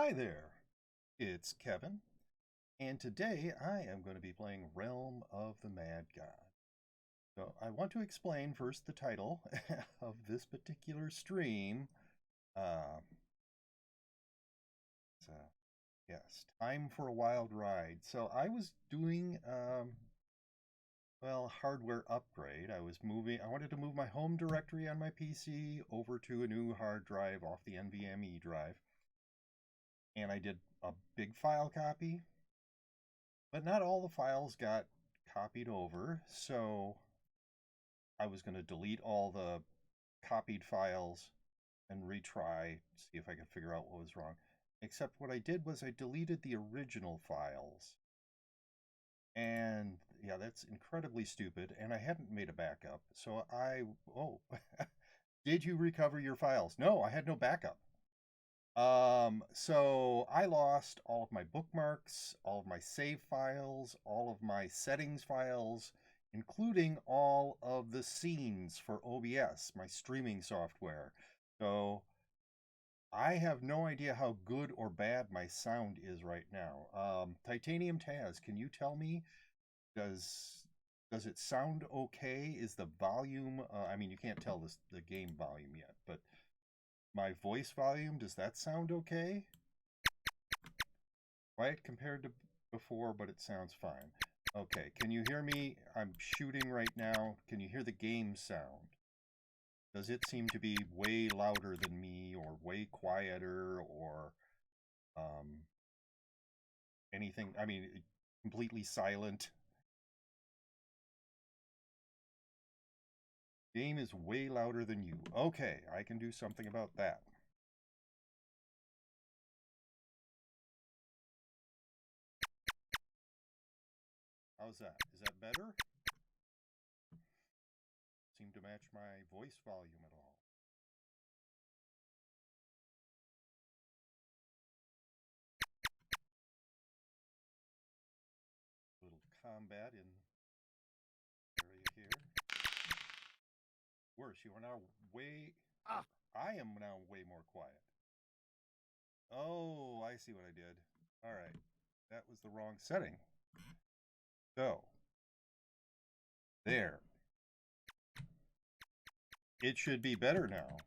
Hi there, it's Kevin, and today I am going to be playing Realm of the Mad God. So I want to explain first the title of this particular stream. Uh, so, yes, Time for a Wild Ride. So I was doing, hardware upgrade. I wanted to move my home directory on my PC over to a new hard drive off the NVMe drive, and I did a big file copy. But not all the files got copied over, so I was going to delete all the copied files and retry, see if I could figure out what was wrong. Except what I did was I deleted the original files. And yeah, that's incredibly stupid. And I hadn't made a backup. Oh, did you recover your files? No, I had no backup. So I lost all of my bookmarks, all of my save files, all of my settings files, including all of the scenes for OBS, my streaming software. So I have no idea how good or bad my sound is right now. Titanium Taz, can you tell me, does does it sound okay? Is the volume, I mean, you can't tell the game volume yet, but my voice volume, does that sound okay? Quiet compared to before, but it sounds fine. Okay, can you hear me? I'm shooting right now. Can you hear the game sound? Does it seem to be way louder than me, or way quieter, or um, anything? I mean, completely silent. Game is way louder than you. Okay, I can do something about that. How's that? Is that better? Seem to match my voice volume at all. Little combat in area here. Worse, you are now way. I am now way more quiet. Oh, I see what I did. All right. That was the wrong setting. So, there. It should be better now.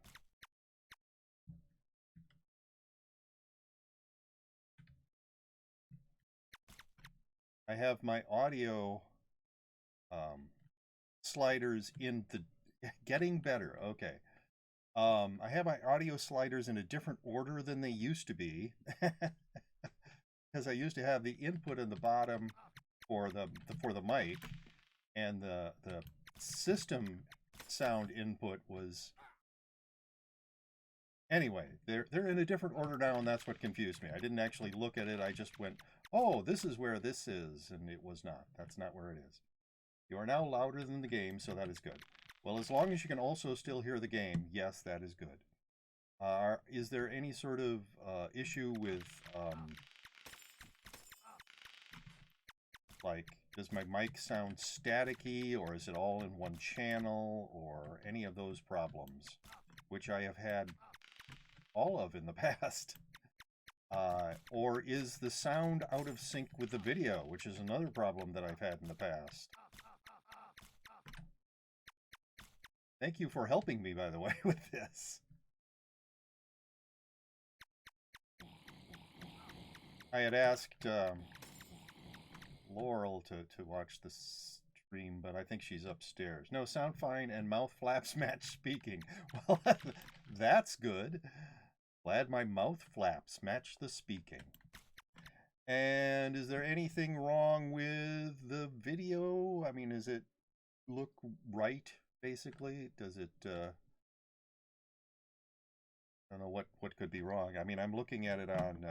I have my audio sliders in the. Getting better. Okay. I have my audio sliders in a different order than they used to be. Because I used to have the input in the bottom for the mic, and the system sound input was. Anyway, they're in a different order now, and that's what confused me. I didn't actually look at it. I just went, "Oh, this is where this is," and it was not. That's not where it is. You are now louder than the game, so that is good. Well, as long as you can also still hear the game, yes, that is good. Is there any sort of issue with, like, does my mic sound staticky, or is it all in one channel, or any of those problems, which I have had all of in the past? Or is the sound out of sync with the video, which is another problem that I've had in the past? Thank you for helping me, by the way, with this. I had asked Laurel to watch the stream, but I think she's upstairs. No, sound fine and mouth flaps match speaking. Well, that's good. Glad my mouth flaps match the speaking. And is there anything wrong with the video? I mean, does it look right, basically? Does it, I don't know what could be wrong. I mean, I'm looking at it on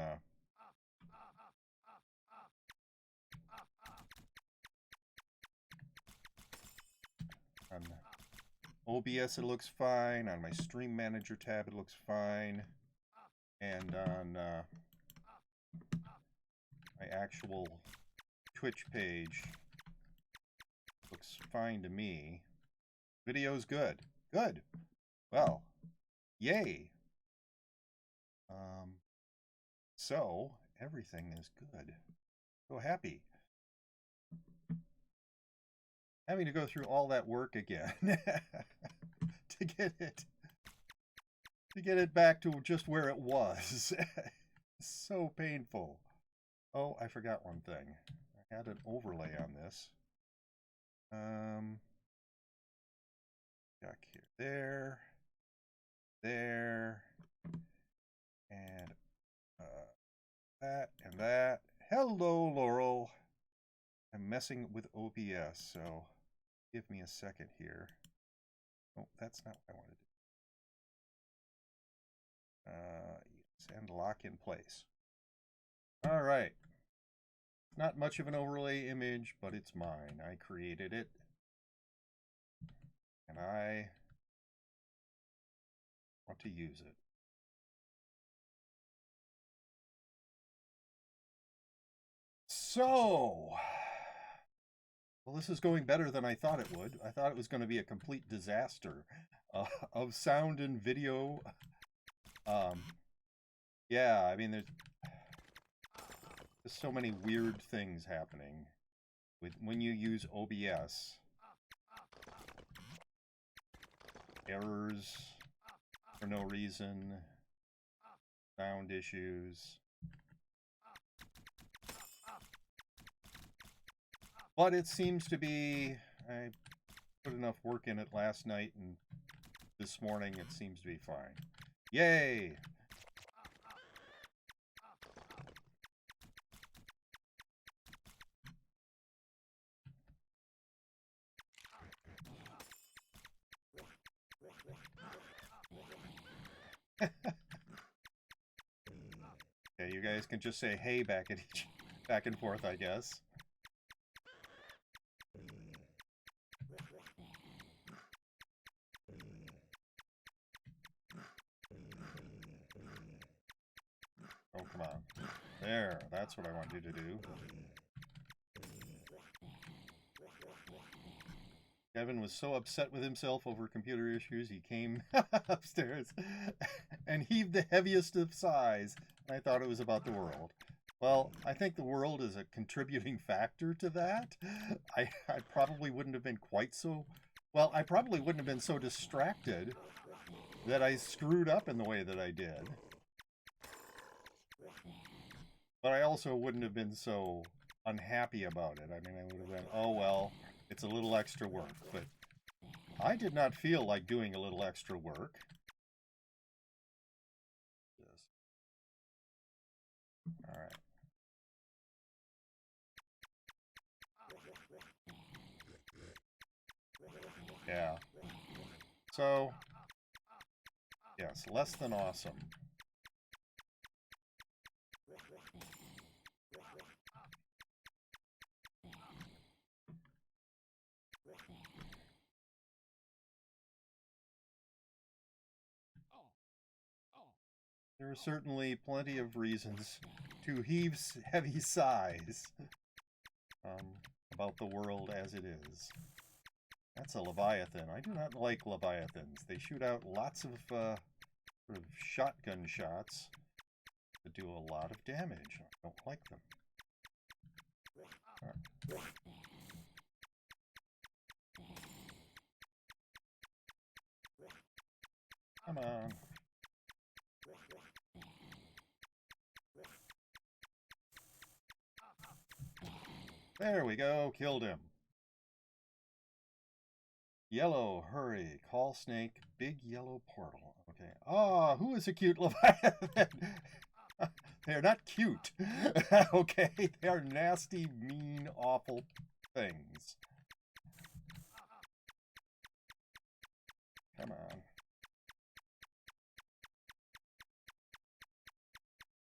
OBS, it looks fine. On my Stream Manager tab, it looks fine. And on my actual Twitch page, looks fine to me. Video's good. Good. Well, yay. So everything is good. So happy. Having to go through all that work again to get it back to just where it was. So painful. Oh, I forgot one thing. I had an overlay on this. Back here, there, and that and that. Hello, Laurel. I'm messing with OBS, so give me a second here. Oh, that's not what I wanted to do. Yes, and lock in place. All right. Not much of an overlay image, but it's mine. I created it. And I want to use it. So, well, this is going better than I thought it would. I thought it was going to be a complete disaster of sound and video. Yeah, I mean, there's so many weird things happening with when you use OBS. Errors for no reason, sound issues. But it seems to be, I put enough work in it last night, and this morning it seems to be fine. Yay! Okay, you guys can just say hey back and forth, I guess. Oh, come on. There, that's what I want you to do. Kevin was so upset with himself over computer issues, he came upstairs and heaved the heaviest of sighs. I thought it was about the world. Well, I think the world is a contributing factor to that. I probably wouldn't have been quite so... Well, I probably wouldn't have been so distracted that I screwed up in the way that I did. But I also wouldn't have been so unhappy about it. I mean, I would have been, oh, well, it's a little extra work. But I did not feel like doing a little extra work. Yes. All right. Yeah. So, yes, less than awesome. There are certainly plenty of reasons to heave heavy sighs about the world as it is. That's a Leviathan. I do not like Leviathans. They shoot out lots of sort of shotgun shots that do a lot of damage. I don't like them. Right. Come on. There we go. Killed him. Yellow, hurry. Call snake. Big yellow portal. Okay. Ah, who is a cute Leviathan? They're not cute. Okay, they are nasty, mean, awful things. Come on.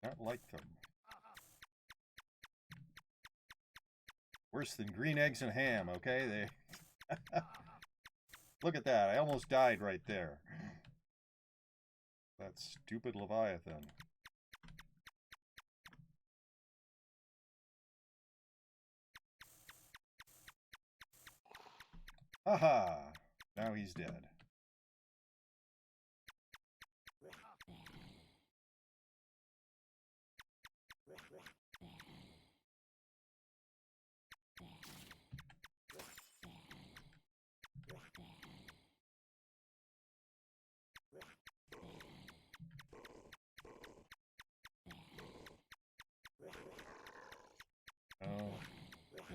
Not like them. Worse than green eggs and ham, okay? They look at that. I almost died right there. That stupid Leviathan. Haha! Now he's dead.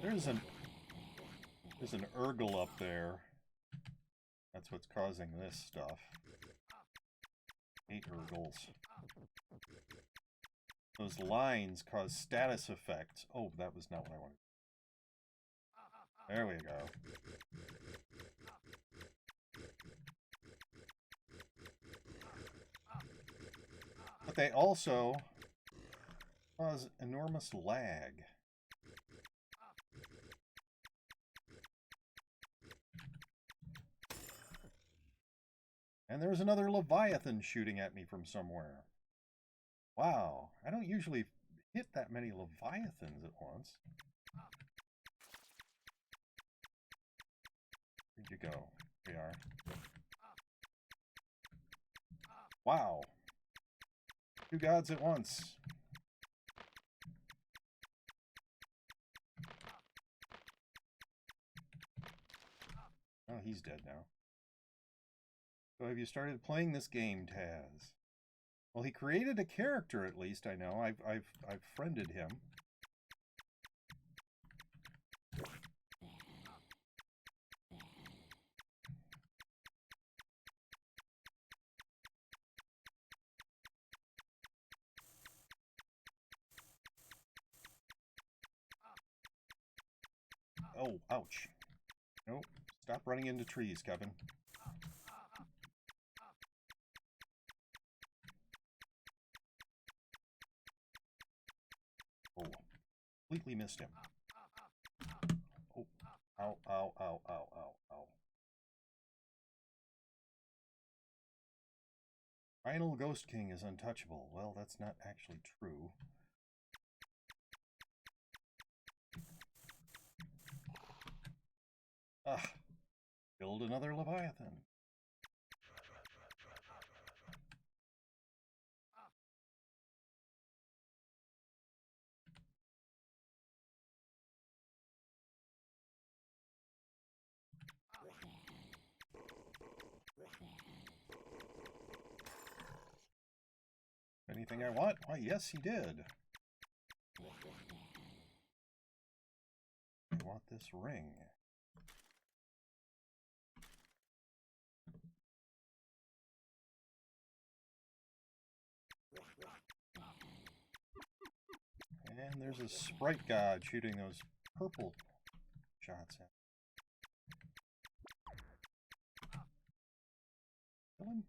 There's an Urgle up there. That's what's causing this stuff. 8 Urgles. Those lines cause status effects. Oh, that was not what I wanted. There we go. But they also cause enormous lag. And there's another Leviathan shooting at me from somewhere. Wow, I don't usually hit that many Leviathans at once. Where'd you go? Here we are. Wow. 2 gods at once. Oh, he's dead now. So have you started playing this game, Taz? Well, he created a character, at least I know. I've friended him. Oh, ouch. Nope. Stop running into trees, Kevin. Oh, completely missed him. Oh, ow, ow, ow, ow, ow, ow. Final Ghost King is untouchable. Well, that's not actually true. Ah, build another Leviathan. Anything I want? Why, yes, he did. I want this ring. And there's a sprite god shooting those purple shots at. Kill him?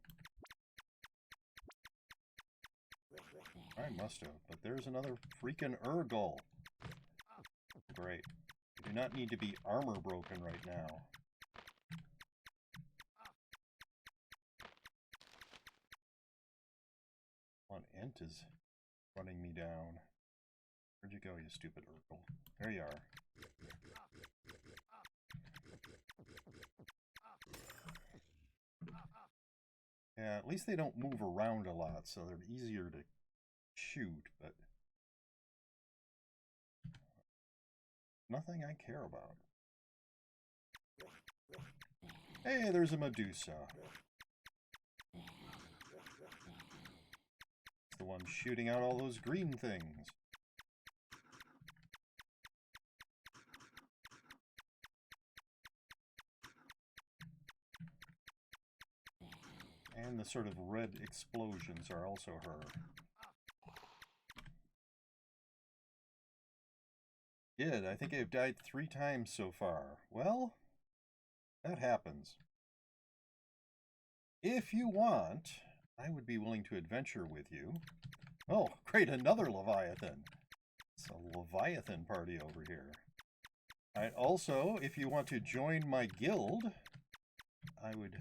I must have, but there's another freaking Urgle. Great. You do not need to be armor broken right now. One Ent is running me down. Where'd you go, you stupid Urgle? There you are. Yeah, at least they don't move around a lot, so they're easier to shoot, but nothing I care about. Hey, there's a Medusa. It's the one shooting out all those green things. And the sort of red explosions are also her. I think I've died 3 times so far. Well, that happens. If you want, I would be willing to adventure with you. Oh, great, another Leviathan. It's a Leviathan party over here. Alright, also, if you want to join my guild, I would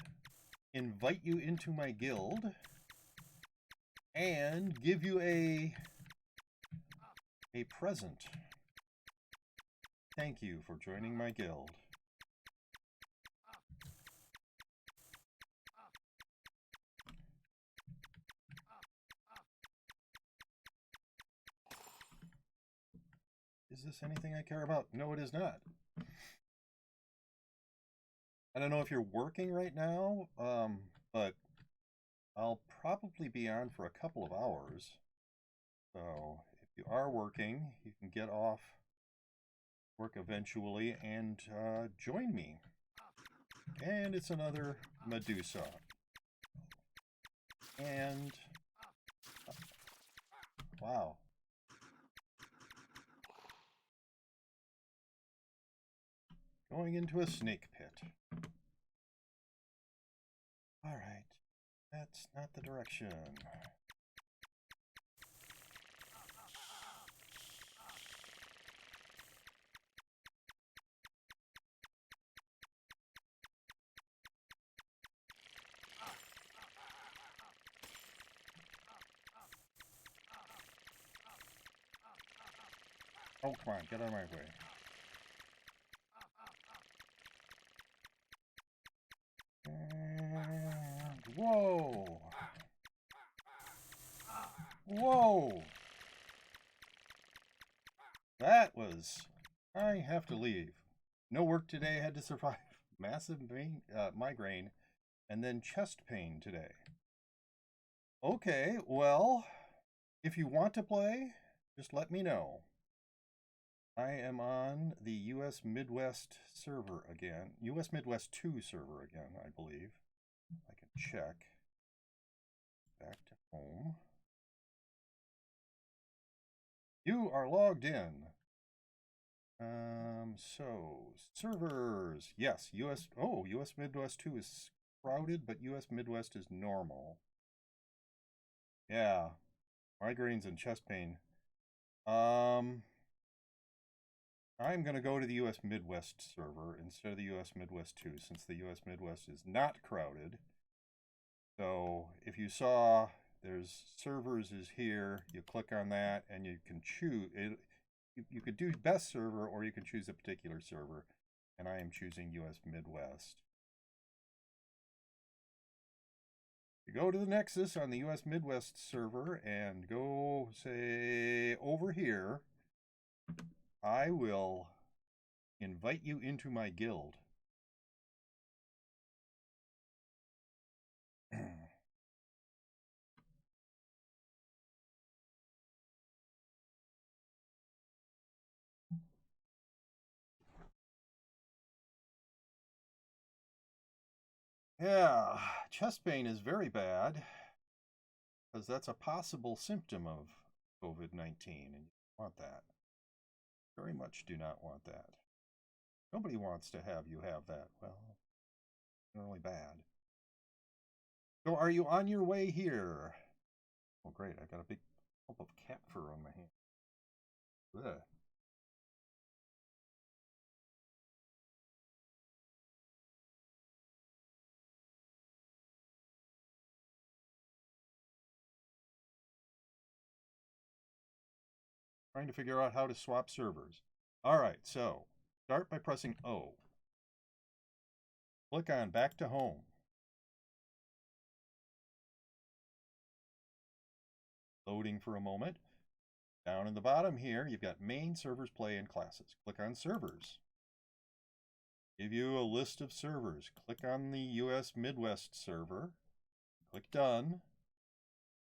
invite you into my guild and give you a present. Thank you for joining my guild. Is this anything I care about? No, it is not. I don't know if you're working right now, but I'll probably be on for a couple of hours. So if you are working, you can get off work eventually and join me. And it's another Medusa. And wow. Going into a snake pit. Alright. That's not the direction. Oh, come on, get out of my way. And whoa! Whoa! That was... I have to leave. No work today, had to survive massive migraine and then chest pain today. Okay, well, if you want to play, just let me know. I am on the US Midwest server again. US Midwest 2 server again, I believe. I can check. Back to home. You are logged in. So, servers. Yes, US Midwest 2 is crowded, but US Midwest is normal. Yeah. Migraines and chest pain. I'm going to go to the US Midwest server instead of the US Midwest 2, since the US Midwest is not crowded. So if you saw there's servers is here, you click on that and you can choose it. You could do best server or you can choose a particular server, and I am choosing US Midwest. You go to the Nexus on the US Midwest server and go, say, over here. I will invite you into my guild. Yeah, chest pain is very bad because that's a possible symptom of COVID-19, and you don't want that. Very much do not want that. Nobody wants to have you have that. Well, generally bad. So are you on your way here? Oh, great. I got a big lump of cat fur on my hand. Ugh. Trying to figure out how to swap servers. All right, so start by pressing O. Click on Back to Home. Loading for a moment. Down in the bottom here, you've got Main, Servers, Play, and Classes. Click on Servers. Give you a list of servers. Click on the US Midwest server. Click Done.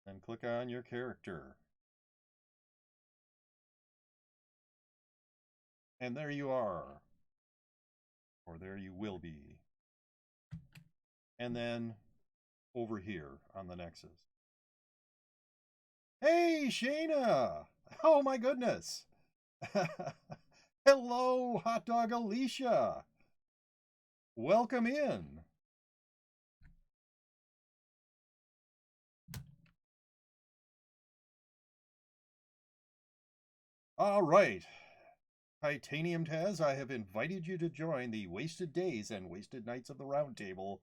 Then click on your character. And there you are. Or there you will be. And then over here on the Nexus. Hey, Shayna! Oh my goodness! Hello, Hot Dog Alicia! Welcome in! All right. Titanium Taz, I have invited you to join the Wasted Days and Wasted Nights of the Round Table.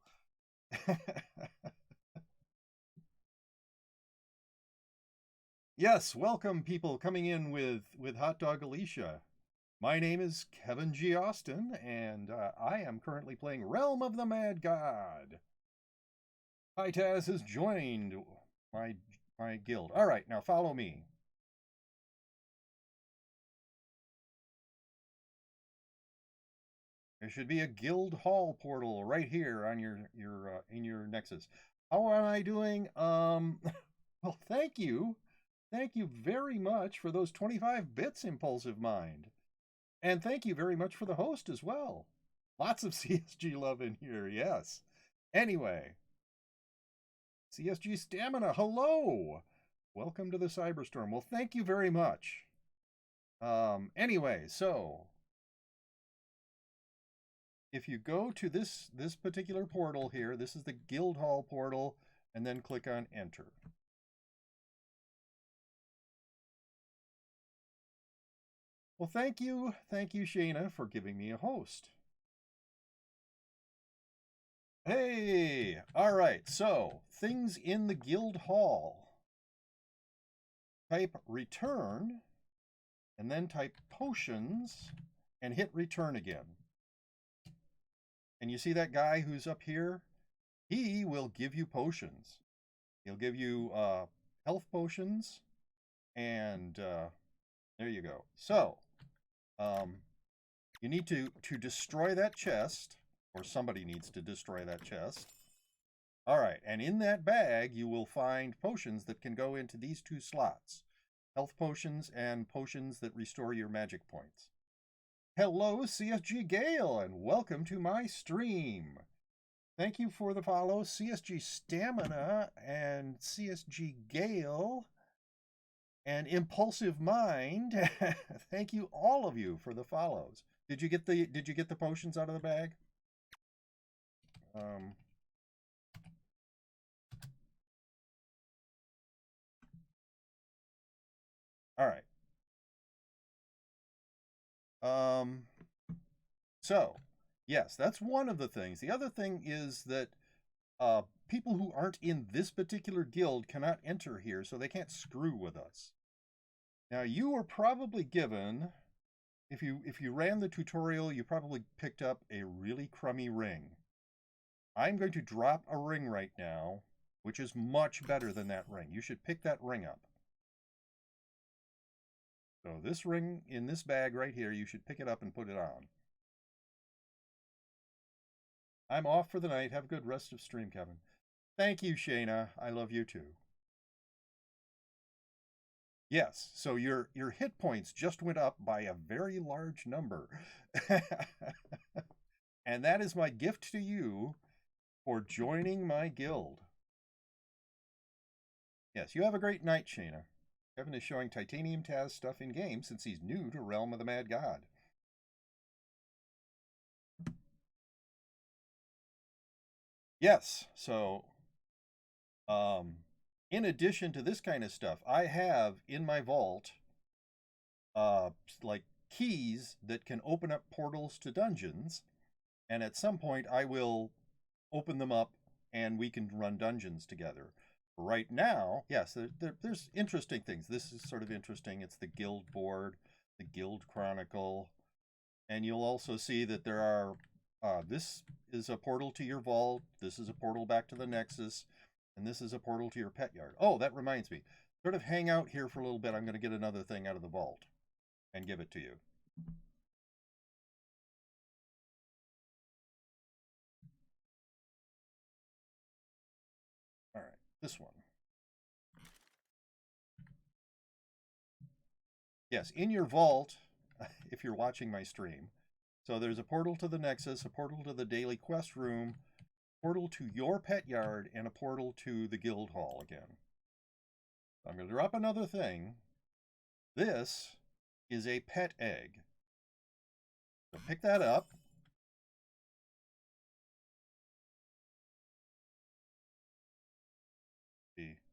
Yes, welcome people coming in with Hot Dog Alicia. My name is Kevin G. Austin, and I am currently playing Realm of the Mad God. Taz has joined my guild. All right, now follow me. There should be a guild hall portal right here on in your Nexus. How am I doing? Well, thank you. Thank you very much for those 25 bits, Impulsive Mind. And thank you very much for the host as well. Lots of CSG love in here, yes. Anyway, CSG Stamina, hello! Welcome to the Cyberstorm. Well, thank you very much. Anyway, so if you go to this particular portal here, this is the Guildhall portal, and then click on Enter. Well, thank you, Shayna, for giving me a host. Hey, all right, so things in the Guildhall. Type return, and then type potions, and hit return again. And you see that guy who's up here? He will give you potions. He'll give you health potions, and there you go. So, you need to destroy that chest, or somebody needs to destroy that chest. All right, and in that bag, you will find potions that can go into these two slots. Health potions and potions that restore your magic points. Hello, CSG Gale, and welcome to my stream. Thank you for the follow, CSG Stamina and CSG Gale and Impulsive Mind. Thank you, all of you, for the follows. Did you get the potions out of the bag? All right. So, yes, that's one of the things. The other thing is that people who aren't in this particular guild cannot enter here, so they can't screw with us. Now, you were probably given, if you ran the tutorial, you probably picked up a really crummy ring. I'm going to drop a ring right now, which is much better than that ring. You should pick that ring up. So this ring in this bag right here, you should pick it up and put it on. I'm off for the night. Have a good rest of stream, Kevin. Thank you, Shayna. I love you too. Yes, so your hit points just went up by a very large number. And that is my gift to you for joining my guild. Yes, you have a great night, Shayna. Kevin is showing Titanium Taz stuff in game since he's new to Realm of the Mad God. Yes, so in addition to this kind of stuff, I have in my vault like keys that can open up portals to dungeons, and at some point I will open them up and we can run dungeons together. Right now, yes, there's interesting things. This is sort of interesting. It's the guild board, the guild chronicle, and you'll also see that there are this is a portal to your vault, this is a portal back to the Nexus, and this is a portal to your pet yard. Oh, that reminds me. Sort of hang out here for a little bit. I'm going to get another thing out of the vault and give it to you. All right, this one. Yes, in your vault, if you're watching my stream, so there's a portal to the Nexus, a portal to the daily quest room, portal to your pet yard, and a portal to the guild hall again. I'm going to drop another thing. This is a pet egg. So pick that up.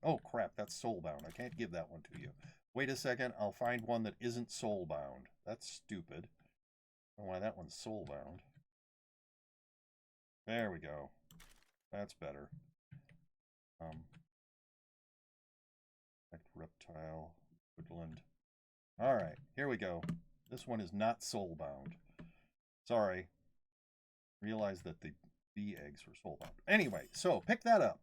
Oh crap, that's soulbound. I can't give that one to you. Wait a second, I'll find one that isn't soulbound. That's stupid. I don't know why that one's soulbound. There we go. That's better. Reptile, woodland. All right, here we go. This one is not soulbound. Sorry. Realized that the bee eggs were soulbound. Anyway, so pick that up.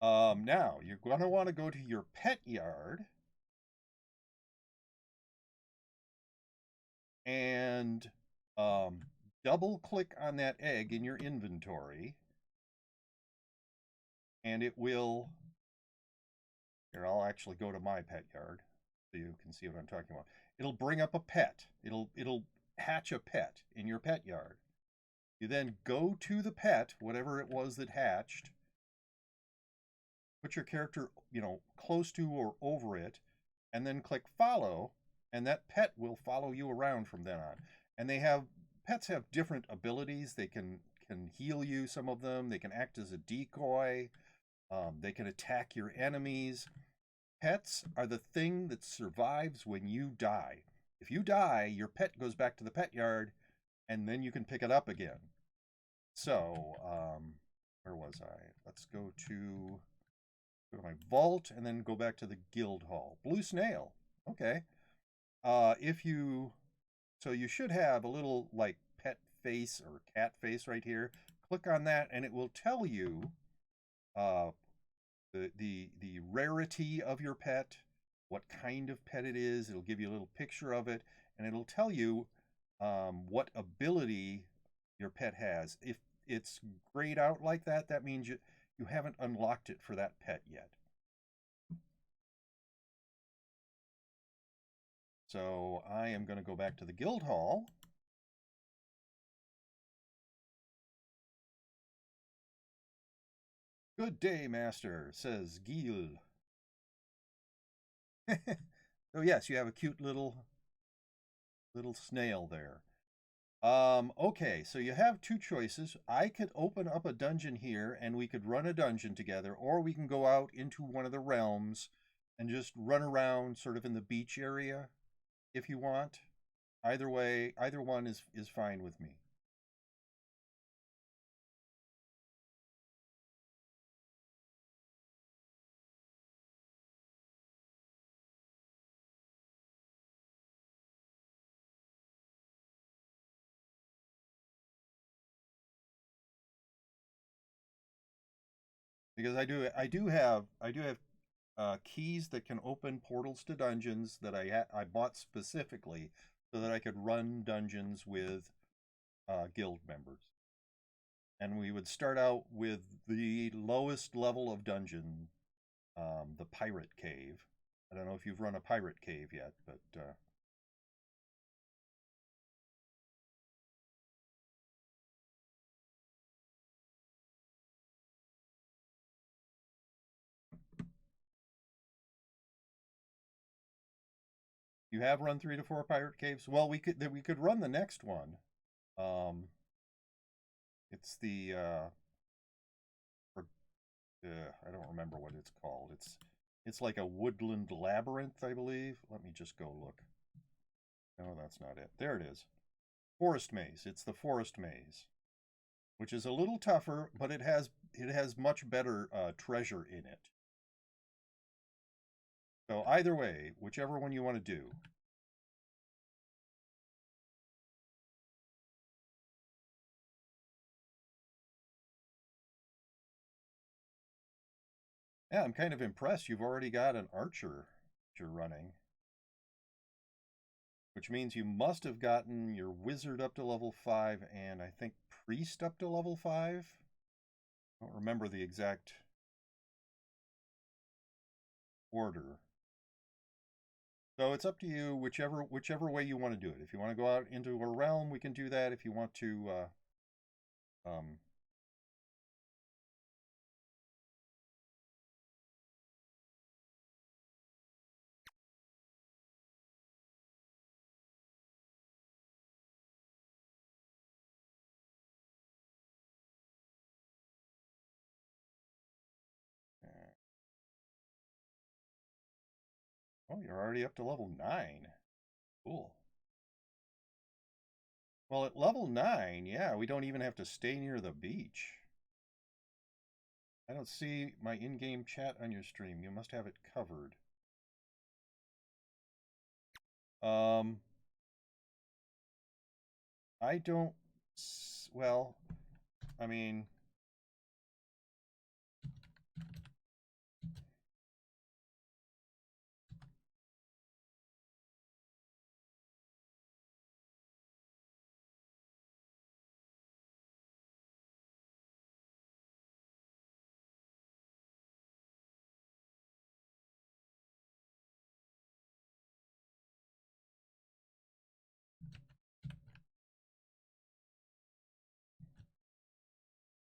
Now, you're going to want to go to your pet yard and double click on that egg in your inventory, and it will Here, I'll actually go to my pet yard so you can see what I'm talking about. It'll bring up a pet. It'll hatch a pet in your pet yard. You then go to the pet, whatever it was that hatched, put your character, close to or over it, and then click follow, and that pet will follow you around from then on. And pets have different abilities. They can heal you, some of them. They can act as a decoy. They can attack your enemies. Pets are the thing that survives when you die. If you die, your pet goes back to the pet yard, and then you can pick it up again. So, where was I? Let's go to my vault and then go back to the guild hall. Blue snail. Okay. So you should have a little like pet face or cat face right here. Click on that and it will tell you the rarity of your pet, what kind of pet it is. It'll give you a little picture of it, and it'll tell you what ability your pet has. If it's grayed out like that, that means you haven't unlocked it for that pet yet. So I am going to go back to the guild hall. Good day, master, says Gil. So yes, you have a cute little snail there. Okay, so you have two choices. I could open up a dungeon here and we could run a dungeon together, or we can go out into one of the realms and just run around sort of in the beach area if you want. Either way, either one is fine with me. Because I do have keys that can open portals to dungeons that I bought specifically so that I could run dungeons with guild members. And we would start out with the lowest level of dungeon, the Pirate Cave. I don't know if you've run a Pirate Cave yet, but you have run 3 to 4 Pirate Caves. Well, we could run the next one. It's the I don't remember what it's called. It's like a woodland labyrinth, I believe. Let me just go look. No, that's not it. There it is. Forest Maze. It's the Forest Maze, which is a little tougher, but it has much better treasure in it. So either way, whichever one you want to do. Yeah, I'm kind of impressed. You've already got an archer you're running, which means you must have gotten your wizard up to level 5 and I think priest up to level 5. I don't remember the exact order. So it's up to you, whichever way you want to do it. If you want to go out into a realm, we can do that. If you want to um, oh, you're already up to level 9. Cool. Well, at level 9, yeah, we don't even have to stay near the beach. I don't see my in-game chat on your stream. You must have it covered. I don't, well, I mean,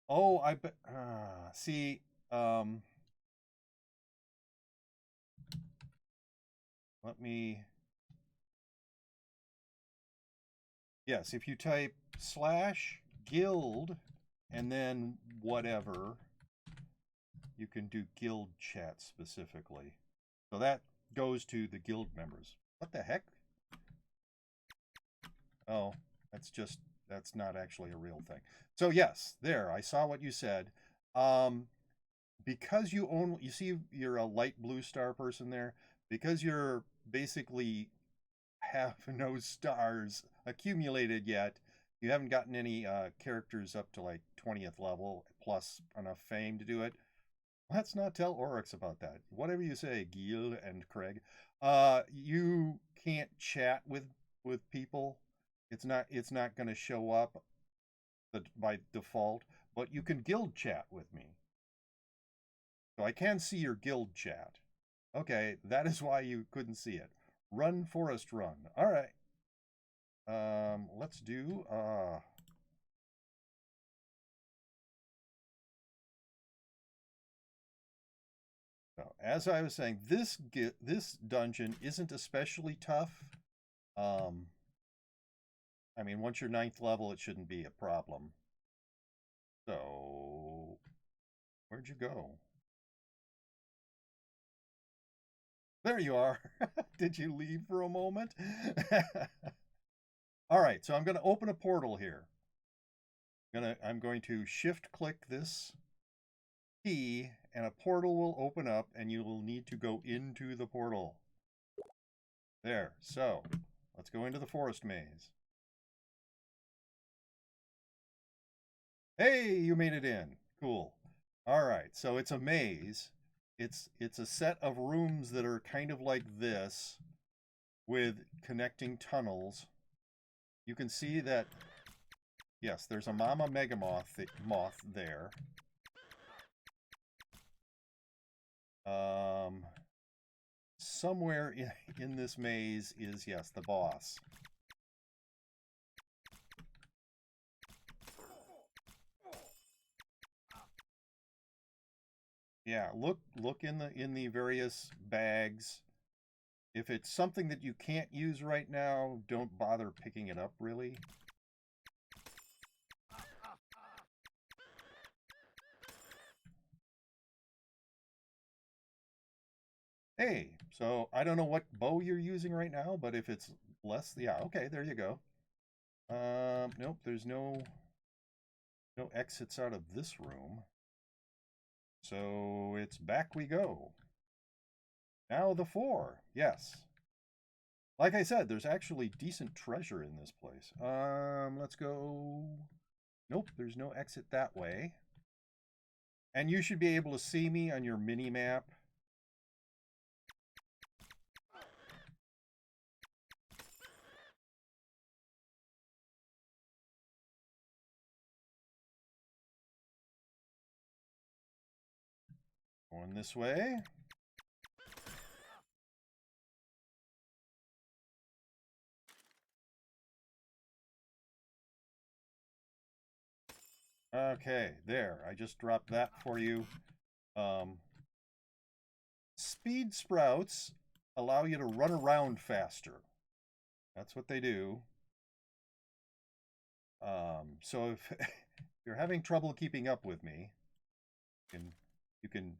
Oh, I bet. See, let me. Yes, if you type slash guild and then whatever, you can do guild chat specifically. So that goes to the guild members. What the heck? Oh, that's not actually a real thing. So yes, there, I saw what you said. Um, because you see you're a light blue star person there, because you're basically have no stars accumulated yet. You haven't gotten any characters up to like 20th level plus enough fame to do it. Let's not tell Oryx about that. Whatever you say, Gil and Craig. You can't chat with people. It's not going to show up by default, but you can guild chat with me. So I can see your guild chat. Okay, that is why you couldn't see it. Run, Forest, run. All right. Let's do so as I was saying, this dungeon isn't especially tough. Um, I mean, once you're ninth level, it shouldn't be a problem. So, where'd you go? There you are. Did you leave for a moment? All right, so I'm going to open a portal here. I'm going to shift click this key and a portal will open up and you will need to go into the portal. There. So, let's go into the forest maze. Hey, you made it in. Cool. All right. So it's a maze. It's a set of rooms that are kind of like this with connecting tunnels. You can see that yes, there's a mama moth there. Somewhere in this maze is yes, the boss. Yeah, look in the various bags. If it's something that you can't use right now, don't bother picking it up really. Hey, so I don't know what bow you're using right now, but if it's less, yeah, okay, there you go. Nope, there's no exits out of this room. So it's back we go. Now the 4, yes. Like I said, there's actually decent treasure in this place. Let's go. Nope, there's no exit that way. And you should be able to see me on your mini map. Going this way. Okay, there. I just dropped that for you. Speed sprouts allow you to run around faster. That's what they do. So if you're having trouble keeping up with me, you can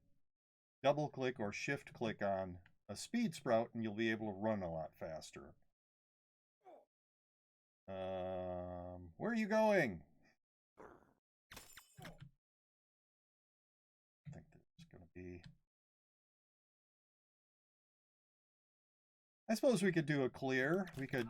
double click or shift click on a speed sprout and you'll be able to run a lot faster. Where are you going? I think there's going to be... I suppose we could do a clear. We could...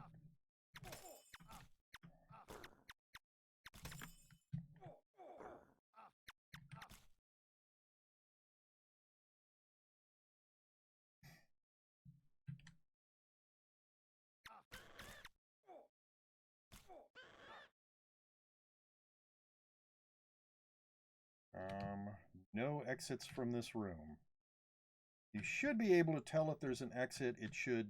No exits from this room. You should be able to tell if there's an exit. It should...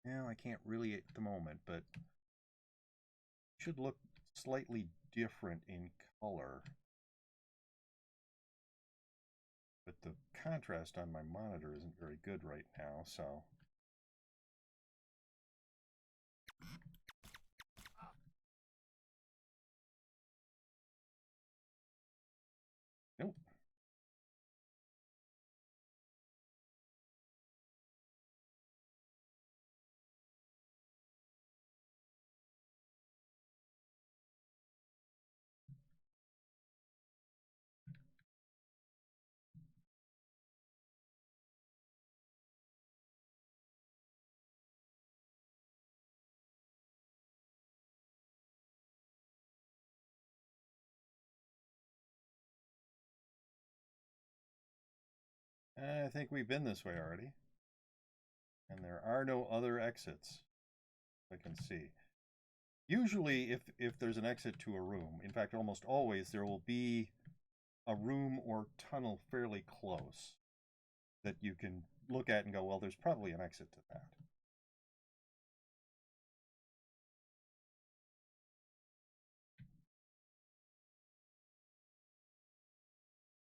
Well, I can't really at the moment, but... It should look slightly different in color. But the contrast on my monitor isn't very good right now, so... Nope. I think we've been this way already. And there are no other exits I can see. Usually, if there's an exit to a room, in fact, almost always, there will be a room or tunnel fairly close that you can look at and go, well, there's probably an exit to that.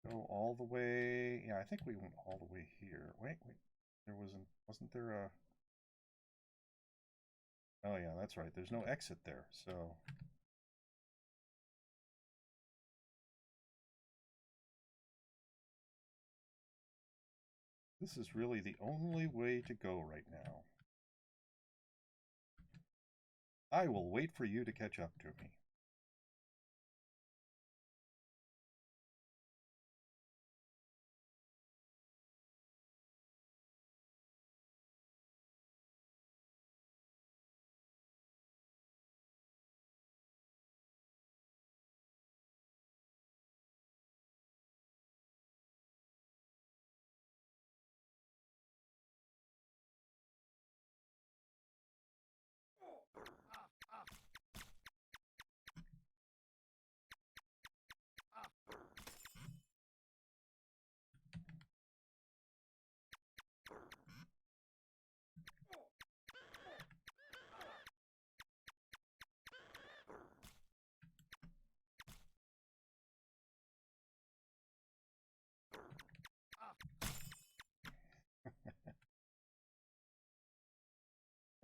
Go all the way. Yeah, I think we went all the way here. Wait. There wasn't there a... Oh yeah, that's right. There's no exit there, so... This is really the only way to go right now. I will wait for you to catch up to me.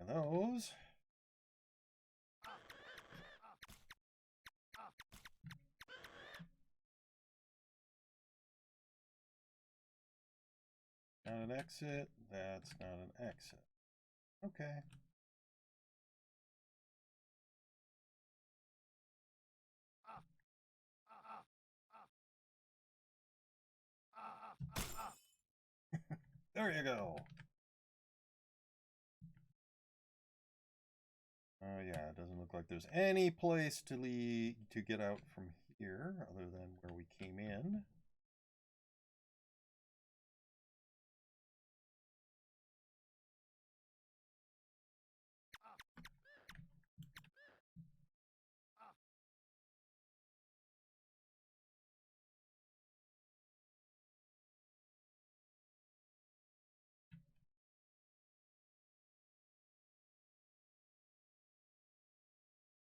And those... Not an exit. That's not an exit. Okay. There you go. Oh yeah, it doesn't look like there's any place to get out from here other than where we came in.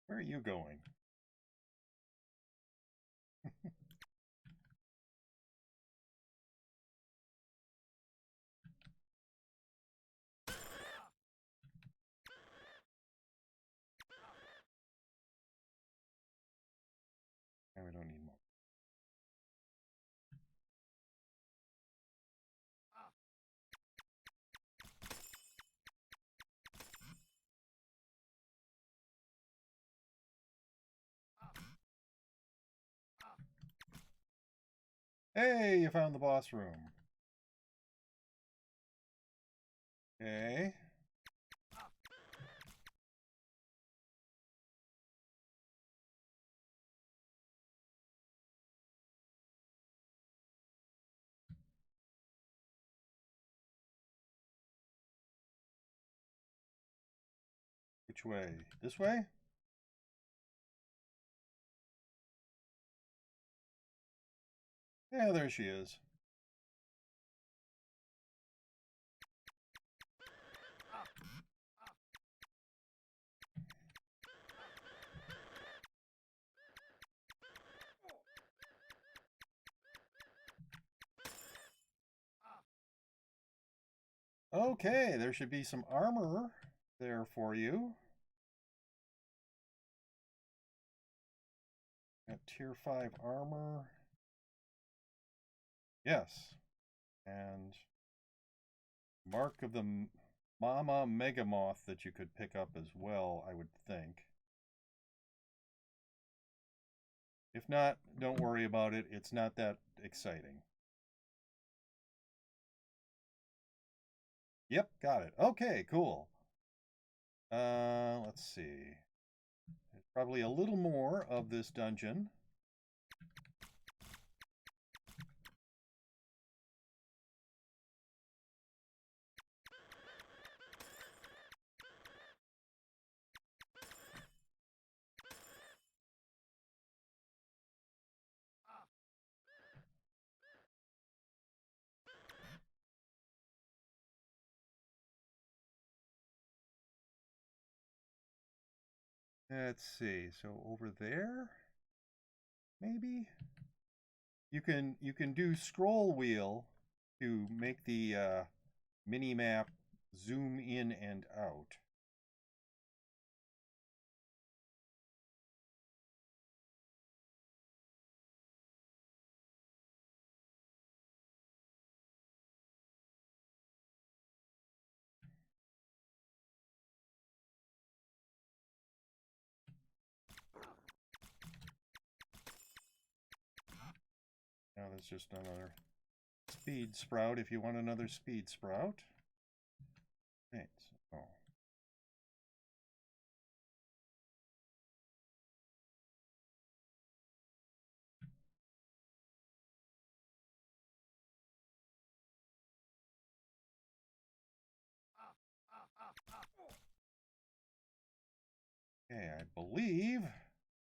Where are you going? And we don't need more. Hey, you found the boss room. Okay. Which way? This way? Yeah, there she is. Okay, there should be some armor there for you. Got tier 5 armor. Yes. And mark of the Mama Megamoth that you could pick up as well, I would think. If not, don't worry about it. It's not that exciting. Yep, got it. Okay, cool. Let's see. There's probably a little more of this dungeon. Let's see. So over there, maybe you can do scroll wheel to make the mini map zoom in and out. Now that's just another speed sprout if you want another speed sprout. Right. So. Okay, I believe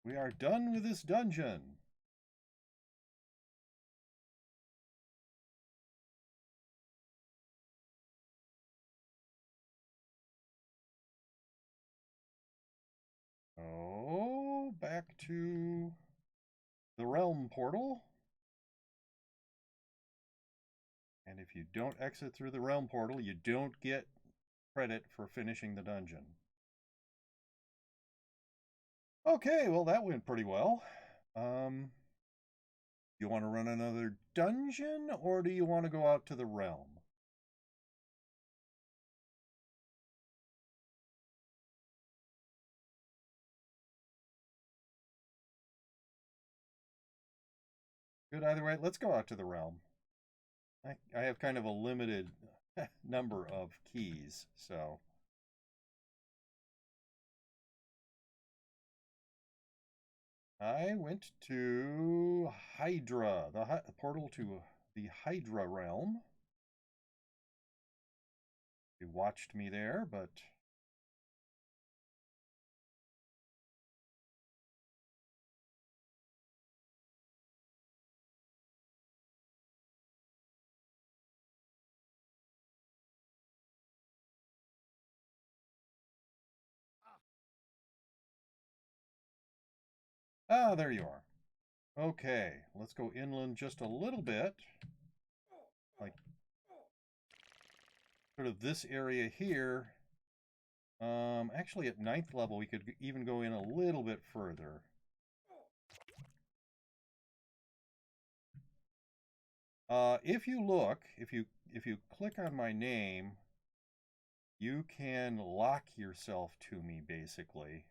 we are done with this dungeon. Oh, back to the realm portal. And if you don't exit through the realm portal, you don't get credit for finishing the dungeon. Okay, well that went pretty well. You want to run another dungeon, or do you want to go out to the realm? Good either way. Let's go out to the realm. I have kind of a limited number of keys, so... I went to Hydra, the portal to the Hydra realm. You watched me there, but... Ah, there you are. Okay, let's go inland just a little bit. Like, sort of this area here. Actually at 9th level we could even go in a little bit further. If you look, if you click on my name, you can lock yourself to me, basically.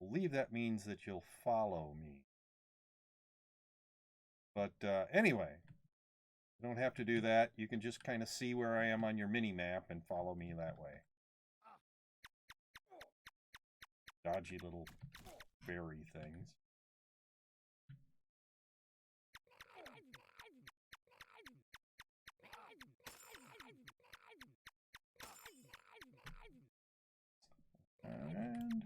I believe that means that you'll follow me. But anyway, you don't have to do that. You can just kind of see where I am on your mini-map and follow me that way. Dodgy little fairy things. And...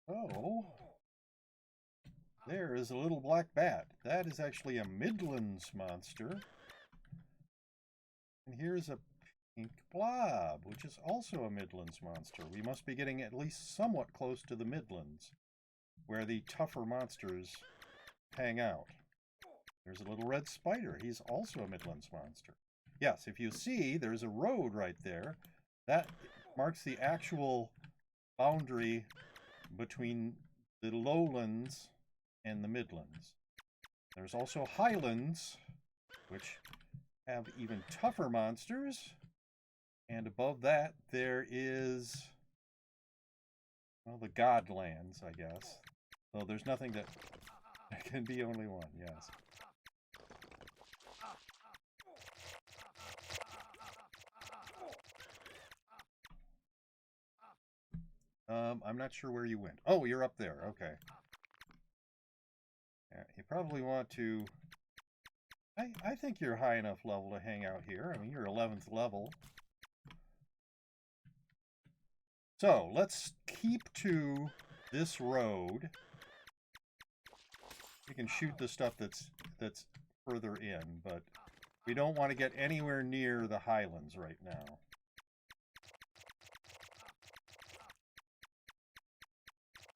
Oh, there is a little black bat. That is actually a Midlands monster. And here's a pink blob, which is also a Midlands monster. We must be getting at least somewhat close to the Midlands, where the tougher monsters hang out. There's a little red spider. He's also a Midlands monster. Yes, if you see, there's a road right there. That marks the actual boundary between the lowlands and the Midlands. There's also highlands, which have even tougher monsters. And above that, there is, well, the Godlands, I guess. So there's nothing that can be only one, yes. I'm not sure where you went. Oh, you're up there. Okay. Yeah, you probably want to... I think you're high enough level to hang out here. I mean, you're 11th level. So, let's keep to this road. We can shoot the stuff that's further in, but we don't want to get anywhere near the highlands right now.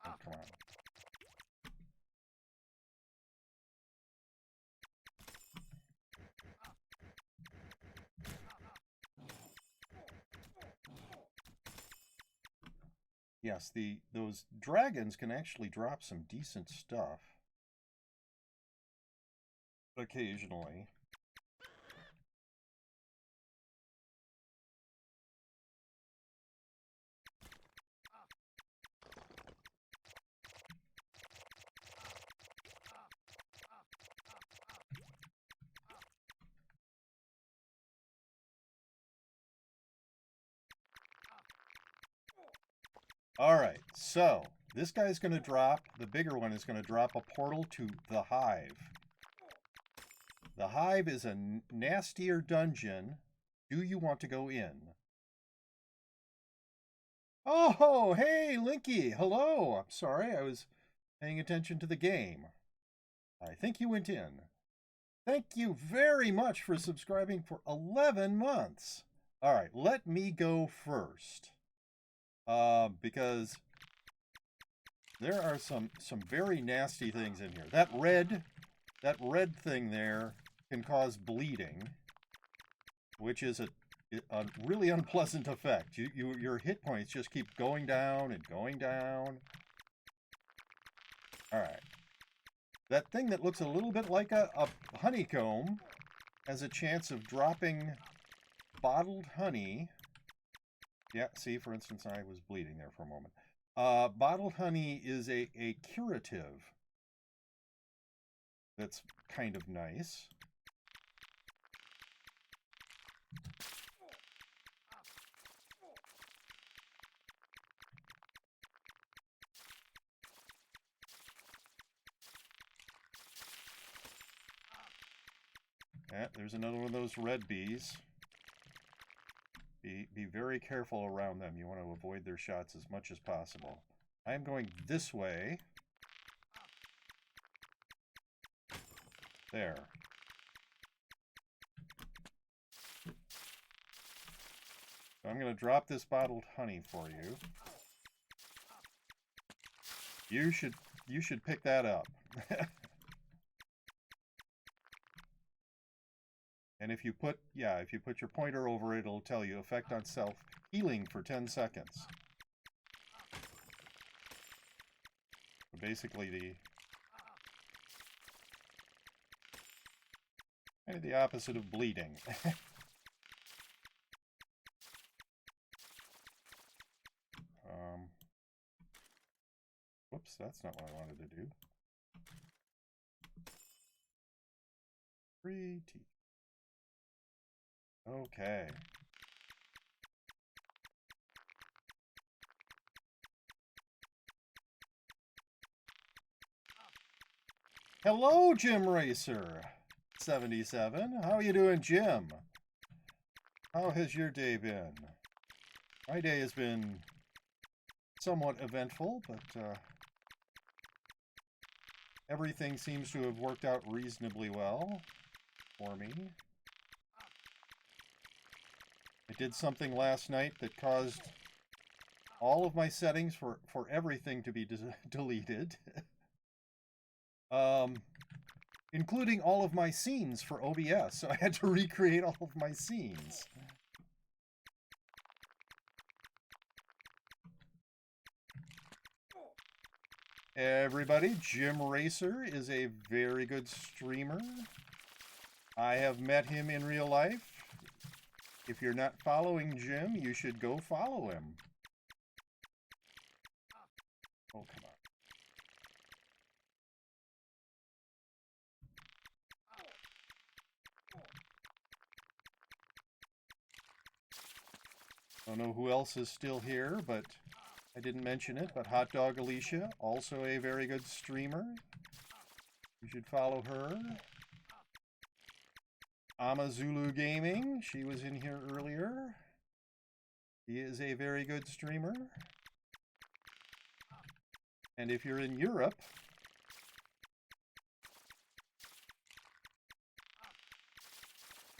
Oh, come on. Yes, those dragons can actually drop some decent stuff occasionally. Alright, so this guy's going to drop, the bigger one is going to drop a portal to the Hive. The Hive is a nastier dungeon. Do you want to go in? Oh, hey, Linky. Hello. I'm sorry, I was paying attention to the game. I think you went in. Thank you very much for subscribing for 11 months. All right, let me go first. Because there are some very nasty things in here. That red thing there can cause bleeding, which is a really unpleasant effect. Your hit points just keep going down and going down. All right. That thing that looks a little bit like a honeycomb has a chance of dropping bottled honey. Yeah, see, for instance, I was bleeding there for a moment. Bottled honey is a curative that's kind of nice. Yeah, there's another one of those red bees. Be very careful around them. You want to avoid their shots as much as possible. I'm going this way. There. So I'm going to drop this bottled honey for you. You should pick that up. And if you put your pointer over it, it'll tell you effect on self healing for 10 seconds. So basically the opposite of bleeding. Whoops, that's not what I wanted to do. Free tea. Okay. Hello, Jim Racer 77. How are you doing, Jim? How has your day been? My day has been somewhat eventful, but everything seems to have worked out reasonably well for me. I did something last night that caused all of my settings for everything to be deleted. Including all of my scenes for OBS, so I had to recreate all of my scenes. Everybody, Jim Racer is a very good streamer. I have met him in real life. If you're not following Jim, you should go follow him. Oh, come on. I don't know who else is still here, but I didn't mention it, but Hot Dog Alicia, also a very good streamer. You should follow her. Amazulu Gaming, she was in here earlier. He is a very good streamer. And if you're in Europe,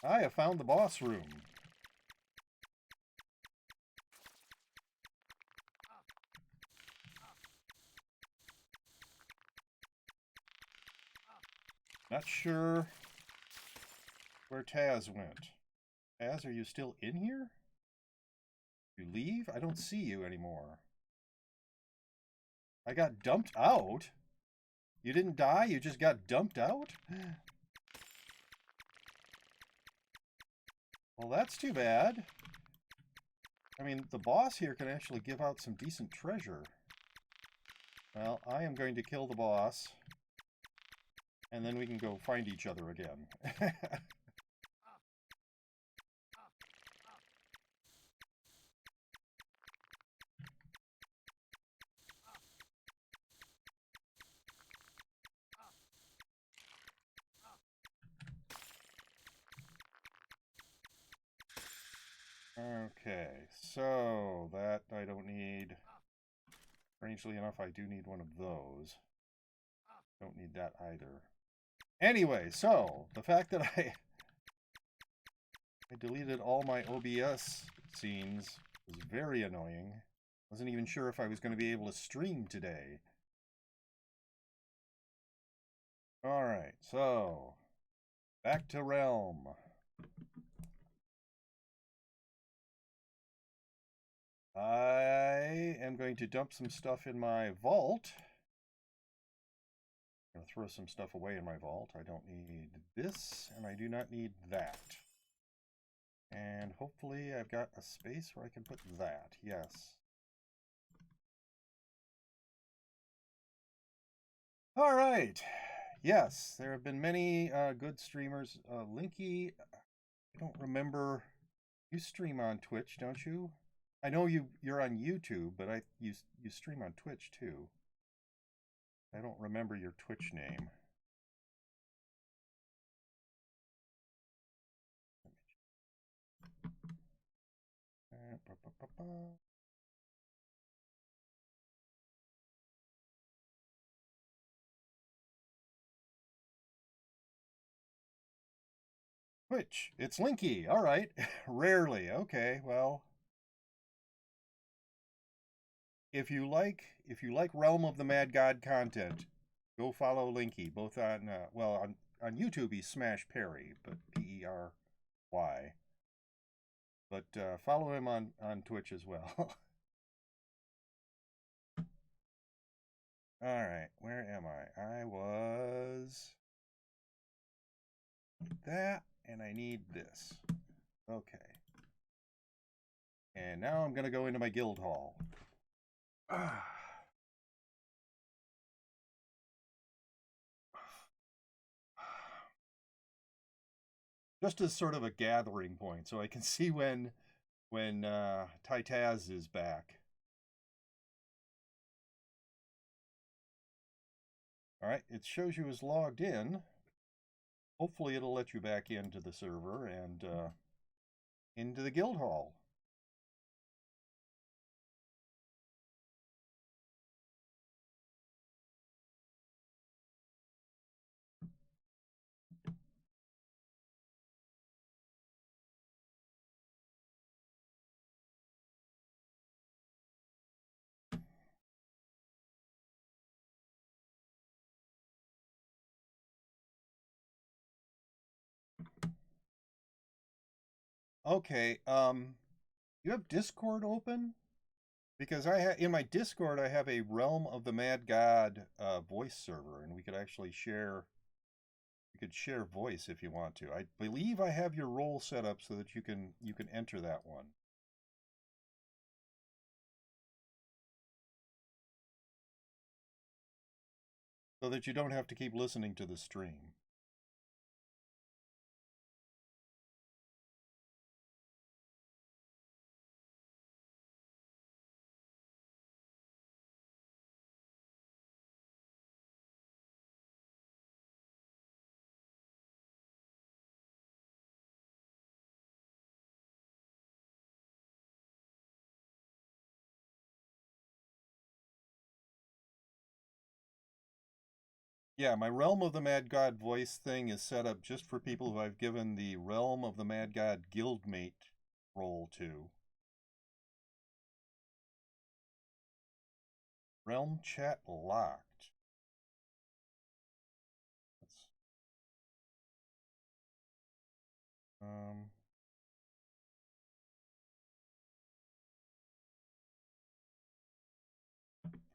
I have found the boss room. Not sure where Taz went. Taz, are you still in here? You leave? I don't see you anymore. I got dumped out? You didn't die? You just got dumped out? Well, that's too bad. I mean, the boss here can actually give out some decent treasure. Well, I am going to kill the boss. And then we can go find each other again. Okay, so that I don't need. Strangely enough, I do need one of those. Don't need that either. Anyway, so the fact that I deleted all my OBS scenes was very annoying. Wasn't even sure if I was going to be able to stream today. Alright, so back to Realm. I am going to dump some stuff in my vault. I'm going to throw some stuff away in my vault. I don't need this, and I do not need that. And hopefully I've got a space where I can put that. Yes. All right. Yes, there have been many good streamers. Linky, I don't remember. You stream on Twitch, don't you? I know you're on YouTube, but you stream on Twitch too. I don't remember your Twitch name. Twitch. It's Linky. All right. Rarely. Okay. Well, if you like Realm of the Mad God content, go follow Linky. Both on on YouTube he's Smash Perry, but P-E-R-Y. But follow him on Twitch as well. All right, where am I? I was that, and I need this. Okay. And now I'm going to go into my guild hall. Just as sort of a gathering point, so I can see when Titaz is back. All right, it shows you as logged in. Hopefully it'll let you back into the server and into the guild hall. Okay, you have Discord open? Because in my Discord I have a Realm of the Mad God voice server, and we could actually share. You could share voice if you want to. I believe I have your role set up so that you can enter that one. So that you don't have to keep listening to the stream. Yeah, my Realm of the Mad God voice thing is set up just for people who I've given the Realm of the Mad God guildmate role to. Realm chat locked. That's, um,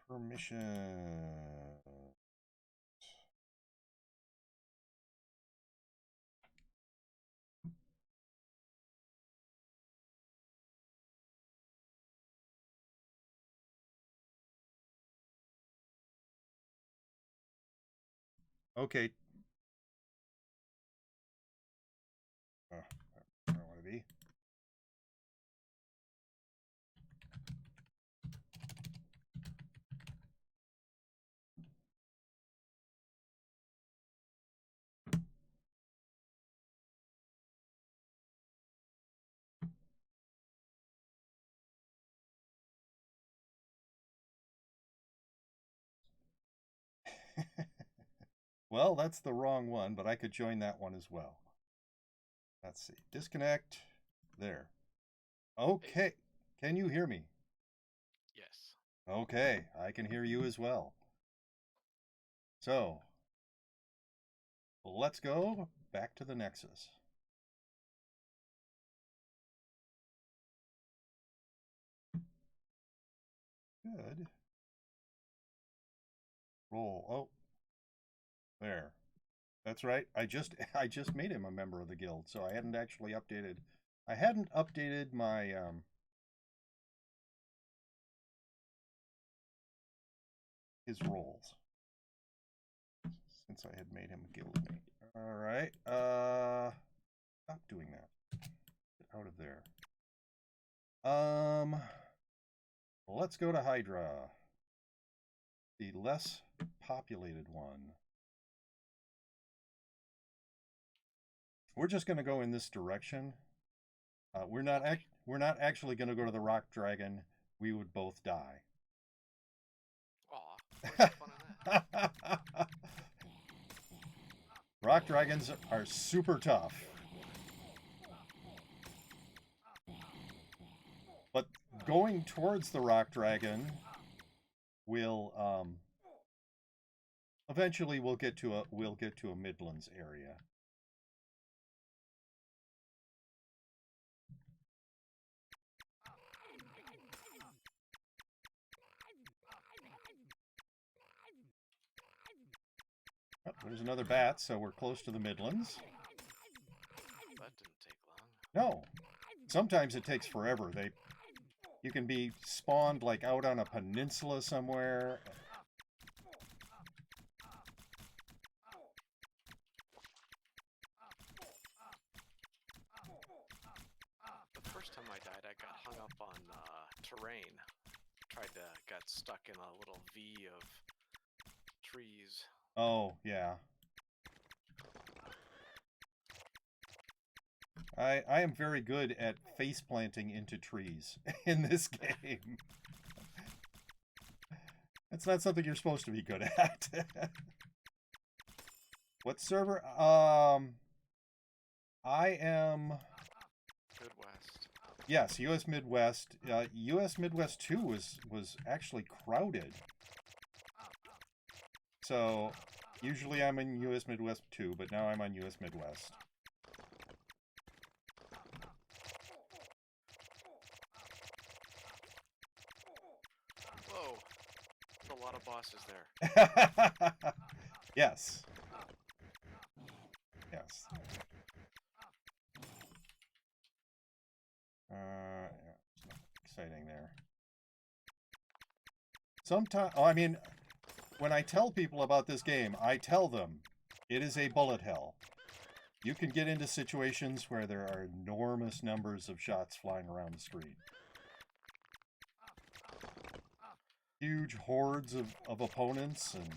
permission. Okay. I don't want to be. Well, that's the wrong one, but I could join that one as well. Let's see. Disconnect. There. Okay. Can you hear me? Yes. Okay, I can hear you as well. So, let's go back to the Nexus. Good. Roll. Oh, there. That's right. I just made him a member of the guild, so I hadn't actually updated. I hadn't updated my his roles since I had made him a guildmate. All right. Stop doing that. Get out of there. Let's go to Hydra, the less populated one. We're just going to go in this direction. We're not actually going to go to the Rock Dragon. We would both die. Aw, where's the fun in that? Rock Dragons are super tough. But going towards the Rock Dragon will eventually we'll get to a Midlands area. Oh, there's another bat, so we're close to the Midlands. That didn't take long. No. Sometimes it takes forever. You can be spawned like out on a peninsula somewhere. The first time I died, I got hung up on terrain. Got stuck in a little V of trees. Oh, yeah. I am very good at face planting into trees in this game. That's not something you're supposed to be good at. What server? I am... Midwest. Yes, US Midwest. US Midwest 2 was actually crowded. So, usually I'm in US Midwest 2, but now I'm on US Midwest. Whoa, there's a lot of bosses there. Yes. Yes. Yeah, it's not exciting there. Sometimes, I mean, when I tell people about this game, I tell them it is a bullet hell. You can get into situations where there are enormous numbers of shots flying around the screen. Huge hordes of opponents and...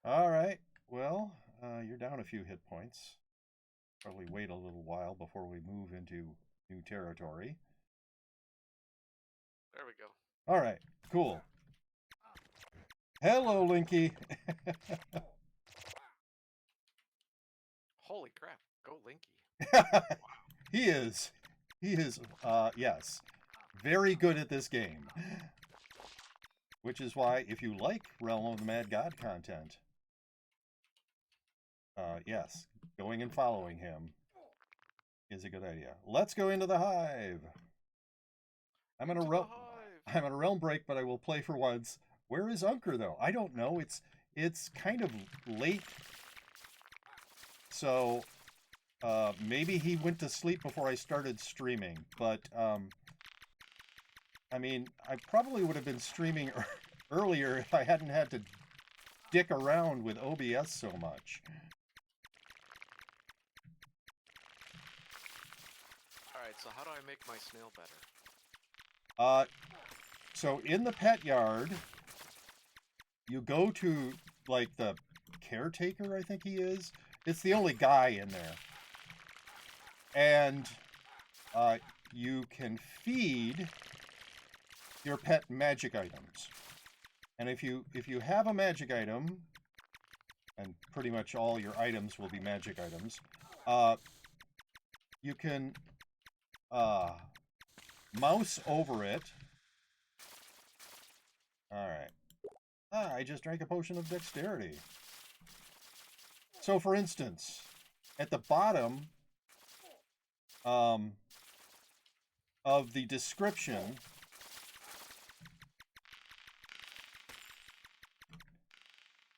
Alright, well, you're down a few hit points. Probably wait a little while before we move into new territory. There we go. Alright, cool. Hello, Linky! Holy crap, go Linky. He is, yes, very good at this game. Which is why, if you like Realm of the Mad God content, yes, going and following him is a good idea. Let's go into the Hive. I'm on a realm break, but I will play for once. Where is Unker though? I don't know. It's kind of late, so maybe he went to sleep before I started streaming. But I mean, I probably would have been streaming earlier if I hadn't had to dick around with OBS so much. Alright, so how do I make my snail better? So in the pet yard, you go to, like, the caretaker, I think he is. It's the only guy in there. And you can feed your pet magic items. And if you have a magic item, and pretty much all your items will be magic items, you can mouse over it. Alright. I just drank a potion of dexterity. So for instance, at the bottom of the description,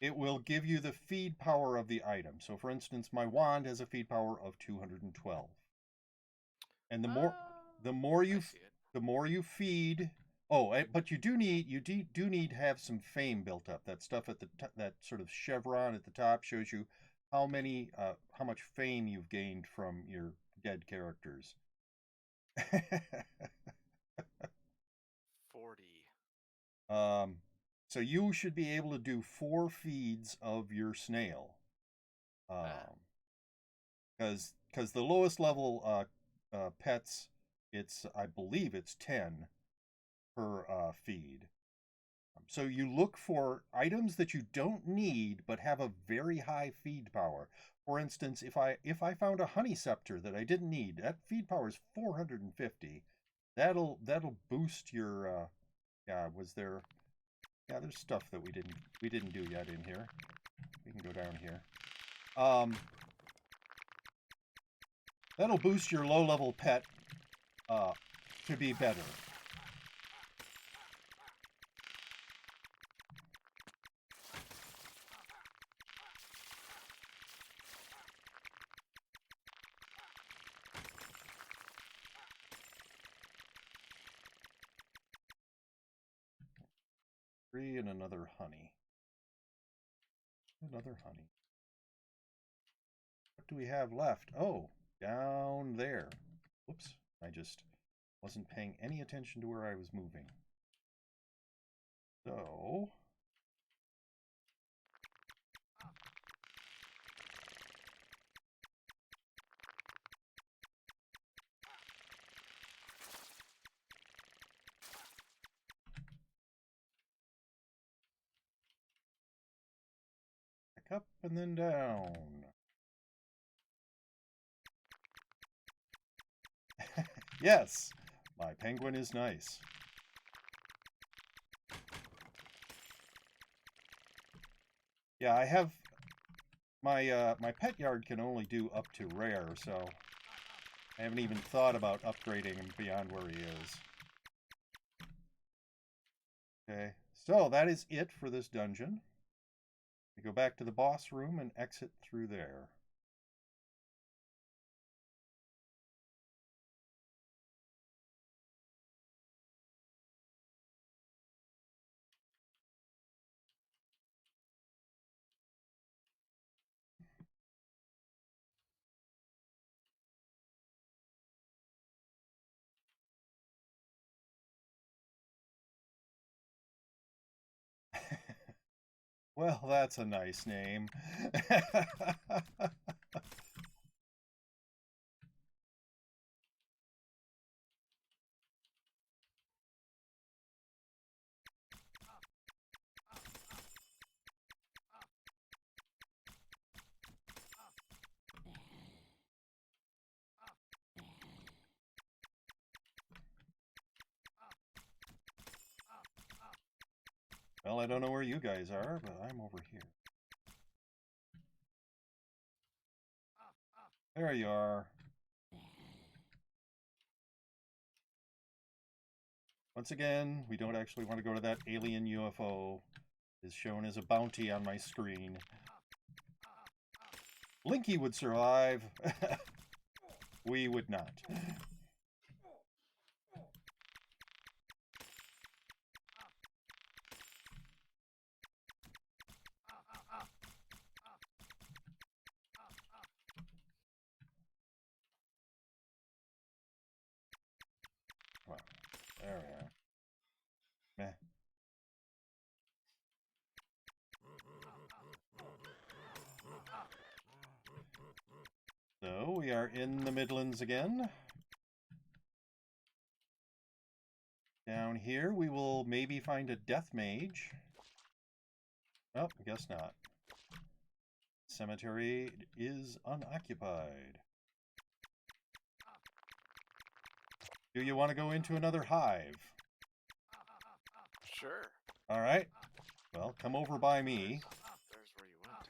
it will give you the feed power of the item. So for instance, my wand has a feed power of 212. And the more you feed, but you do need to have some fame built up. That stuff at that sort of chevron at the top shows you how much fame you've gained from your dead characters. 40. So you should be able to do 4 feeds of your snail. Because the lowest level pets, I believe it's 10 per feed. So you look for items that you don't need but have a very high feed power. For instance, if I found a honey scepter that I didn't need, that feed power is 450. That'll boost your there's stuff that we didn't do yet in here. We can go down here. That'll boost your low-level pet to be better. And another honey. Another honey. What do we have left? Oh, down there. Whoops. I just wasn't paying any attention to where I was moving. So... up and then down. Yes, my penguin is nice. Yeah, I have my pet yard can only do up to rare, so I haven't even thought about upgrading him beyond where he is. Okay, so that is it for this dungeon. We go back to the boss room and exit through there. Well, that's a nice name. Well, I don't know where you guys are, but I'm over here. There you are. Once again, we don't actually want to go to that alien UFO. It is shown as a bounty on my screen. Blinky would survive. We would not. Well, there we are. Meh. So we are in the Midlands again. Down here we will maybe find a death mage. Oh, I guess not. Cemetery is unoccupied. Do you want to go into another hive? Sure. All right. Well, come over by me. There's where you went.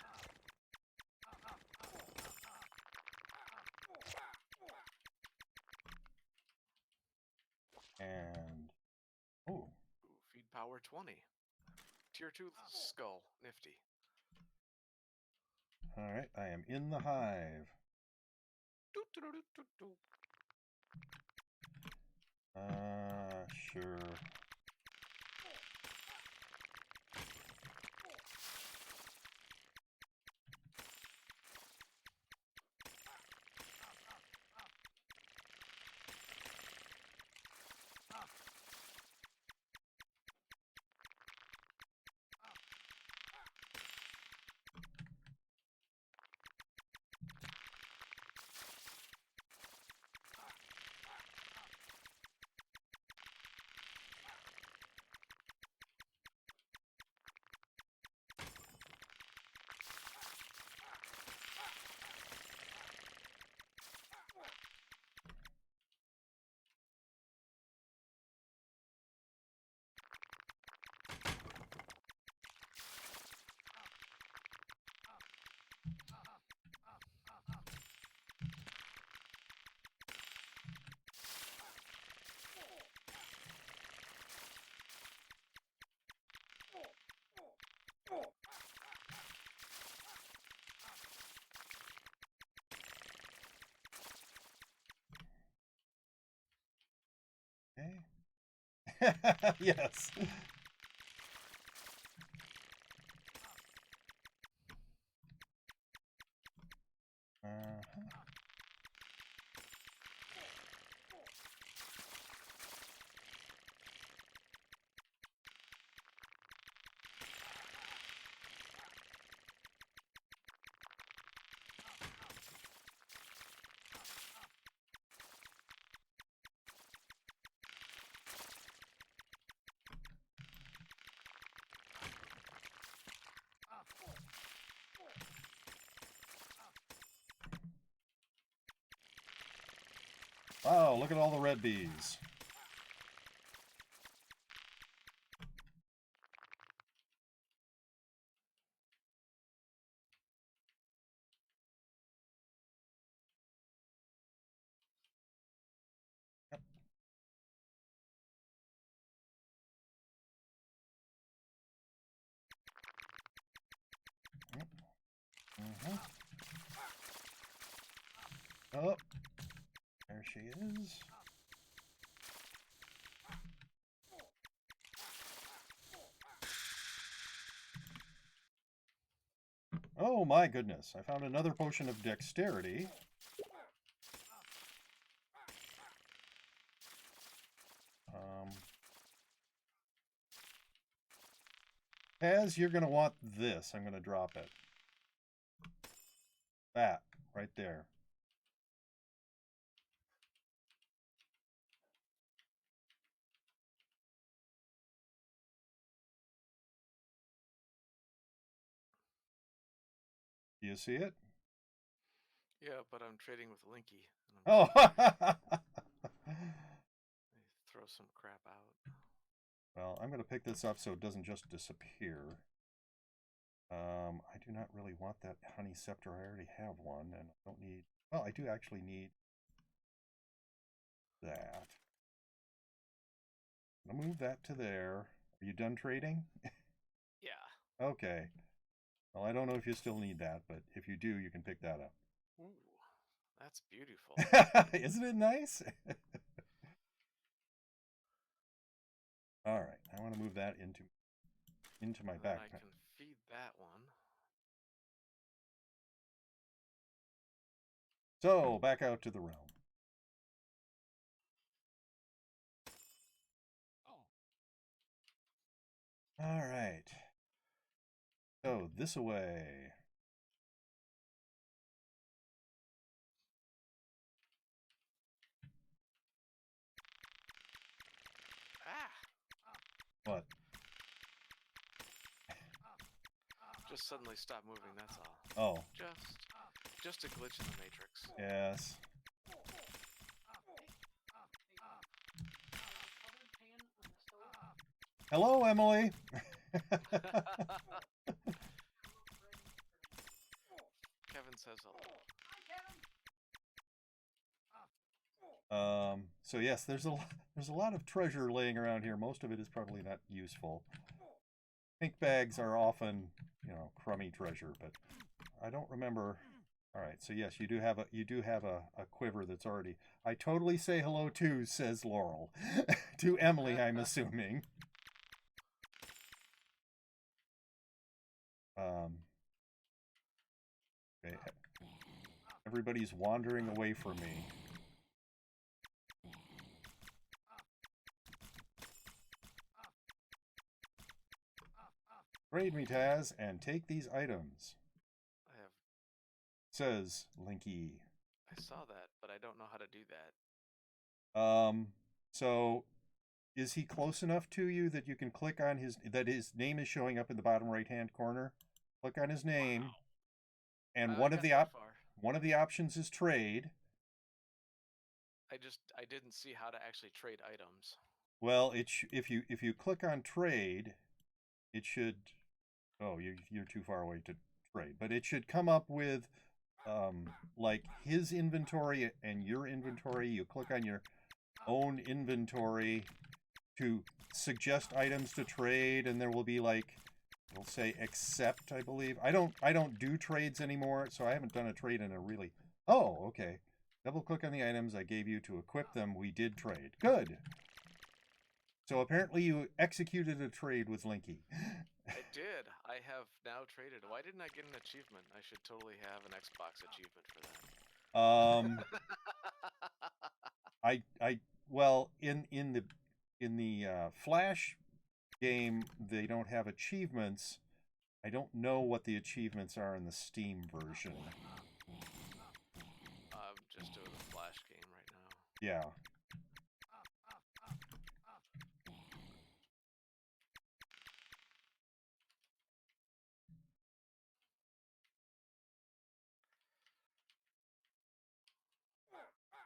And oh, Ooh, feed power 20. Tier 2 skull. Nifty. all right. I am in the hive. Doo-doo-doo-doo-doo. Sure. Okay. Yes. Uh-huh. Wow, look at all the red bees. Yep. Yep. Mm-hmm. Oh, there she is. Oh my goodness, I found another potion of dexterity. As you're going to want this, I'm going to drop it. That, right there. Do you see it? Yeah, but I'm trading with Linky. And Oh! throw some crap out. Well, I'm going to pick this up so it doesn't just disappear. I do not really want that honey scepter. I already have one, and I don't need... Well, I do actually need that. I'm going to move that to there. Are you done trading? Yeah. Okay. Well, I don't know if you still need that, but if you do, you can pick that up. Ooh, that's beautiful. Isn't it nice? All right, I want to move that into my backpack. I can feed that one. So, back out to the realm. All right. So, this away. What? Just suddenly stop moving, that's all. Oh. Just a glitch in the Matrix. Yes. Hello, Emily. Kevin says hello. So yes, there's a lot of treasure laying around here. Most of it is probably not useful. Pink bags are often, crummy treasure, but I don't remember. All right, so yes, you do have a quiver that's already. I totally say hello too, says Laurel. To Emily, I'm assuming. Okay. Everybody's wandering away from me. Trade me, Taz, and take these items. I have. Says Linky. I saw that, but I don't know how to do that. So is he close enough to you that you can click on that his name is showing up in the bottom right-hand corner? Click on his name. Wow. And one of the options is trade. I didn't see how to actually trade items. Well, if you click on trade, it should. Oh, you're too far away to trade, but it should come up with like his inventory and your inventory. You click on your own inventory to suggest items to trade, and there will be like, it'll say accept, I believe. I don't do trades anymore, so I haven't done a trade in a really. Oh, okay. Double click on the items I gave you to equip them. We did trade. Good. So apparently you executed a trade with Linky. I did. I have now traded. Why didn't I get an achievement? I should totally have an Xbox achievement for that. Well, in the Flash game, they don't have achievements. I don't know what the achievements are in the Steam version. I'm just doing a Flash game right now. Yeah.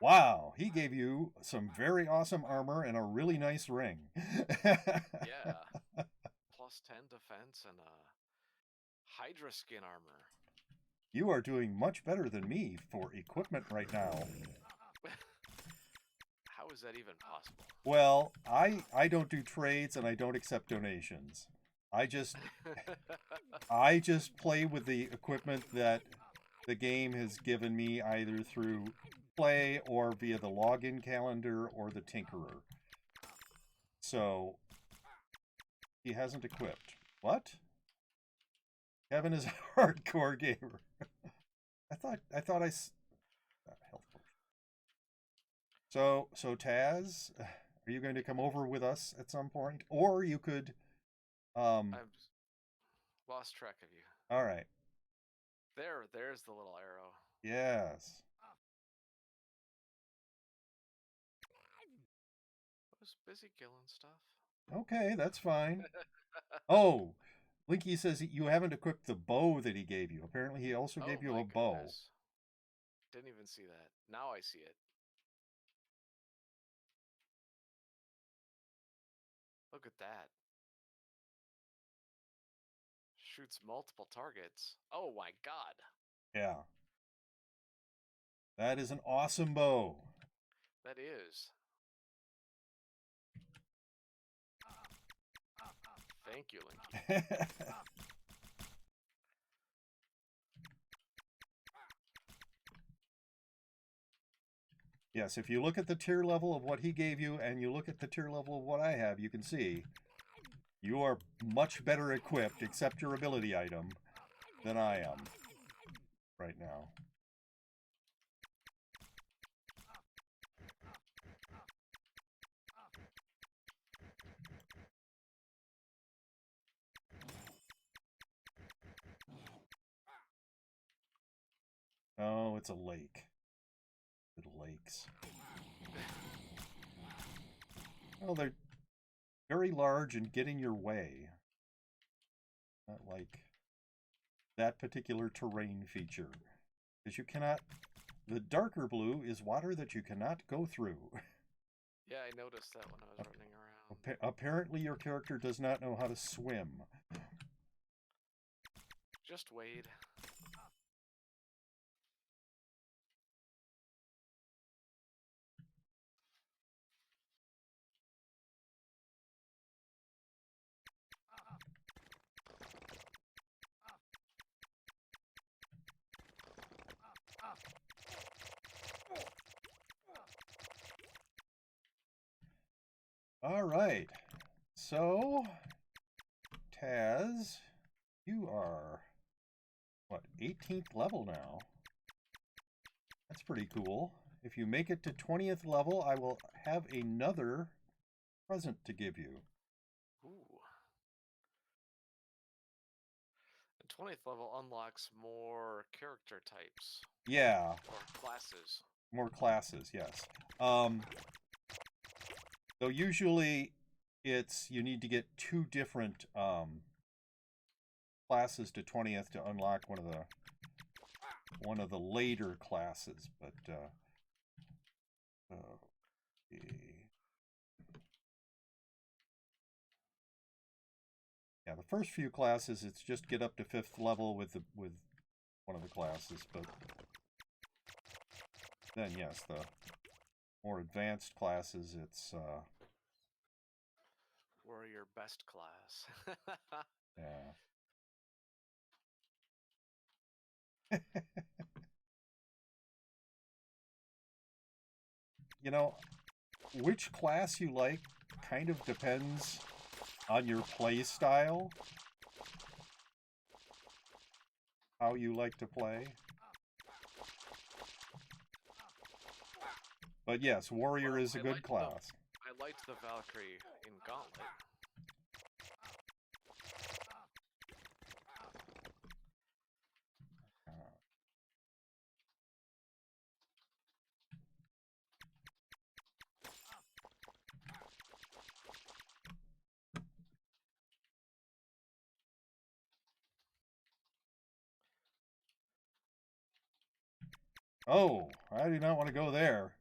Wow, he gave you some very awesome armor and a really nice ring. Yeah. Plus 10 defense and a Hydra skin armor. You are doing much better than me for equipment right now. How is that even possible? Well, I don't do trades and I don't accept donations. I just play with the equipment that the game has given me, either through play or via the login calendar or the Tinkerer. So he hasn't equipped. What? Kevin is a hardcore gamer. I thought I health potion. So Taz, are you going to come over with us at some point, or you could? I've lost track of you. All right. There's the little arrow. Yes. I was busy killing stuff. Okay, that's fine. Oh, Linky says you haven't equipped the bow that he gave you. Apparently, he also gave you a bow. Goodness. Didn't even see that. Now I see it. Look at that. Shoots multiple targets. Oh my god. Yeah. That is an awesome bow. That is. Thank you, Linky. Yes, if you look at the tier level of what he gave you and you look at the tier level of what I have, you can see you are much better equipped, except your ability item, than I am right now. Oh, it's a lake. Little lakes. Well, very large and get in your way. Not like that particular terrain feature. Because you cannot... The darker blue is water that you cannot go through. Yeah, I noticed that when I was running around. Apparently your character does not know how to swim. Just wade. All right. So, Taz, you are, what, 18th level now? That's pretty cool. If you make it to 20th level, I will have another present to give you. Ooh. The 20th level unlocks more character types. Yeah. Or classes. More classes, yes. Though usually it's, you need to get 2 different classes to 20th to unlock one of the later classes, but yeah, the first few classes it's just get up to 5th level with one of the classes, but then yes, the more advanced classes it's Warrior best class. yeah. You know, which class you like kind of depends on your play style. How you like to play. But yes, Warrior is a good class. I liked the Valkyrie in Gauntlet. Oh, I do not want to go there.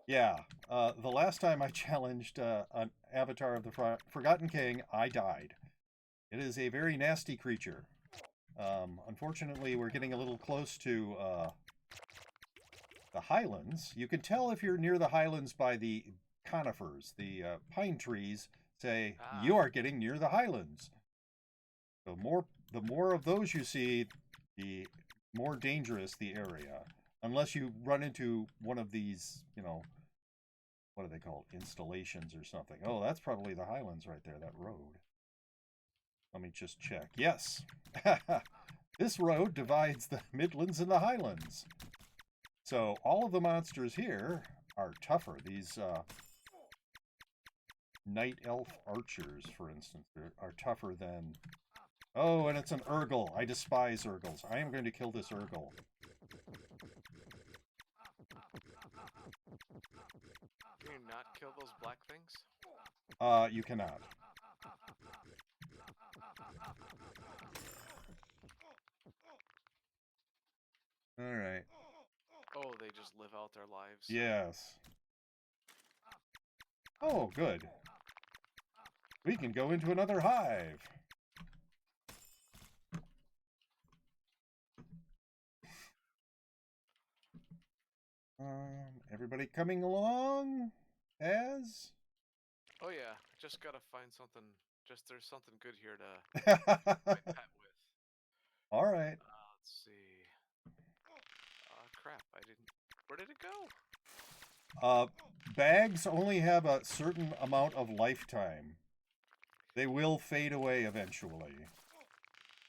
Yeah, the last time I challenged an Avatar of the Forgotten King, I died. It is a very nasty creature. Unfortunately, we're getting a little close to the highlands. You can tell if you're near the highlands by the conifers, the pine trees say you are getting near the highlands. The more of those you see, the more dangerous the area. Unless you run into one of these, you know, what are they called? Installations or something. Oh, that's probably the highlands right there, that road. Let me just check. Yes. This road divides the Midlands and the Highlands. So all of the monsters here are tougher. These night elf archers, for instance, are tougher than... Oh, and it's an Urgle. I despise Urgles. I am going to kill this Urgle. Can you not kill those black things? You cannot. Alright. Oh, they just live out their lives. Yes. Oh, good. We can go into another hive. Everybody coming along? As? Oh yeah, just gotta find something. There's something good here to fight pet with. All right. Let's see. Crap! I didn't. Where did it go? Bags only have a certain amount of lifetime. They will fade away eventually.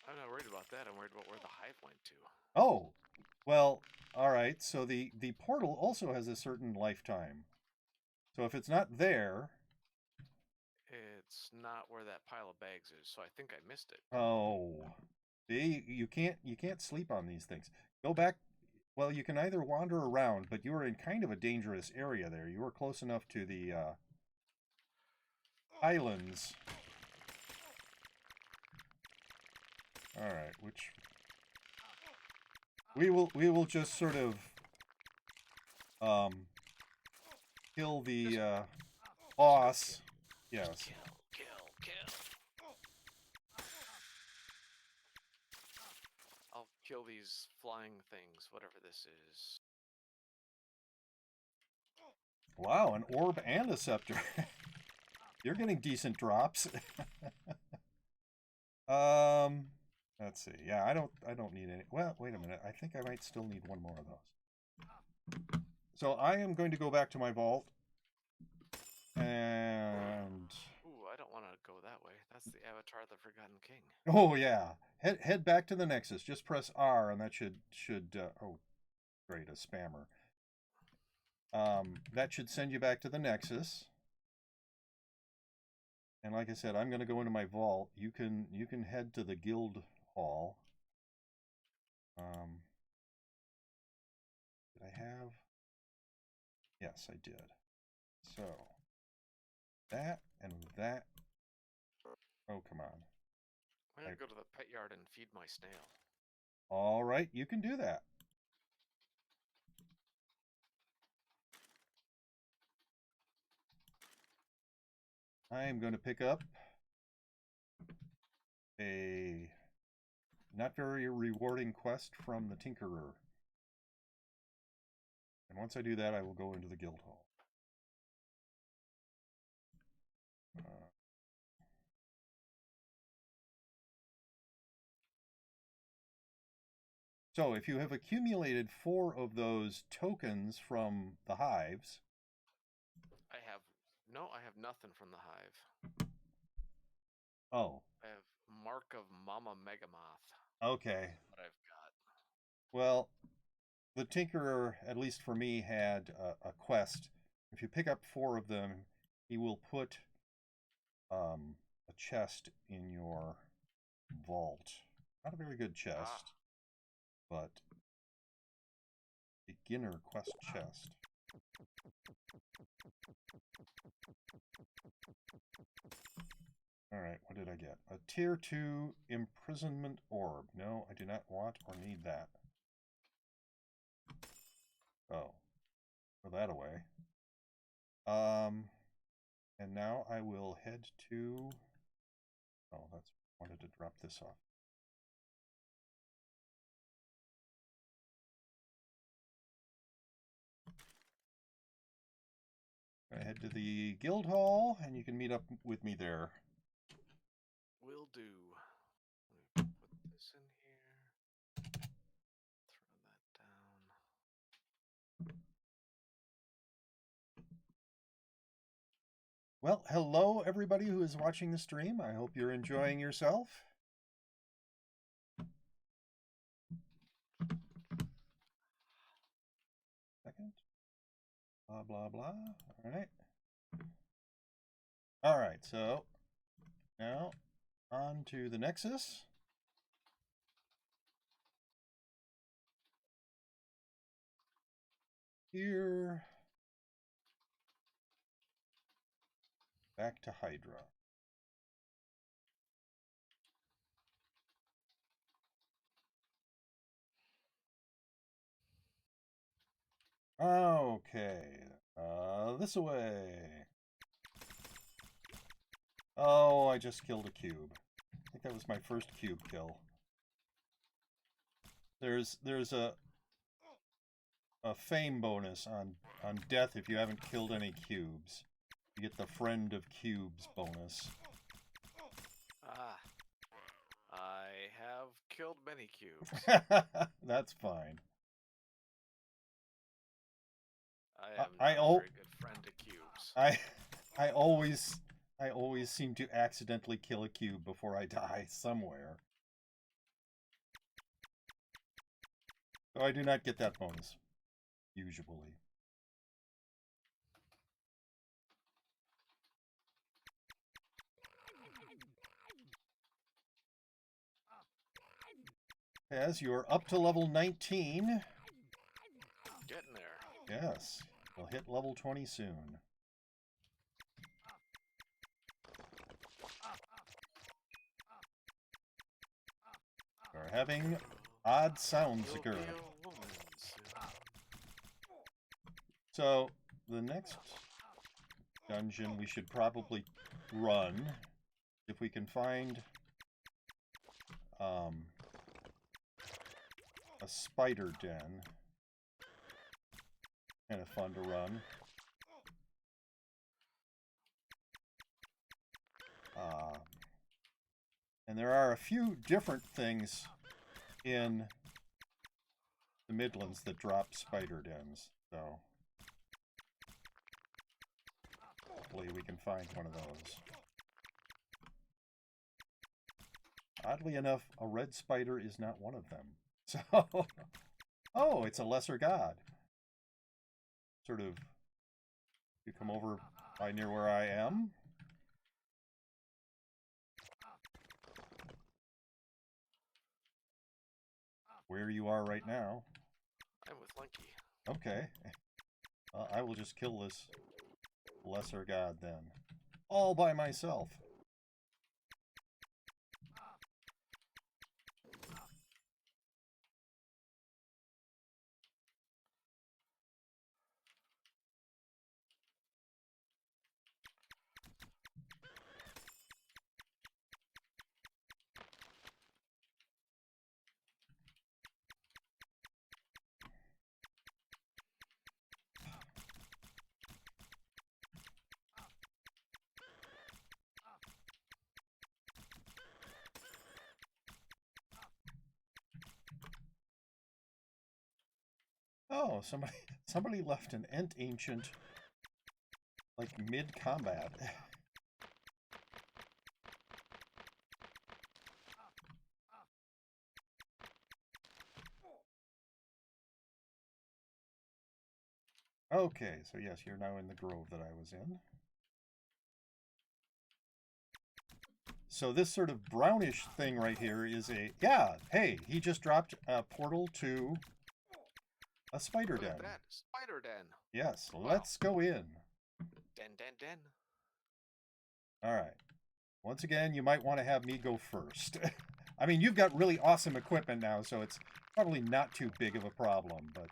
I'm not worried about that. I'm worried about where the hive went to. Oh, well, all right. So the portal also has a certain lifetime. So if it's not there, it's not where that pile of bags is. So I think I missed it. Oh, see, you can't sleep on these things. Go back. Well, you can either wander around, but you are in kind of a dangerous area there. You are close enough to the islands. All right, which we will just sort of kill the boss. Yes. Kill. I'll kill these flying things, whatever this is. Wow, an orb and a scepter. You're getting decent drops. Let's see. Yeah, I don't need any. Well, wait a minute. I think I might still need one more of those. So I am going to go back to my vault. And ooh, I don't want to go that way. That's the Avatar of the Forgotten King. oh yeah. Head back to the Nexus. Just press R and that should oh, great, a spammer. That should send you back to the Nexus. And like I said, I'm going to go into my vault. You can head to the guild hall. Did I have? Yes, I did. So that and that. Oh, come on. I'm going to go to the pet yard and feed my snail. All right, you can do that. I am going to pick up a not very rewarding quest from the Tinkerer. And once I do that, I will go into the guild hall. So if you have accumulated 4 of those tokens from the hives... I have nothing from the hive. Oh. I have Mark of Mama Megamoth. Okay. That's what I've got. Well, the Tinkerer, at least for me, had a quest. If you pick up 4 of them, he will put a chest in your vault. Not a very good chest, but beginner quest chest. Alright, what did I get? A tier 2 imprisonment orb. No, I do not want or need that. Oh. Throw that away. And now I will head to... Oh, that's... wanted to drop this off. I head to the guild hall, and you can meet up with me there. Will do. Let me put this in here. Throw that down. Well, hello everybody who is watching the stream. I hope you're enjoying yourself. Second. Blah, blah, blah. All right. All right, so now on to the Nexus. Here. Back to Hydra. Okay. This way. Oh, I just killed a cube. I think that was my first cube kill. There's a fame bonus on death if you haven't killed any cubes. You get the Friend of Cubes bonus. Ah. I have killed many cubes. That's fine. I am not a very good friend to cubes. I always seem to accidentally kill a cube before I die somewhere. So I do not get that bonus, usually. As you're up to level 19, Yes, we'll hit level 20 soon. We're having odd sounds You'll occur. be a woman soon. So, the next dungeon we should probably run if we can find a spider den. Kind of fun to run. And there are a few different things in the Midlands that drop spider dens, so hopefully we can find one of those. Oddly enough, a red spider is not one of them. So, oh, it's a lesser god. Sort of, you come over by near where I am. Where you are right now. I'm with Lunky. Okay. I will just kill this lesser god then. All by myself. Oh, somebody left an Ent Ancient like mid-combat. Okay, so yes, you're now in the grove that I was in. So this sort of brownish thing right here is a... Yeah, hey, he just dropped a portal to a spider Look den. at that. Spider den. Yes, Wow. let's go in. Den. Alright. Once again, you might want to have me go first. I mean, you've got really awesome equipment now, so it's probably not too big of a problem, but...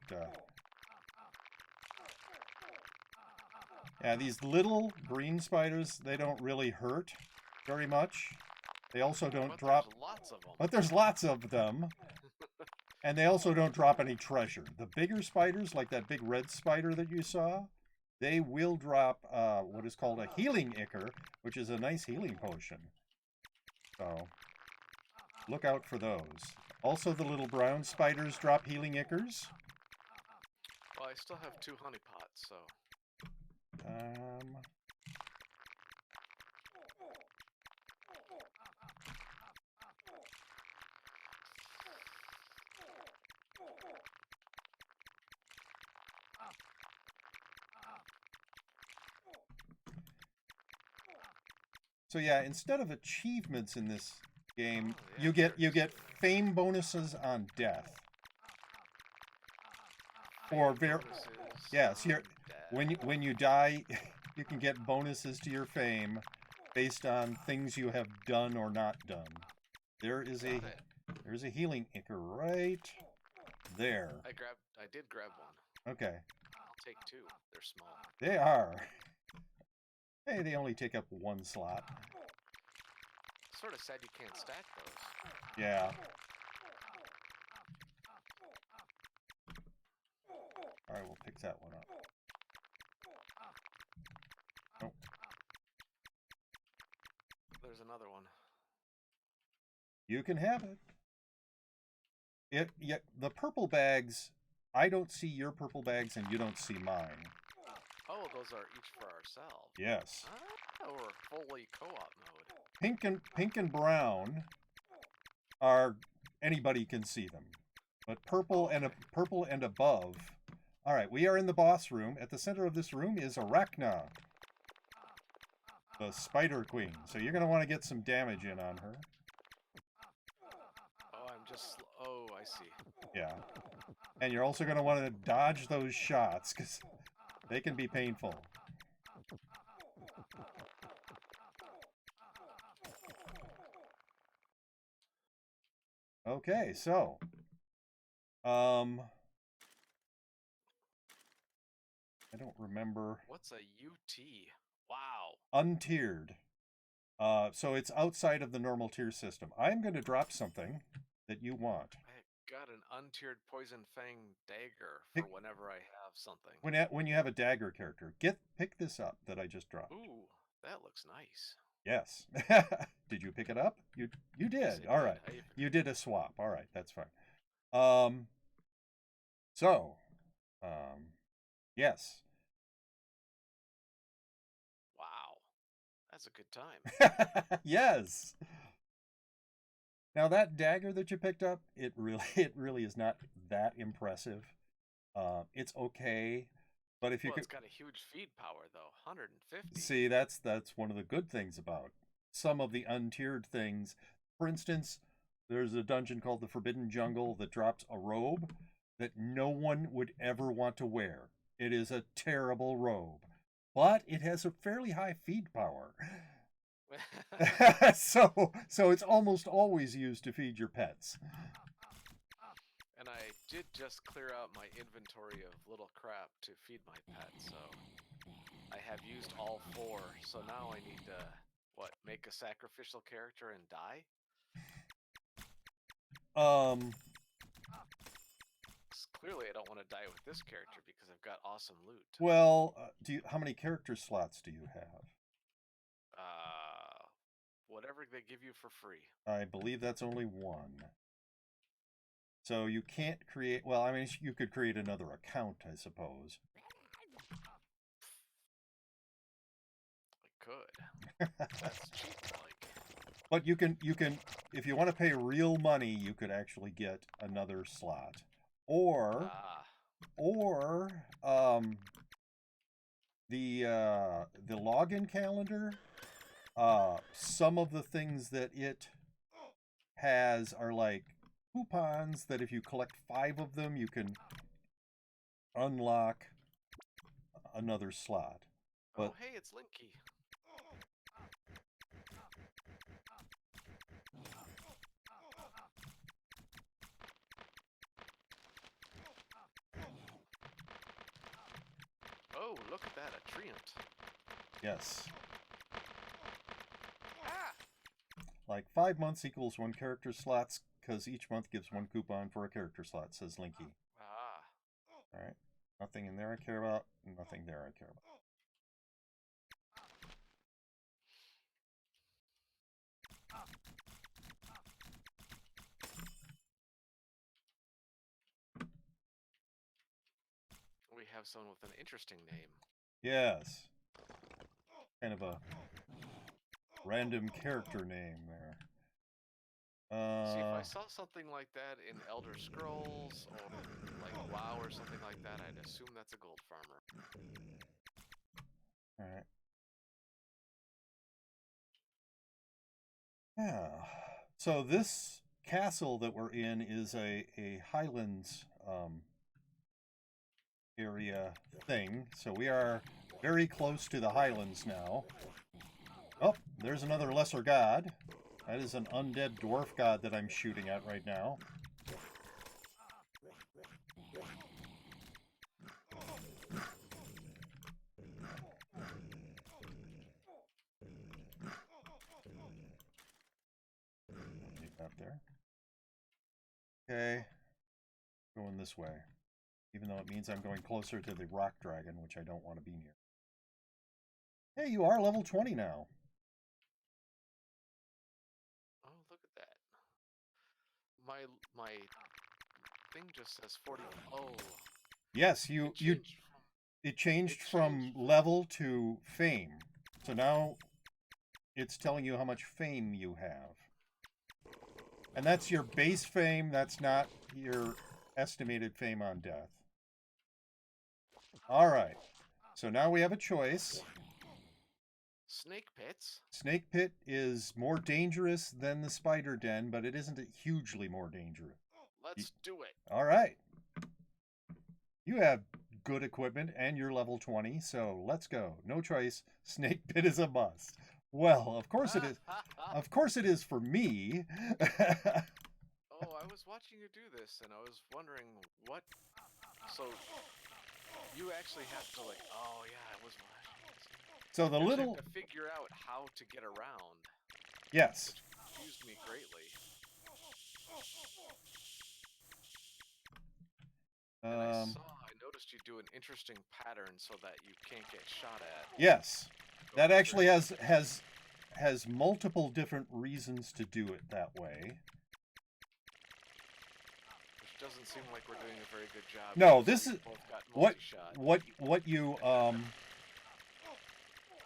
yeah, these little green spiders, they don't really hurt very much. They also don't But drop... there's lots of them. But there's lots of them. And they also don't drop any treasure. The bigger spiders, like that big red spider that you saw, they will drop what is called a healing ichor, which is a nice healing potion. So, look out for those. Also, the little brown spiders drop healing ichors. Well, I still have 2 honeypots, so... So yeah, instead of achievements in this game, Oh, yeah, you get fame bonuses on death. Or bonuses yes, on here death. when you die, you can get bonuses to your fame based on things you have done or not done. There's a healing ichor right there. I did grab one. Okay. I'll take 2. They're small. They are. Hey, they only take up 1 slot. Sort of sad you can't stack those. Yeah. Alright, we'll pick that one up. Oh. There's another one. You can have it. The purple bags, I don't see your purple bags and you don't see mine. Oh, those are each for ourselves. Yes. Oh, we're fully co-op mode. Pink and brown are anybody can see them. But purple and above. All right, we are in the boss room. At the center of this room is Arachna, the Spider Queen. So you're going to want to get some damage in on her. Oh, I'm Oh, I see. Yeah. And you're also going to want to dodge those shots because they can be painful. Okay, so I don't remember. What's a UT? Wow. Untiered. So it's outside of the normal tier system. I'm going to drop something that you want. I got an untiered Poison Fang dagger for Pick, whenever I have something. when you have a dagger character, pick this up that I just dropped. Ooh, that looks nice. Yes. Did you pick it up? You did. Yes, All right. You did a swap. All right, that's fine. Yes. Wow. That's a good time. Yes. Now that dagger that you picked up, it really is not that impressive. It's okay, but if you Well, could it's got a huge feed power though, 150. see, that's one of the good things about some of the untiered things. For instance, there's a dungeon called the Forbidden Jungle that drops a robe that no one would ever want to wear. It is a terrible robe, but it has a fairly high feed power. so it's almost always used to feed your pets. And I did just clear out my inventory of little crap to feed my pet, so I have used all 4. So now I need to, make a sacrificial character and die? Clearly I don't want to die with this character because I've got awesome loot. Well, how many character slots do you have? Whatever they give you for free. I believe that's only 1. So you can't create, well, I mean, you could create another account, I suppose. I could. That's cheap, like. But you can, if you want to pay real money, you could actually get another slot. Or the login calendar, some of the things that it has are like coupons that if you collect 5 of them, you can unlock another slot. But, oh, hey, it's Linky. Oh, look at that, a treant. yes. Ah! Like 5 months equals 1 character slots, because each month gives 1 coupon for a character slot, says Linky. Ah. Alright. Nothing in there I care about, nothing there I care about. We have someone with an interesting name. Yes. Kind of a random character name there. See, if I saw something like that in Elder Scrolls or like WoW or something like that, I'd assume that's a gold farmer. Alright. Yeah. So this castle that we're in is a Highlands area thing. So we are very close to the Highlands now. Oh, there's another lesser god. That is an undead dwarf god that I'm shooting at right now. Leave that there. Okay. Going this way. Even though it means I'm going closer to the rock dragon, which I don't want to be near. Hey, you are level 20 now. Oh, look at that. My thing just says 40. Oh. Yes, it changed from level to fame. So now it's telling you how much fame you have. And that's your base fame, that's not your estimated fame on death. Alright. So now we have a choice. Snake pits? Snake pit is more dangerous than the spider den, but it isn't hugely more dangerous. Let's do it. All right. You have good equipment and you're level 20, so let's go. No choice. Snake pit is a must. Well, of course it is. Of course it is for me. Oh, I was watching you do this, and I was wondering what. So, you actually have to like. Oh yeah, I was watching this. So the You actually little. have to figure out how to get around, Yes. which confused me greatly. And I noticed you do an interesting pattern so that you can't get shot at. Yes. That Going actually through. has multiple different reasons to do it that way. Which doesn't seem like we're doing a very good job. No, because this we is both got what multi-shot.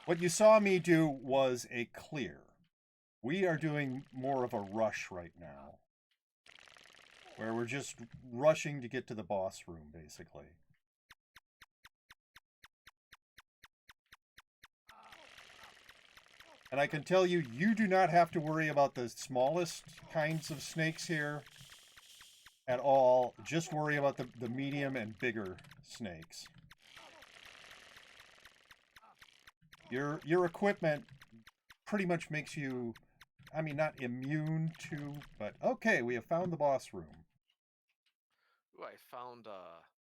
what you saw me do was a clear. We are doing more of a rush right now, where we're just rushing to get to the boss room, basically. And I can tell you, you do not have to worry about the smallest kinds of snakes here at all. Just worry about the medium and bigger snakes. Your equipment pretty much makes you, I mean, not immune to, but okay, we have found the boss room. Ooh, I found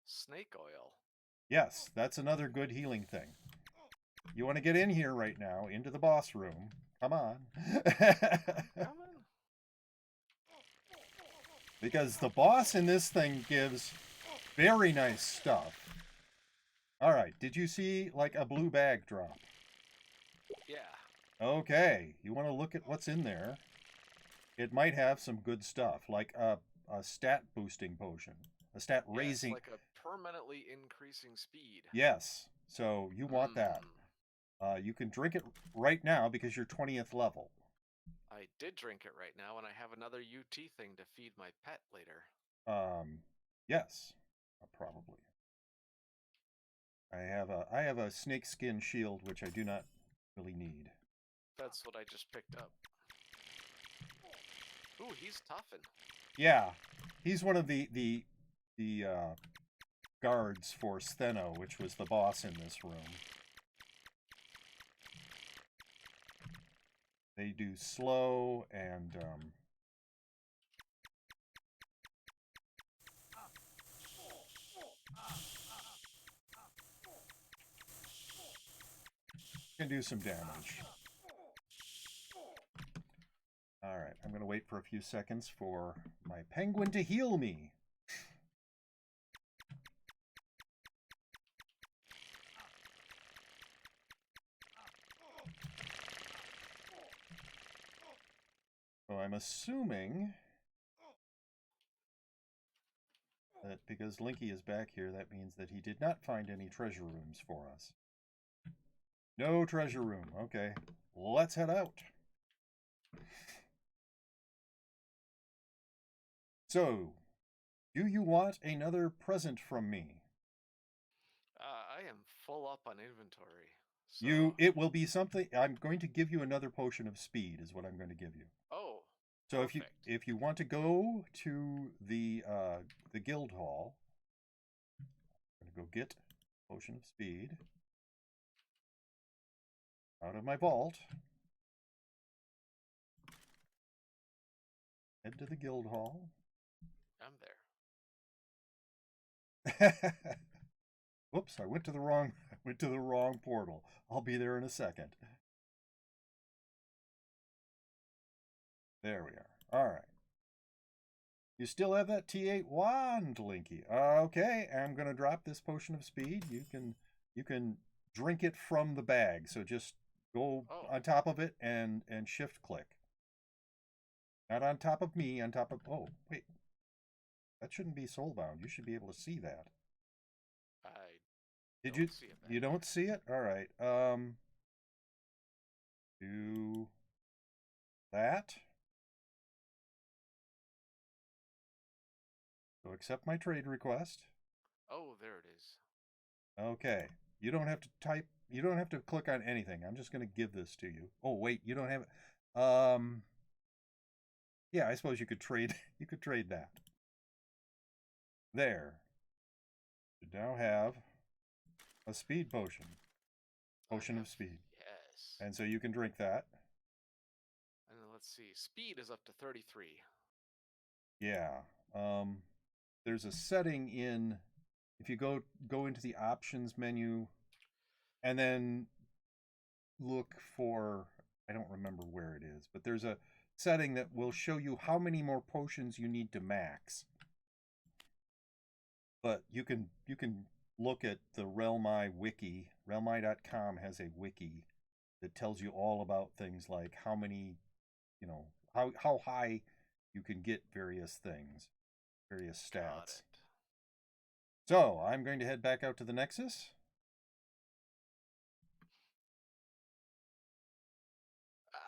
snake oil. Yes, that's another good healing thing. You want to get in here right now, into the boss room. Come on. Come on. Because the boss in this thing gives very nice stuff. Alright, did you see like a blue bag drop? Yeah. Okay, you want to look at what's in there. It might have some good stuff, like a stat boosting potion. A stat raising. Yes, like a permanently increasing speed. Yes, so you want that. You can drink it right now because you're 20th level. I did drink it right now, and I have another UT thing to feed my pet later. Yes, probably. I have a snake skin shield, which I do not really need. That's what I just picked up. Ooh, he's toughened. Yeah, he's one of the guards for Stheno, which was the boss in this room. They do slow and can do some damage. Alright, I'm going to wait for a few seconds for my penguin to heal me. So I'm assuming that because Linky is back here, that means that he did not find any treasure rooms for us. No treasure room. Okay, let's head out. So, do you want another present from me? I am full up on inventory. So... It will be something. I'm going to give you another potion of speed, is what I'm going to give you. Oh. So perfect. if you want to go to the guild hall, I'm going to go get potion of speed out of my vault. Head to the guild hall. I'm there. Whoops! I went to the wrong portal. I'll be there in a second. There we are. All right. You still have that T8 wand, Linky. Okay, I'm gonna drop this potion of speed. You can drink it from the bag. So just go on top of it and shift click. Not on top of me. On top of. Oh wait, that shouldn't be soulbound. You should be able to see that. See it, you don't see it? All right. Do that. So accept my trade request. Oh, there it is. Okay. You don't have to type You don't have to click on anything. I'm just going to give this to you. Oh wait, you don't have it. Yeah, I suppose you could trade. You could trade that. There. You now have a speed potion. Potion of speed. Yes. And so you can drink that. And then let's see. Speed is up to 33. Yeah. There's a setting in if you go into the options menu and then look for, I don't remember where it is, but there's a setting that will show you how many more potions you need to max. But you can look at the Realmi wiki. Realmi.com has a wiki that tells you all about things like how many, how high you can get various things, various stats. So I'm going to head back out to the Nexus. I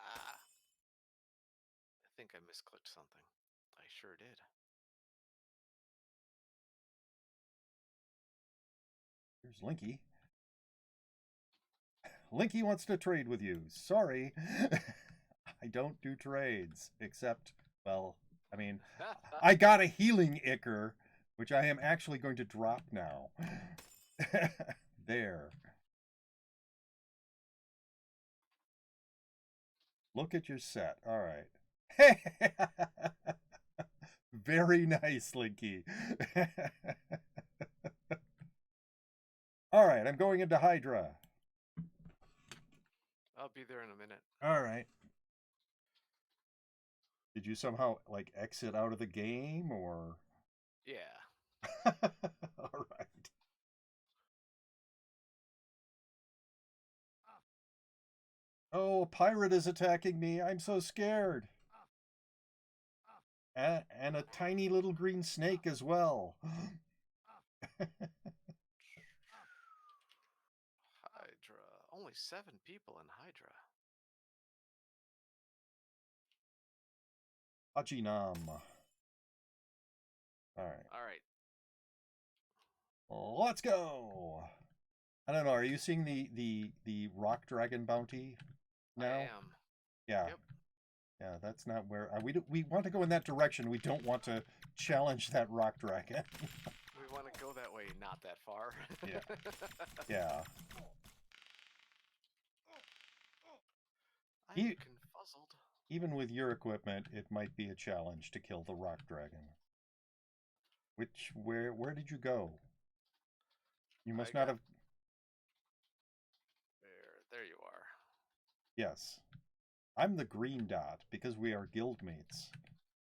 think I misclicked something. I sure did. Here's Linky. Linky wants to trade with you. Sorry. I don't do trades, except, well, I mean, I got a healing ichor, which I am actually going to drop now. There. Look at your set. All right. Very nice, Linky. All right, I'm going into Hydra. I'll be there in a minute. All right. Did you somehow, like, exit out of the game, or? Yeah. All right. Oh, a pirate is attacking me. I'm so scared. And a tiny little green snake as well. Hydra. Only 7 people in Hydra. Hajinam. All right. All right. Let's go. I don't know. Are you seeing the rock dragon bounty now? I am. Yeah. Yep. Yeah, that's not where we want to go in that direction. We don't want to challenge that rock dragon. We want to go that way, not that far. Yeah. Yeah. I'm confuzzled. Even with your equipment, it might be a challenge to kill the rock dragon. Where did you go? You must not have. There you are. Yes. I'm the green dot because we are guildmates.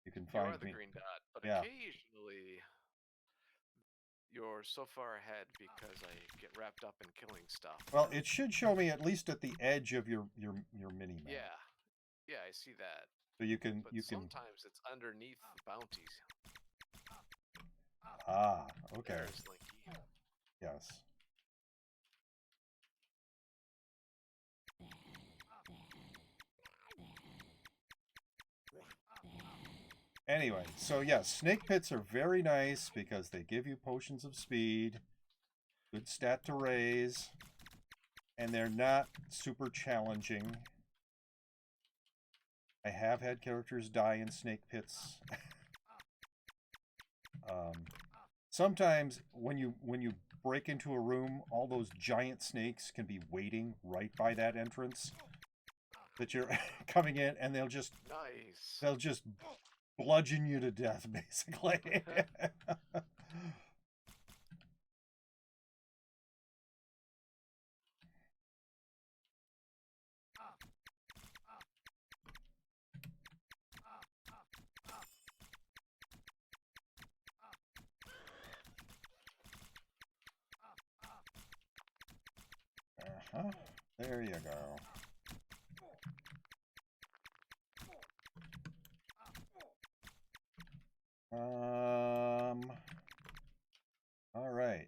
You can find me. You are the green dot, but yeah. Occasionally you're so far ahead because I get wrapped up in killing stuff. Well, it should show me at least at the edge of your mini map. Yeah. Yeah, I see that. So you can sometimes it's underneath the bounties. Ah, okay. There's Linky. Yes. Anyway, so yes, snake pits are very nice because they give you potions of speed, good stat to raise, and they're not super challenging. I have had characters die in snake pits. Sometimes when you break into a room, all those giant snakes can be waiting right by that entrance that you're coming in, and they'll just bludgeon you to death, basically. There you go. All right.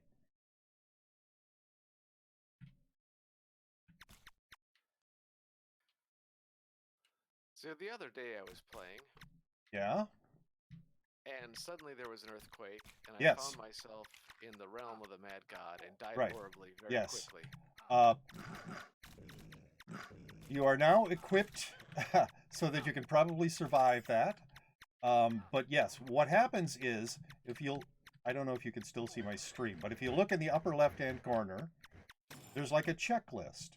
So the other day I was playing. Yeah? And suddenly there was an earthquake, and I Yes. found myself in the realm of the Mad God and died horribly very quickly. You are now equipped so that you can probably survive that. But yes, what happens is, if you'll, I don't know if you can still see my stream, but if you look in the upper left-hand corner, there's like a checklist.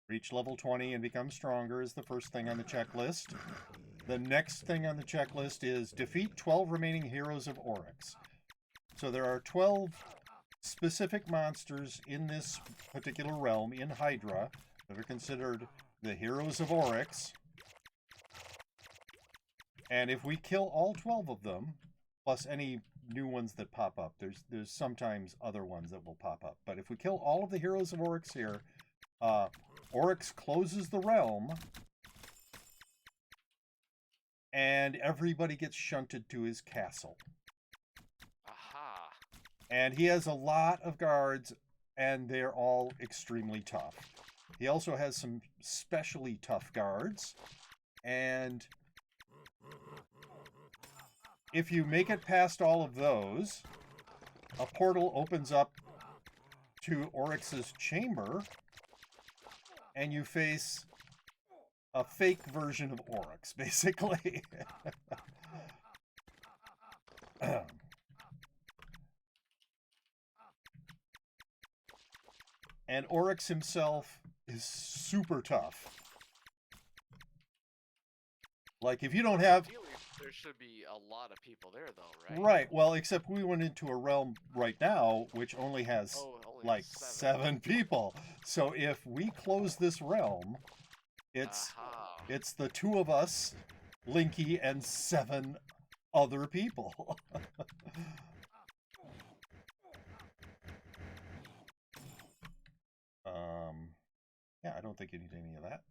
Reach level 20 and become stronger is the first thing on the checklist. The next thing on the checklist is defeat 12 remaining heroes of Oryx. So there are 12 specific monsters in this particular realm, in Hydra, that are considered the heroes of Oryx. And if we kill all 12 of them, plus any new ones that pop up, there's sometimes other ones that will pop up. But if we kill all of the heroes of Oryx here, Oryx closes the realm, and everybody gets shunted to his castle. Aha. And he has a lot of guards, and they're all extremely tough. He also has some specially tough guards, and if you make it past all of those, a portal opens up to Oryx's chamber, and you face a fake version of Oryx, basically. And Oryx himself is super tough. Like, if you don't have... Ideally, there should be a lot of people there, though, right? Right, well, except we went into a realm right now which only has, only like, 7 people. So if we close this realm, it's the 2 of us, Linky, and 7 other people. Yeah, I don't think you need any of that.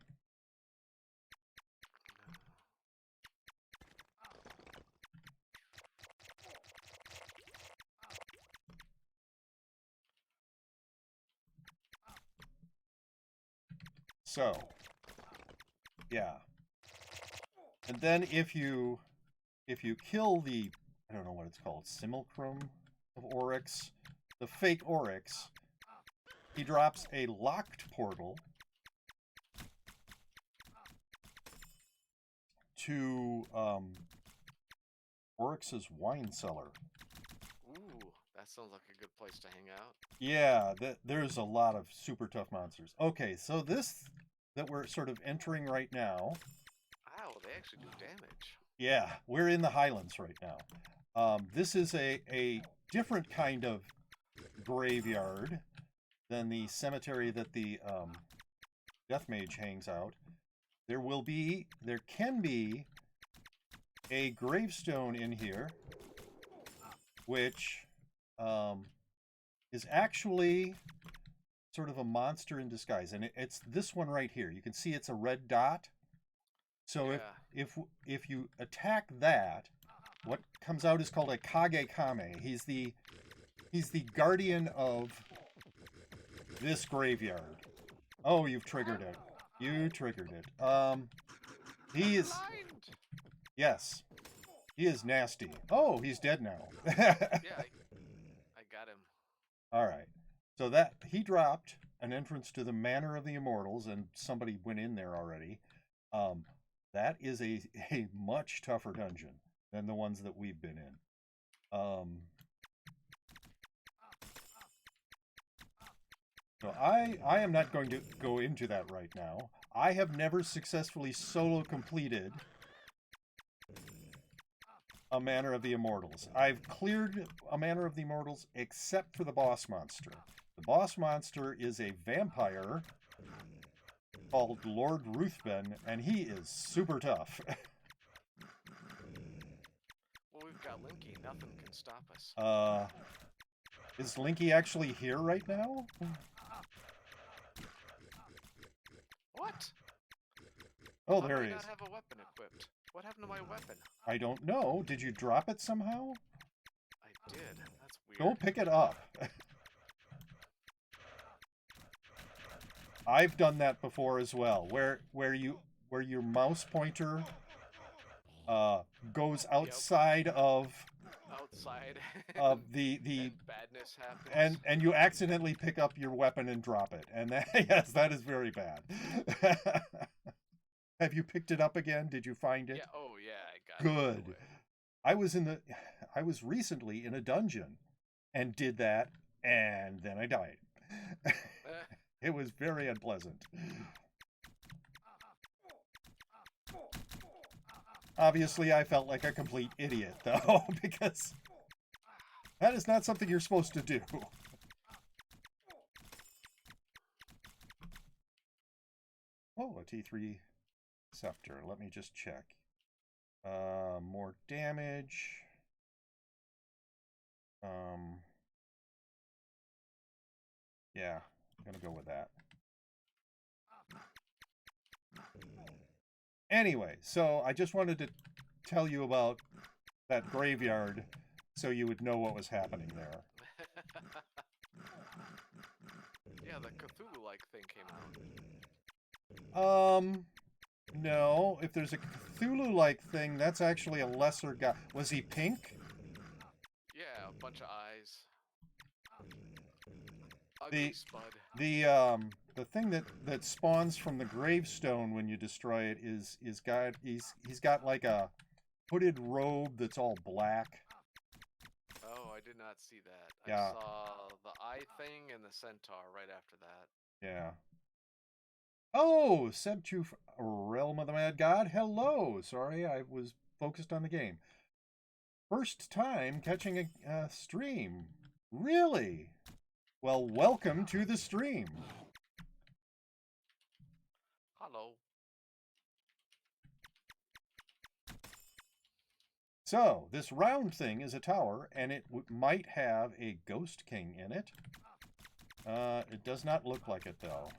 So, yeah. And then if you kill the, I don't know what it's called, Simulacrum of Oryx, the fake Oryx, he drops a locked portal to Oryx's wine cellar. Ooh, that sounds like a good place to hang out. Yeah, there's a lot of super tough monsters. Okay, so this that we're sort of entering right now. Ow, they actually do damage. Yeah, we're in the Highlands right now. This is a different kind of graveyard than the cemetery that the Death Mage hangs out. There can be a gravestone in here, which is actually sort of a monster in disguise, and it's this one right here. You can see it's a red dot. So yeah. if you attack that, what comes out is called a Kage Kame. He's the guardian of this graveyard. Oh, you've triggered it. You triggered it. He is... Yes. He is nasty. Oh, he's dead now. Yeah, I got him. Alright. So that he dropped an entrance to the Manor of the Immortals, and somebody went in there already. That is a much tougher dungeon than the ones that we've been in. So I am not going to go into that right now. I have never successfully solo completed a Manor of the Immortals. I've cleared a Manor of the Immortals except for the boss monster. The boss monster is a vampire called Lord Ruthven, and he is super tough. Well, we've got Linky. Nothing can stop us. Is Linky actually here right now? What? Oh, there he is. I not have a weapon equipped. What happened to my weapon? I don't know. Did you drop it somehow? I did. That's weird. Go pick it up. I've done that before as well, where your mouse pointer goes outside of outside the and badness happens. and you accidentally pick up your weapon and drop it, and that, yes, that is very bad. Have you picked it up again? Did you find it? Yeah. Oh yeah, I got it right Good. away. I was recently in a dungeon and did that, and then I died. It was very unpleasant. Obviously, I felt like a complete idiot, though, because that is not something you're supposed to do. Oh, a T3 scepter. Let me just check. More damage. Yeah, I'm gonna go with that. Anyway, so I just wanted to tell you about that graveyard so you would know what was happening there. Yeah, the Cthulhu-like thing came out. No. If there's a Cthulhu-like thing, that's actually a lesser god. Was he pink? Yeah, a bunch of eyes. Ugly spud. The thing that spawns from the gravestone when you destroy it is he's got like a hooded robe that's all black. Oh, I did not see that. Yeah. I saw the eye thing and the centaur right after that. Yeah. Oh, Sebchu, Realm of the Mad God. Hello. Sorry, I was focused on the game. First time catching a stream. Really? Well, welcome to the stream. Hello. So, this round thing is a tower, and it might have a Ghost King in it. It does not look like it, though.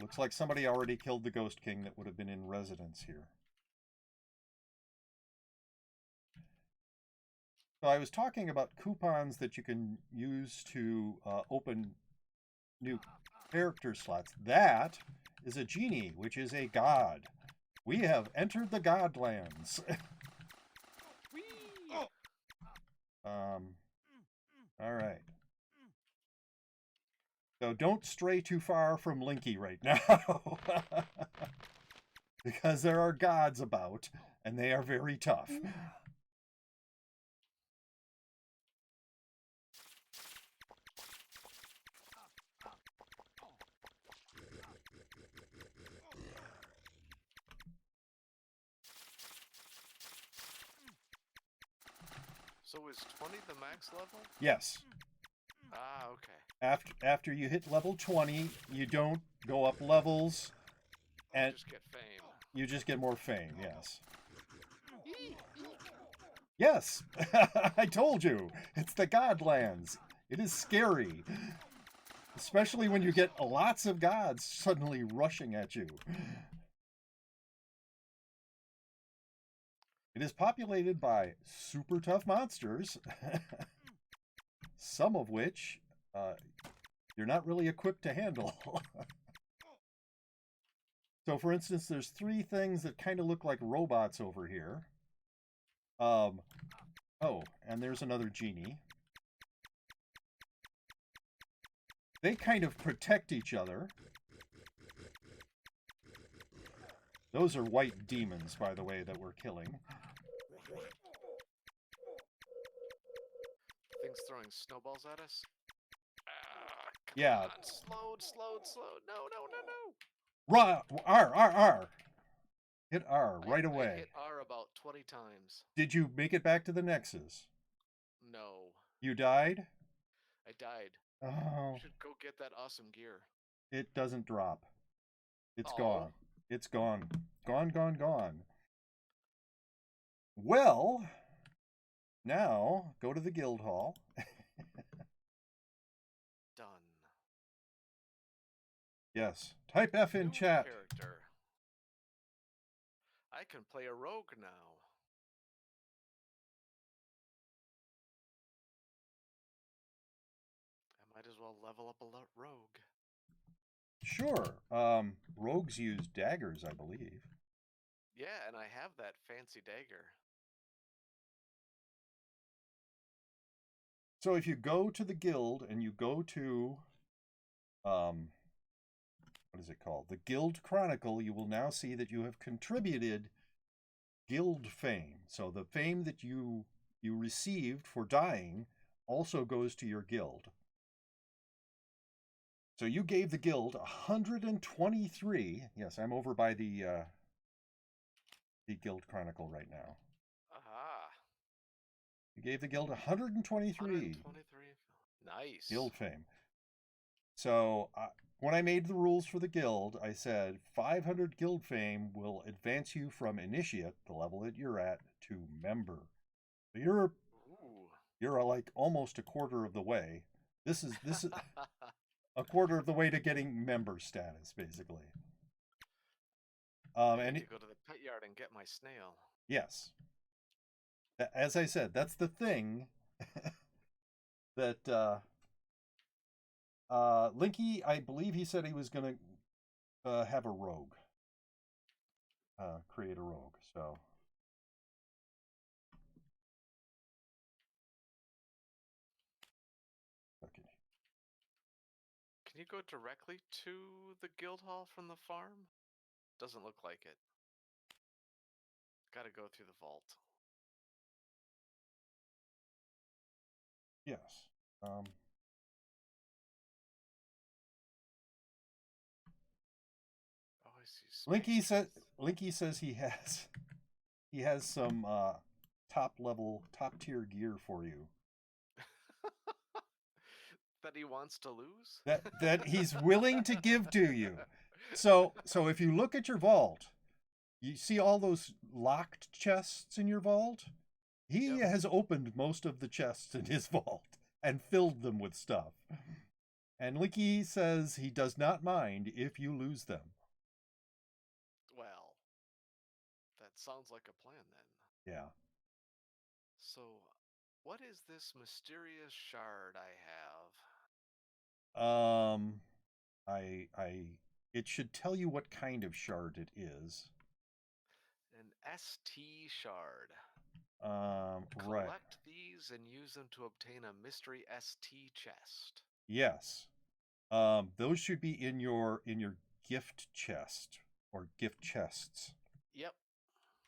Looks like somebody already killed the Ghost King that would have been in residence here. So I was talking about coupons that you can use to open new character slots. That is a genie, which is a god. We have entered the Godlands. All right. So don't stray too far from Linky right now. Because there are gods about, and they are very tough. So is 20 the max level? Yes. Ah, okay. After you hit level 20, you don't go up levels, and you just get fame. You just get more fame, yes. Yes! I told you! It's the Godlands. It is scary. Especially when you get lots of gods suddenly rushing at you. It is populated by super tough monsters. Some of which you're not really equipped to handle. So, for instance, there's 3 things that kind of look like robots over here. Oh, and there's another genie. They kind of protect each other. Those are white demons, by the way, that we're killing. Things throwing snowballs at us? Yeah. On. Slowed. No. R. Hit R right away. I hit R about 20 times. Did you make it back to the Nexus? No. You died? I died. Oh. You should go get that awesome gear. It doesn't drop. It's gone. It's gone. Gone. Well, now go to the guild hall. Done. Yes. Type F in chat. Character. I can play a rogue now. I might as well level up a rogue. Sure. Rogues use daggers, I believe. Yeah, and I have that fancy dagger. So if you go to the guild and you go to what is it called? The Guild Chronicle, you will now see that you have contributed guild fame. So the fame that you received for dying also goes to your guild. So you gave the guild 123. Yes, I'm over by the Guild Chronicle right now. Aha. You gave the guild 123 123. Nice. guild fame. So when I made the rules for the guild, I said 500 guild fame will advance you from initiate, the level that you're at, to member. So Ooh. you're like almost a quarter of the way. This is a quarter of the way to getting member status, basically. I And need to go to the pet yard and get my snail. yes, as I said, that's the thing that Linky, I believe he said he was going to have a rogue, create a rogue. So okay. Can you go directly to the guild hall from the farm? Doesn't look like it. Gotta go through the vault. Yes. Oh, I see space. Linky says he has some top tier gear for you That he wants to lose? that he's willing to give to you. So if you look at your vault, you see all those locked chests in your vault? He Yep. has opened most of the chests in his vault and filled them with stuff. And Linky says he does not mind if you lose them. Well, that sounds like a plan then. Yeah. So, what is this mysterious shard I have? I it should tell you what kind of shard it is. An ST shard. Right. Collect these and use them to obtain a mystery ST chest. Yes. Those should be in your gift chest or gift chests. Yep.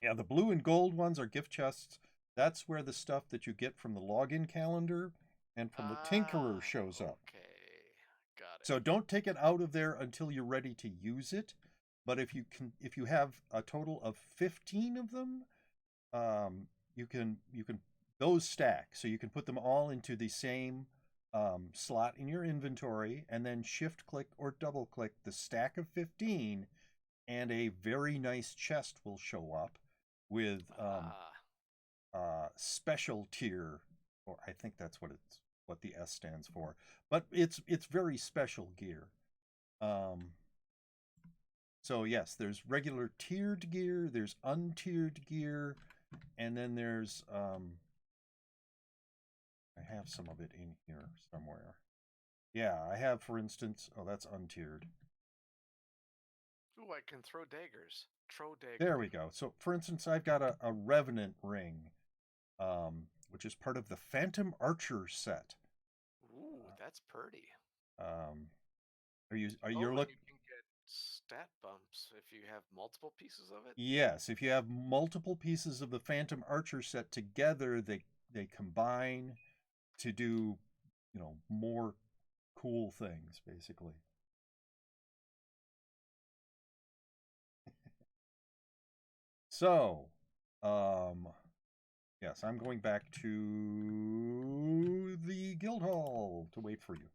Yeah, the blue and gold ones are gift chests. That's where the stuff that you get from the login calendar and from the Tinkerer shows up. Okay. Got it. So don't take it out of there until you're ready to use it. But if you have a total of 15 of them, you can those stack. So you can put them all into the same slot in your inventory, and then shift click or double click the stack of 15, and a very nice chest will show up with special tier, or I think that's what the S stands for. But it's very special gear. So yes, there's regular tiered gear, there's untiered gear, and then there's I have some of it in here somewhere. Yeah, I have, for instance, oh, that's untiered. Ooh, I can throw daggers. Throw dagger. There we go. So, for instance, I've got a Revenant ring, which is part of the Phantom Archer set. Ooh, that's pretty. Are you You can get stat bumps if you have multiple pieces of it? Yes, if you have multiple pieces of the Phantom Archer set together, they combine to do, more cool things, basically. So, yes, I'm going back to the guild hall to wait for you.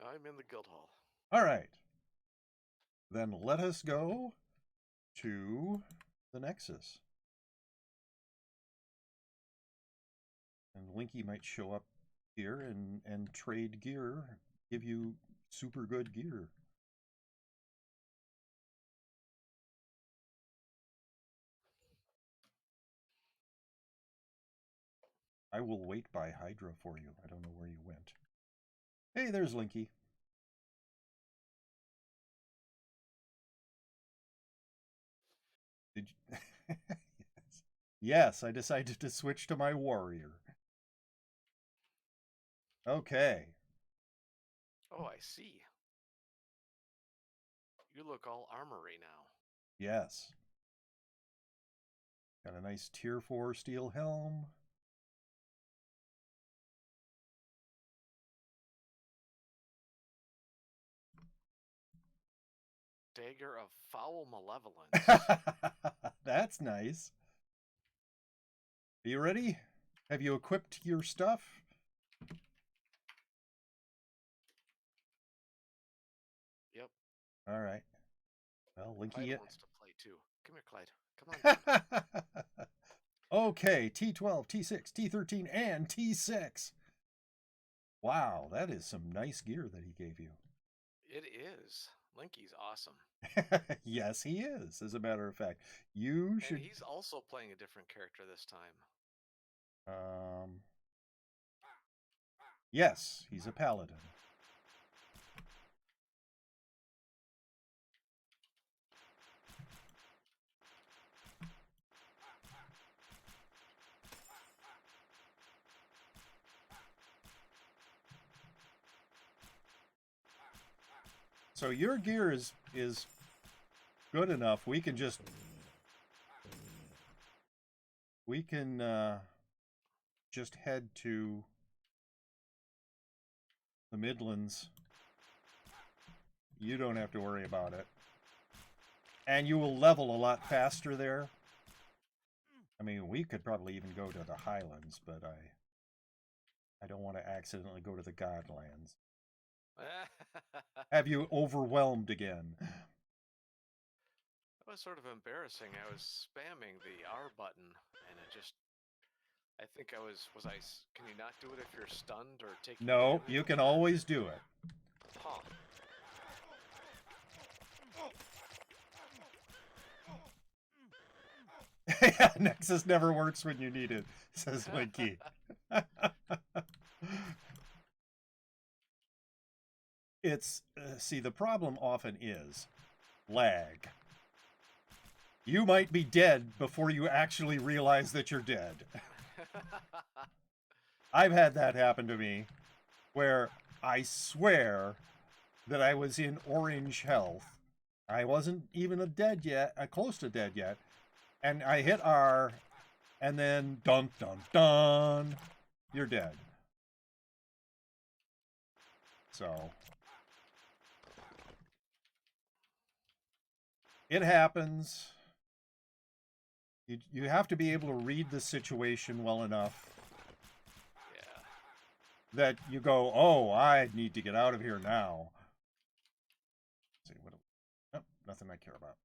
I'm in the guild hall. All right. Then let us go to the Nexus. And Linky might show up here and trade gear, give you super good gear. I will wait by Hydra for you. I don't know where you went. Hey, there's Linky. Did you... Yes, I decided to switch to my warrior. Okay. Oh, I see. You look all armory now. Yes. Got a nice tier 4 steel helm. Dagger of Foul Malevolence. That's nice. Are you ready? Have you equipped your stuff? Yep. All right. Well, Linky Clyde wants to play too. Come here, Clyde. Come on. Okay, T12, T6, T13, and T6. Wow, that is some nice gear that he gave you. It is. Linky's awesome. Yes, he is, as a matter of fact. You should... And he's also playing a different character this time. Yes, he's a paladin. So your gear is good enough. We can just just head to the Midlands. You don't have to worry about it. And you will level a lot faster there. I mean, we could probably even go to the Highlands, but I don't want to accidentally go to the Godlands. Have you overwhelmed again? That was sort of embarrassing. I was spamming the R button, and it just... I think I was I... Can you not do it if you're stunned or taking No, damage? you can always do it. Huh. Yeah, Nexus never works when you need it, says Linky. It's, see, the problem often is lag. You might be dead before you actually realize that you're dead. I've had that happen to me, where I swear that I was in orange health. I wasn't even dead yet, close to dead yet, and I hit R, and then dun dun dun, you're dead. So it happens. You have to be able to read the situation well enough that you go, oh, I need to get out of here now. Let's see, what? Oh, nothing I care about.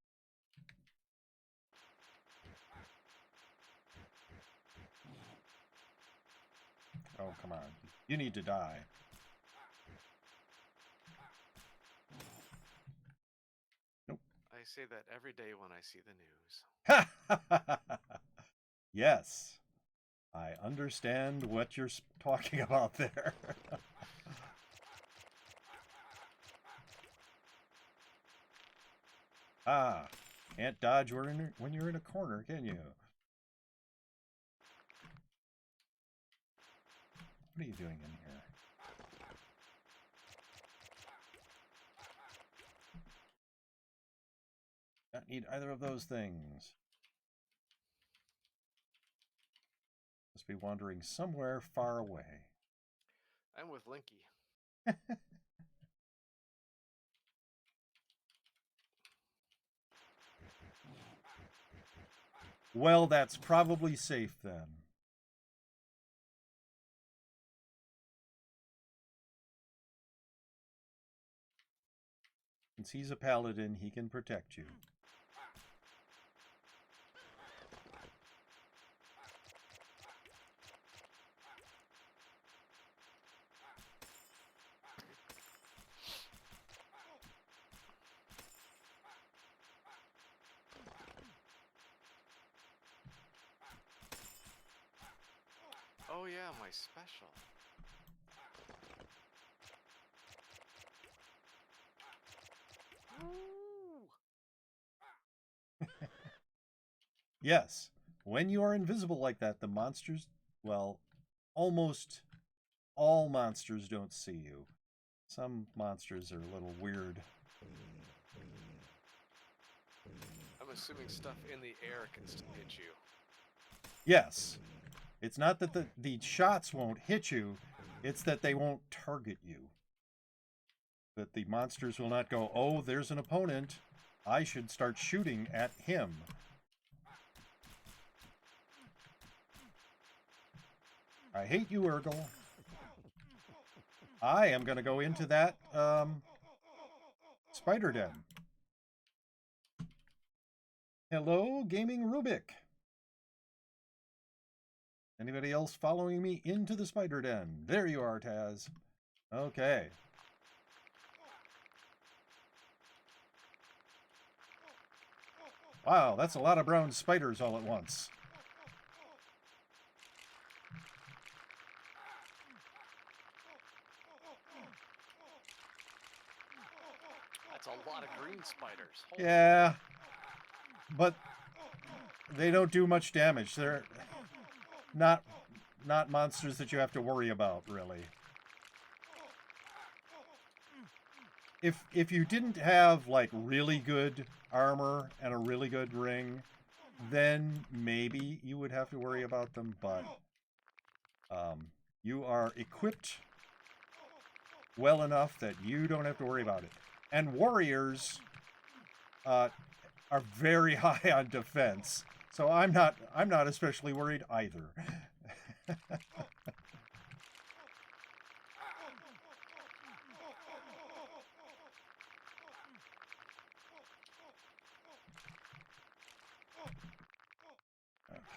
Oh, come on. You need to die. Nope. I say that every day when I see the news. Yes. I understand what you're talking about there. Ah, can't dodge when you're in a corner, can you? What are you doing in here? Don't need either of those things. Must be wandering somewhere far away. I'm with Linky. Well, that's probably safe then. Since he's a paladin, he can protect you. Oh yeah, my special. Yes, when you are invisible like that, the monsters, well, almost all monsters don't see you. Some monsters are a little weird. I'm assuming stuff in the air can still hit you. Yes. It's not that the shots won't hit you, it's that they won't target you. That the monsters will not go, oh, there's an opponent. I should start shooting at him. I hate you, Urgle. I am going to go into that spider den. Hello, Gaming Rubik. Anybody else following me into the spider den? There you are, Taz. Okay. Wow, that's a lot of brown spiders all at once. That's a lot of green spiders. Holy yeah, but they don't do much damage. They're not monsters that you have to worry about, really. If you didn't have like really good armor and a really good ring, then maybe you would have to worry about them, but you are equipped well enough that you don't have to worry about it. And warriors are very high on defense, so I'm not especially worried either.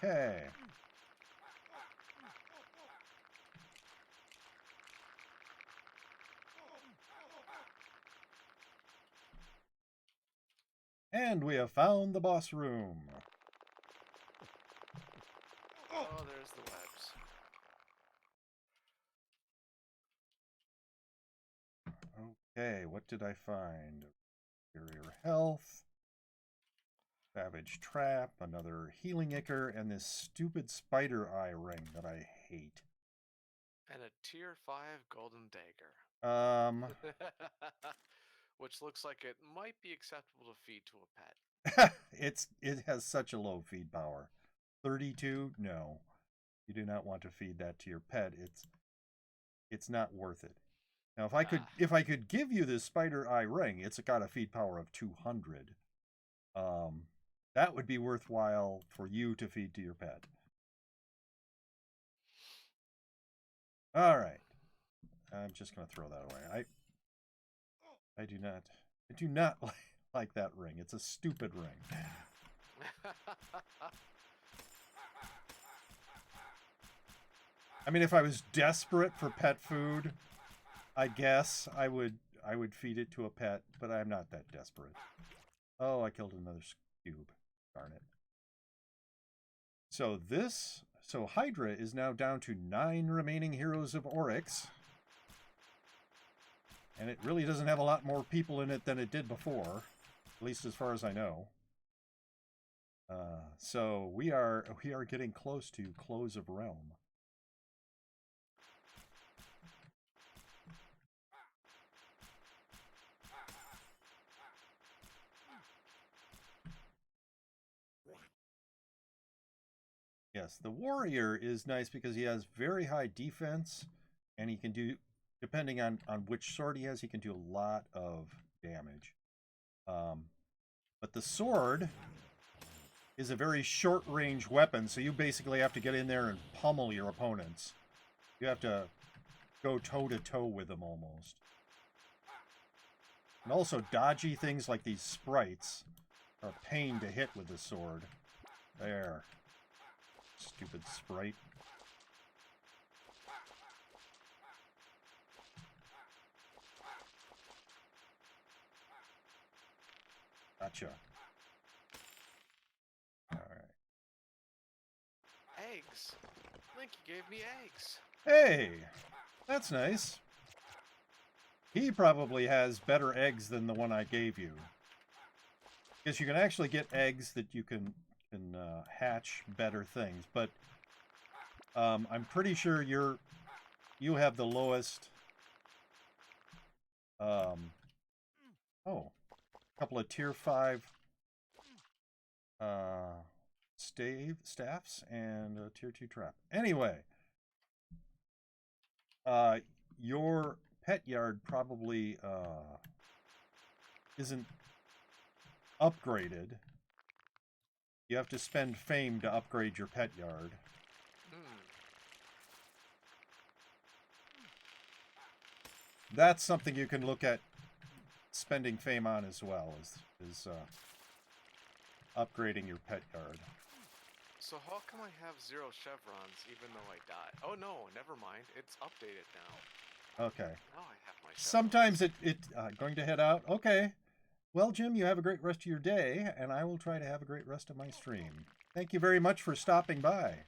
Okay. And we have found the boss room. Oh, there's the webs. Okay, what did I find? Superior health. Savage Trap, another Healing Ichor, and this stupid spider eye ring that I hate. And a tier 5 golden dagger. Which looks like it might be acceptable to feed to a pet. It has such a low feed power. 32? No. You do not want to feed that to your pet. It's not worth it. Now if I could give you this spider eye ring, it's got a feed power of 200. That would be worthwhile for you to feed to your pet. All right. I'm just going to throw that away. I do not like that ring. It's a stupid ring. I mean, if I was desperate for pet food, I guess I would feed it to a pet, but I'm not that desperate. Oh, I killed another cube. Darn it. So Hydra is now down to 9 remaining heroes of Oryx. And it really doesn't have a lot more people in it than it did before, at least as far as I know. So we are getting close to Close of Realm. Yes, the warrior is nice because he has very high defense, and he can do, depending on which sword he has, he can do a lot of damage. But the sword is a very short-range weapon, so you basically have to get in there and pummel your opponents. You have to go toe-to-toe with them almost. And also dodgy things like these sprites are a pain to hit with the sword. There. Stupid sprite. Gotcha. Alright. Eggs. Link, you gave me eggs. Hey! That's nice. He probably has better eggs than the one I gave you. Because you can actually get eggs that you can hatch better things. But I'm pretty sure you have the lowest. Oh, a couple of tier 5 staffs and a tier 2 trap. Anyway, your pet yard probably isn't upgraded. You have to spend fame to upgrade your pet yard. That's something you can look at spending fame on as well, is upgrading your pet yard. So how come I have 0 chevrons even though I died? Oh no, never mind. It's updated now. Okay. Now I have my chevrons. Sometimes it going to head out. Okay. Well, Jim, you have a great rest of your day, and I will try to have a great rest of my stream. Thank you very much for stopping by.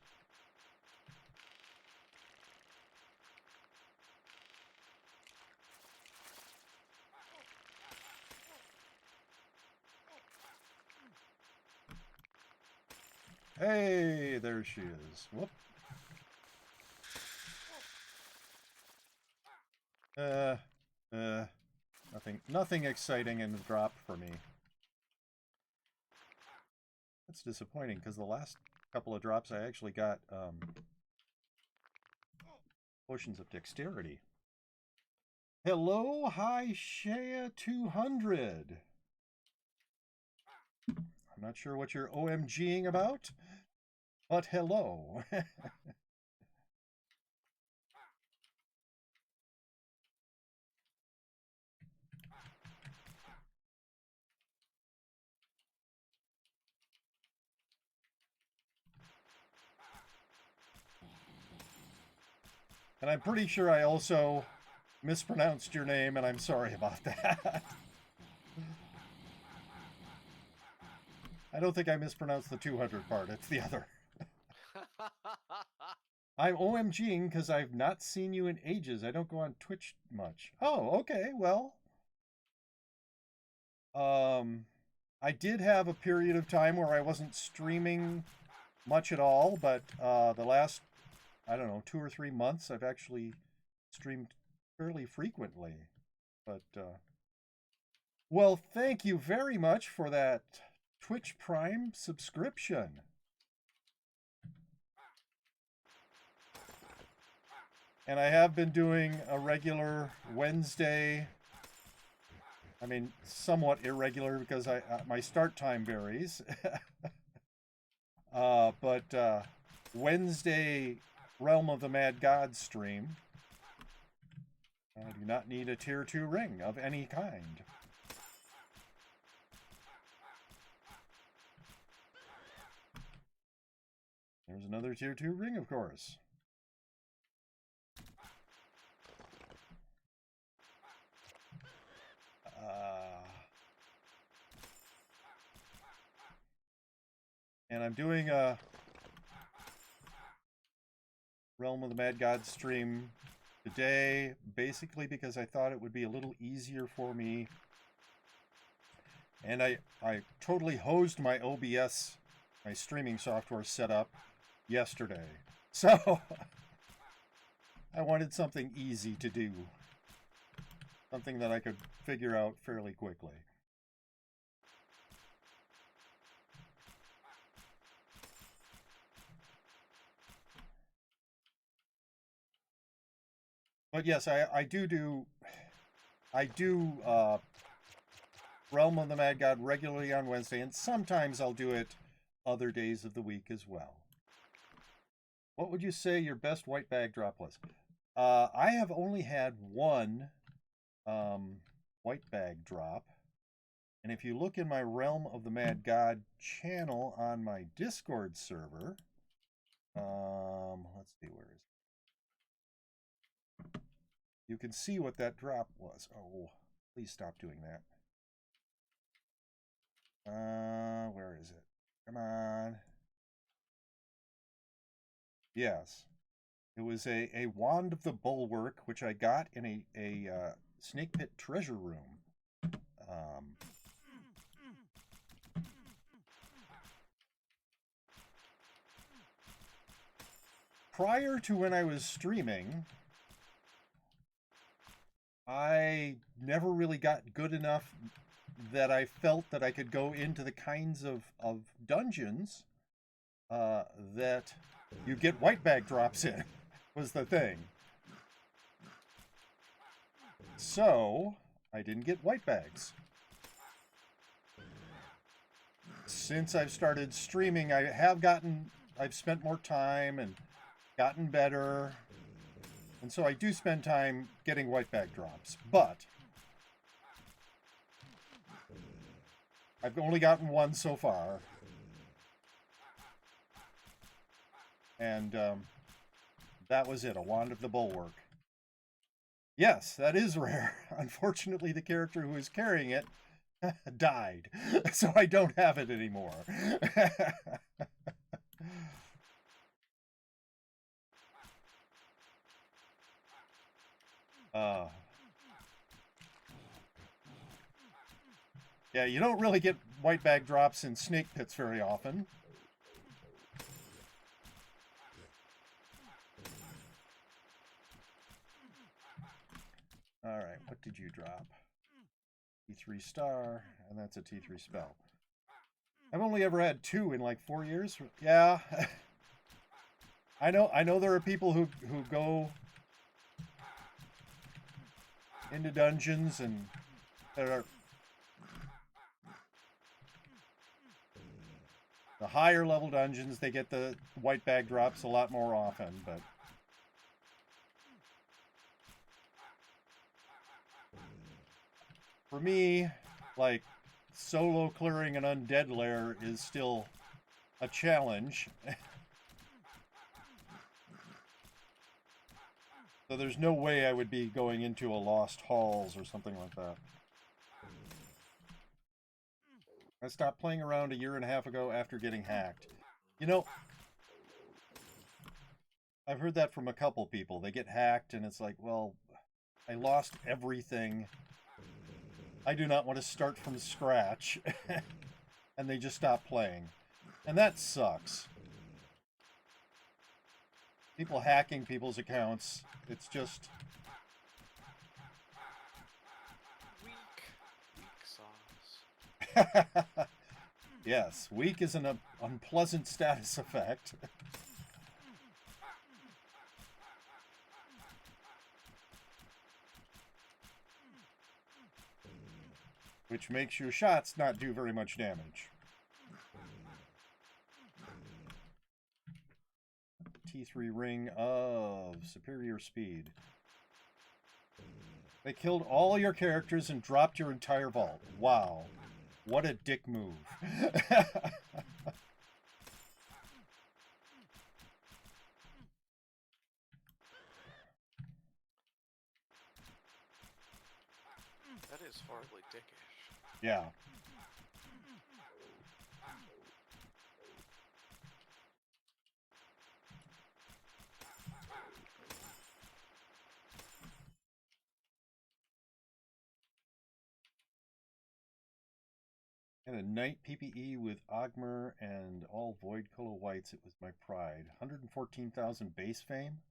Hey, there she is. Whoop. Nothing exciting in the drop for me. That's disappointing, because the last couple of drops I actually got potions of dexterity. Hello, hi, Shea 200. I'm not sure what you're OMGing about, but hello. And I'm pretty sure I also mispronounced your name, and I'm sorry about that. I don't think I mispronounced the 200 part. It's the other. I'm OMGing because I've not seen you in ages. I don't go on Twitch much. Oh, okay. Well, I did have a period of time where I wasn't streaming much at all, but the last, I don't know, 2 or 3 months, I've actually streamed fairly frequently. But, well, thank you very much for that Twitch Prime subscription. And I have been doing a regular Wednesday, I mean, somewhat irregular because my start time varies. But Wednesday Realm of the Mad God stream. I do not need a tier 2 ring of any kind. There's another tier 2 ring, of course. And I'm doing a Realm of the Mad God stream today, basically because I thought it would be a little easier for me. And I totally hosed my OBS, my streaming software setup yesterday. So I wanted something easy to do. Something that I could figure out fairly quickly. But yes, I do Realm of the Mad God regularly on Wednesday, and sometimes I'll do it other days of the week as well. What would you say your best white bag drop was? I have only had one white bag drop. And if you look in my Realm of the Mad God channel on my Discord server, let's see, where is it? You can see what that drop was. Oh, please stop doing that. Where is it? Come on. Yes. It was a Wand of the Bulwark, which I got in a Snake Pit treasure room. prior to when I was streaming, I never really got good enough that I felt that I could go into the kinds of dungeons that you get white bag drops in, was the thing. So, I didn't get white bags. Since I've started streaming, I've spent more time and gotten better. And so I do spend time getting white bag drops. But I've only gotten one so far. And that was it, a Wand of the Bulwark. Yes, that is rare. Unfortunately, the character who is carrying it died, so I don't have it anymore. Yeah, you don't really get white bag drops in snake pits very often. Alright, what did you drop? T3 star, and that's a T3 spell. I've only ever had 2 in like 4 years. Yeah. I know there are people who go into dungeons and that are the higher level dungeons, they get the white bag drops a lot more often, but for me, like, solo clearing an undead lair is still a challenge. So there's no way I would be going into a Lost Halls or something like that. I stopped playing around a year and a half ago after getting hacked. You know, I've heard that from a couple people. They get hacked and it's like, well, I lost everything. I do not want to start from scratch. And they just stop playing. And that sucks. People hacking people's accounts. It's just... Weak sauce. Yes, weak is an unpleasant status effect. Which makes your shots not do very much damage. T3 ring of superior speed. They killed all your characters and dropped your entire vault. Wow. What a dick move. That is horribly dickish. Yeah. And a knight PPE with Ogmer and all Void Color Whites. It was my pride. 114,000 base fame?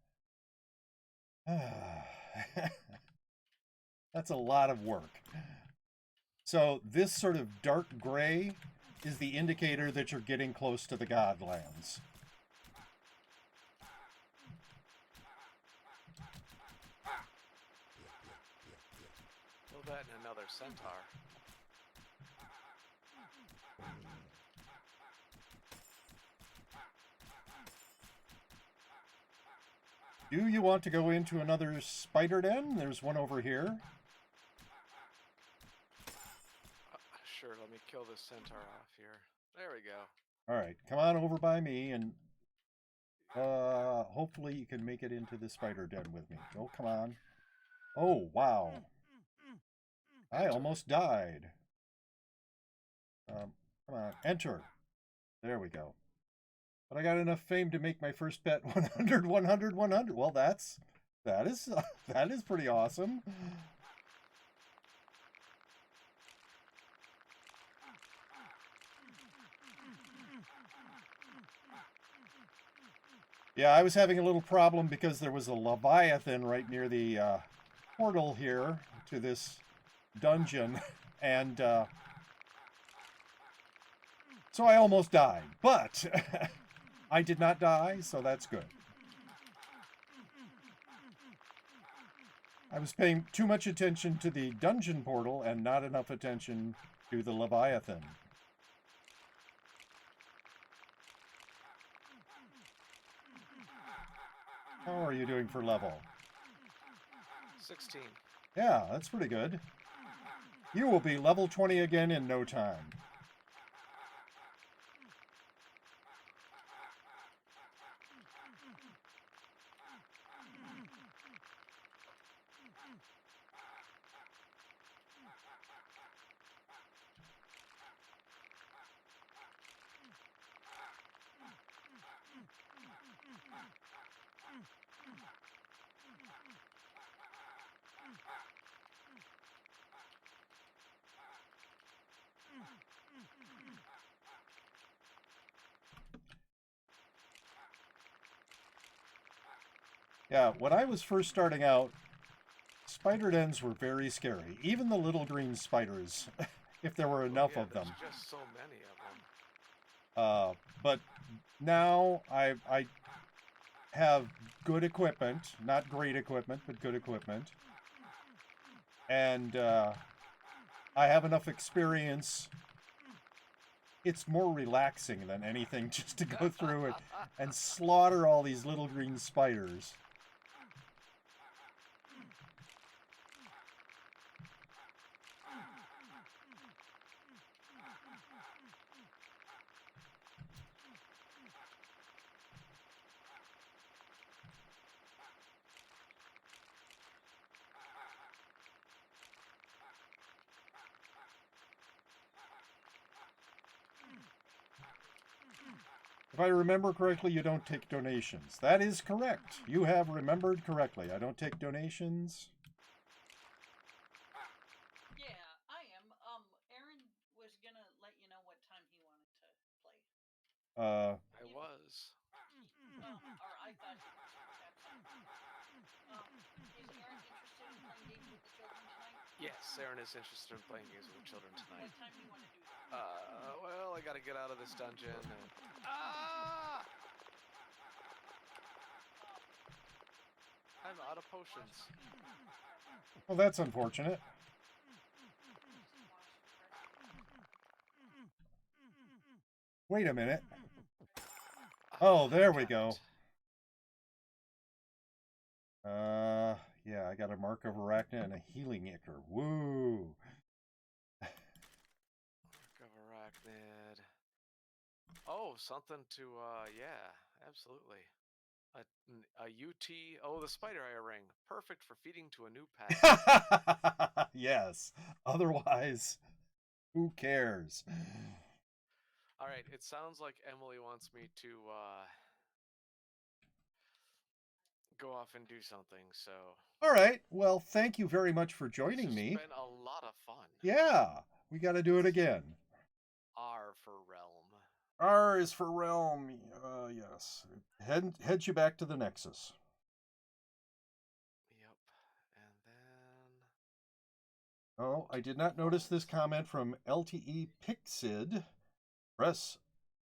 That's a lot of work. So this sort of dark gray is the indicator that you're getting close to the Godlands. Well, that and another centaur. Do you want to go into another spider den? There's one over here. Sure, let me kill this centaur off here. There we go. Alright, come on over by me and hopefully you can make it into the spider den with me. Oh, come on. Oh, wow. I almost died. Come on, enter. There we go. But I got enough fame to make my first bet 100, 100, 100. Well, that is pretty awesome. Yeah, I was having a little problem because there was a Leviathan right near the portal here to this dungeon, and so I almost died. But I did not die, so that's good. I was paying too much attention to the dungeon portal and not enough attention to the Leviathan. How are you doing for level? 16. Yeah, that's pretty good. You will be level 20 again in no time. Yeah, when I was first starting out, spider dens were very scary. Even the little green spiders, if there were enough of them. There's just so many of them. But now I have good equipment, not great equipment, but good equipment, and I have enough experience. It's more relaxing than anything just to go through it and slaughter all these little green spiders. If I remember correctly, you don't take donations. That is correct. You have remembered correctly. I don't take donations. Yeah, I am. Aaron was gonna let you know what time he wanted to play. I was. Or I thought he was. Is Aaron interested in playing games with the children tonight? Yes, Aaron is interested in playing games with the children tonight. What time do you want to do that? Well, I gotta get out of this dungeon. Ah! I'm out of potions. Well, that's unfortunate. Wait a minute. Oh, there we go. Yeah, I got a Mark of Arachna and a Healing Ichor. Woo! Mark of Arachnid. Oh, something to, yeah, absolutely. A UT, oh, the spider eye ring. Perfect for feeding to a new pet. Yes. Otherwise, who cares? Alright, it sounds like Emily wants me to, go off and do something, so... Alright, well, thank you very much for joining me. It's been a lot of fun. Yeah, we gotta do it again. R for realm. R is for realm, yes. Heads you back to the Nexus. Yep, and then... Oh, I did not notice this comment from LTE Pixid. Press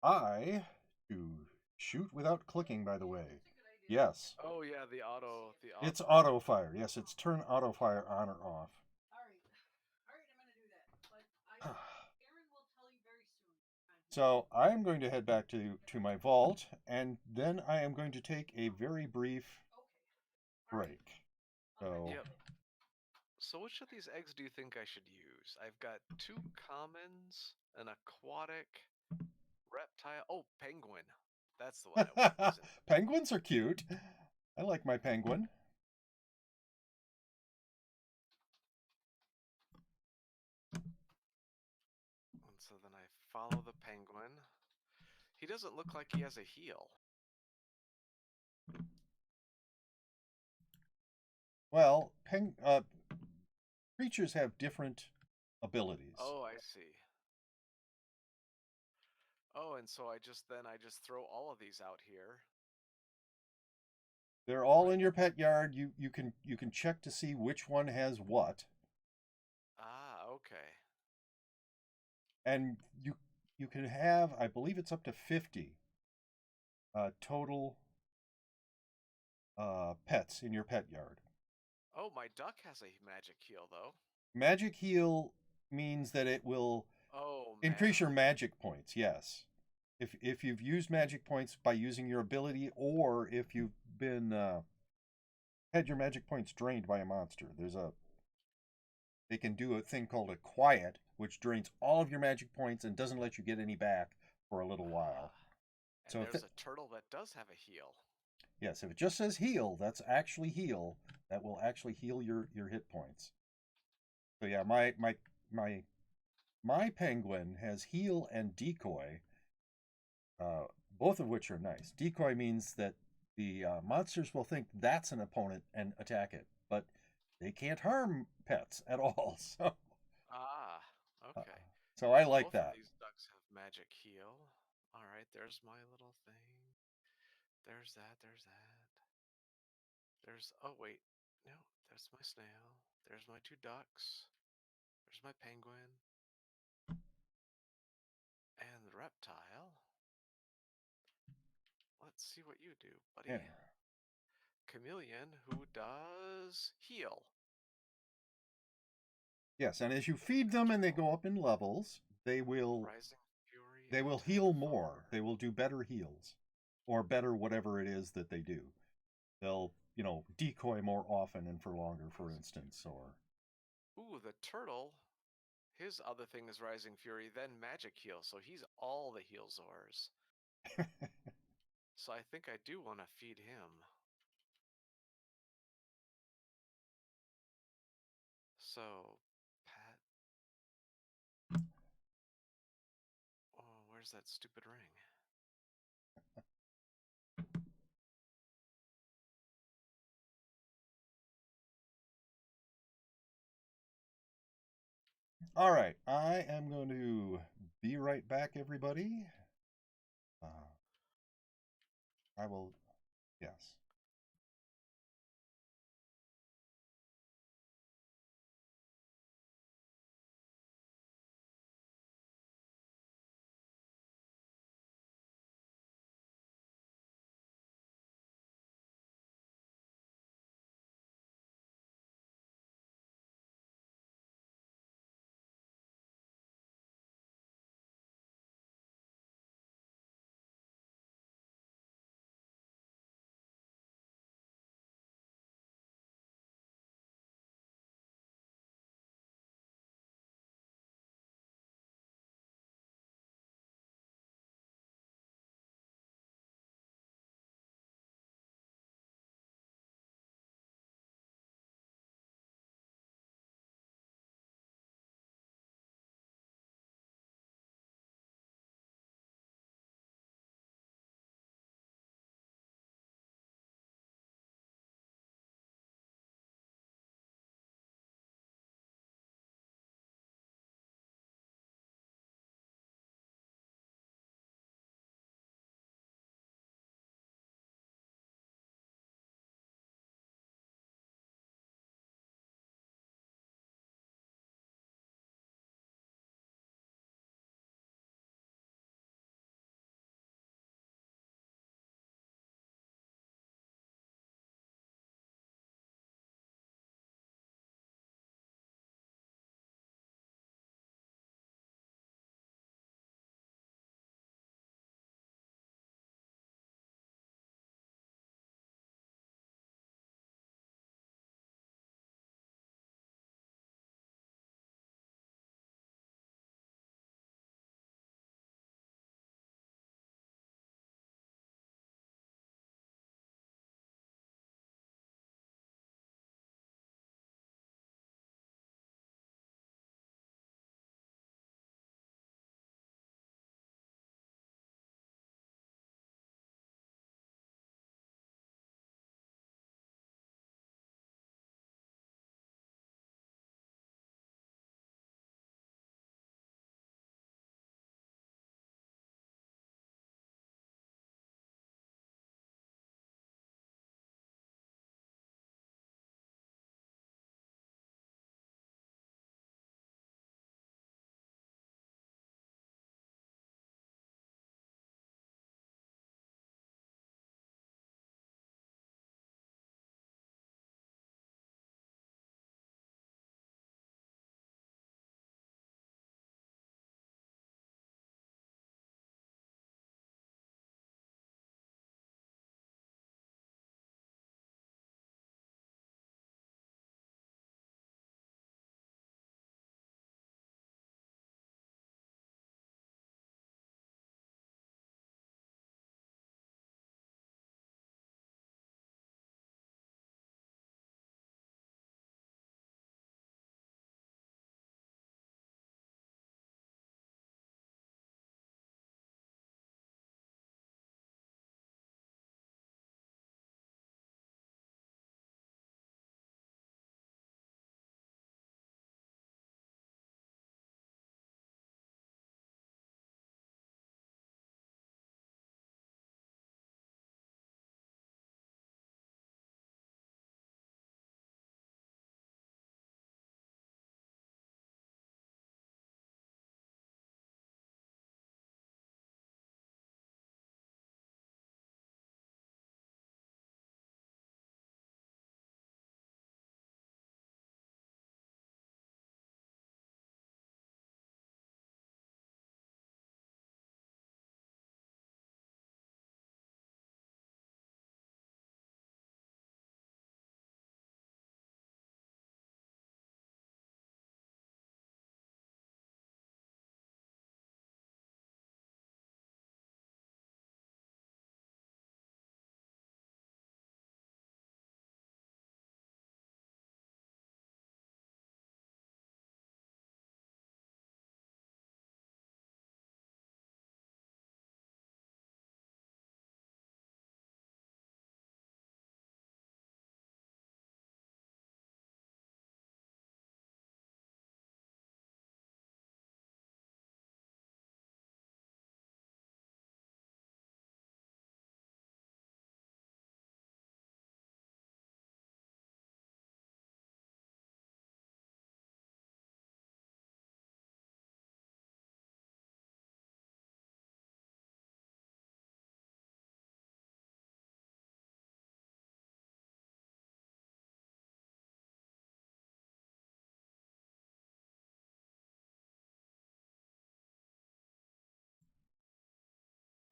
I to shoot without clicking, by the way. Yes. Oh yeah, the auto. It's auto fire. Yes, it's turn auto fire on or off. Alright, I'm gonna do that. But Aaron will tell you very soon. So I am going to head back to my vault, and then I am going to take a very brief break. So Yep. So which of these eggs do you think I should use? I've got 2 commons, an aquatic, reptile. Oh, penguin. That's the one I want. Penguins are cute. I like my penguin. And so then I follow the penguin. He doesn't look like he has a heel. Well, creatures have different abilities. Oh, I see. Oh, and so I just throw all of these out here. They're all in your pet yard. You can check to see which one has what, Ah, okay. and you can have, I believe it's up to 50 total pets in your pet yard. Oh, my duck has a magic heal though. Magic heal means that it will Oh, increase your mana. magic points. Yes, if you've used magic points by using your ability, or if you've been had your magic points drained by a monster, they can do a thing called a quiet, which drains all of your magic points and doesn't let you get any back for a little while. Ah, and So there's a turtle that does have a heal. yes, if it just says heal, that's actually heal. That will actually heal your hit points. So yeah, my my penguin has heal and decoy, uh, both of which are nice. Decoy means that the monsters will think that's an opponent and attack it, but they can't harm pets at all. Ah, Uh, okay. so I Well, like both of that. these ducks have magic heal. All right, there's my little thing. There's that. There's that. There's. Oh wait, no. There's my snail. There's my two ducks. There's my penguin and the reptile. Let's see what you do, buddy. Yeah. Chameleon, who does heal. Yes, and as you feed them and they go up in levels, Rising Fury. they will Attack heal 4. more. They will do better heals, or better whatever it is that they do. They'll decoy more often and for longer, for instance, or Ooh, the turtle. His other thing is Rising Fury, then Magic Heal, so he's all the heal Zors. So I think I do want to feed him. So, Pat. Oh, where's that stupid ring? all right. I am going to be right back, everybody. Uh, I will. Yes.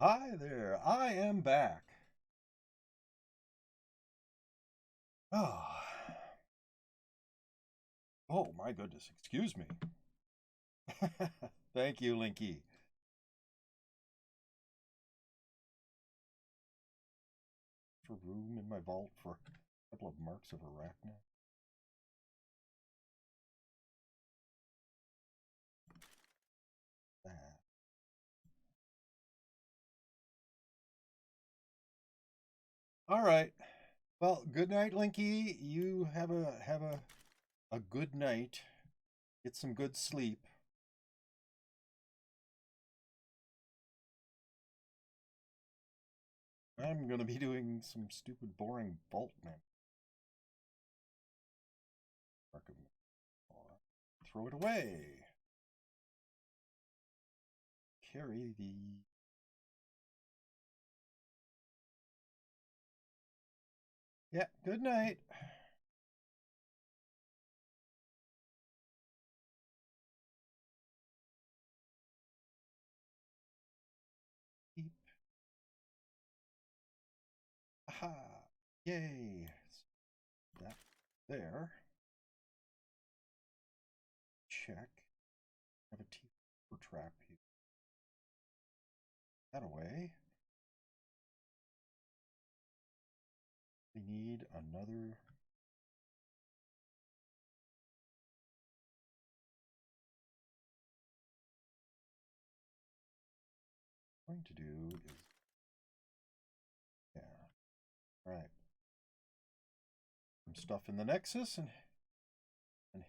Hi there, I am back. Oh, oh my goodness, excuse me. Thank you, Linky. For room in my vault for a couple of marks of arachne. That. All right. Well, good night, Linky. You have a good night. Get some good sleep. I'm gonna be doing some stupid, boring vault man. Throw it away. Carry the. Yeah, good night. Beep. Aha! Yay! That there. Check. Have a T for trap here. That away. We need another. What I'm going to do is. Yeah. Alright. Some stuff in the Nexus and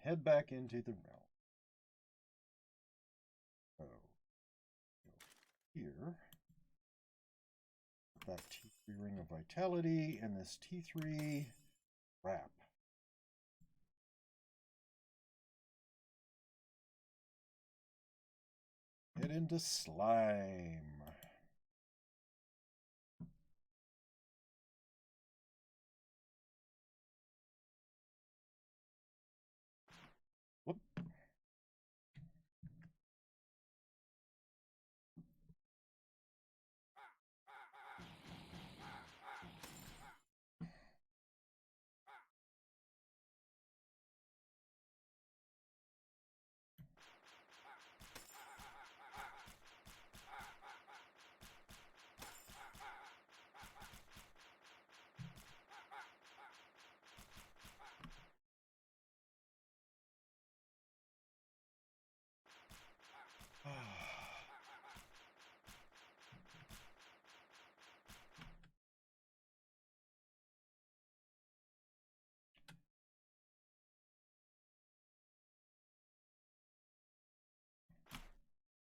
head back into the realm. So, here. That T3 Ring of Vitality and this T3 wrap. Get into slime. Whoop.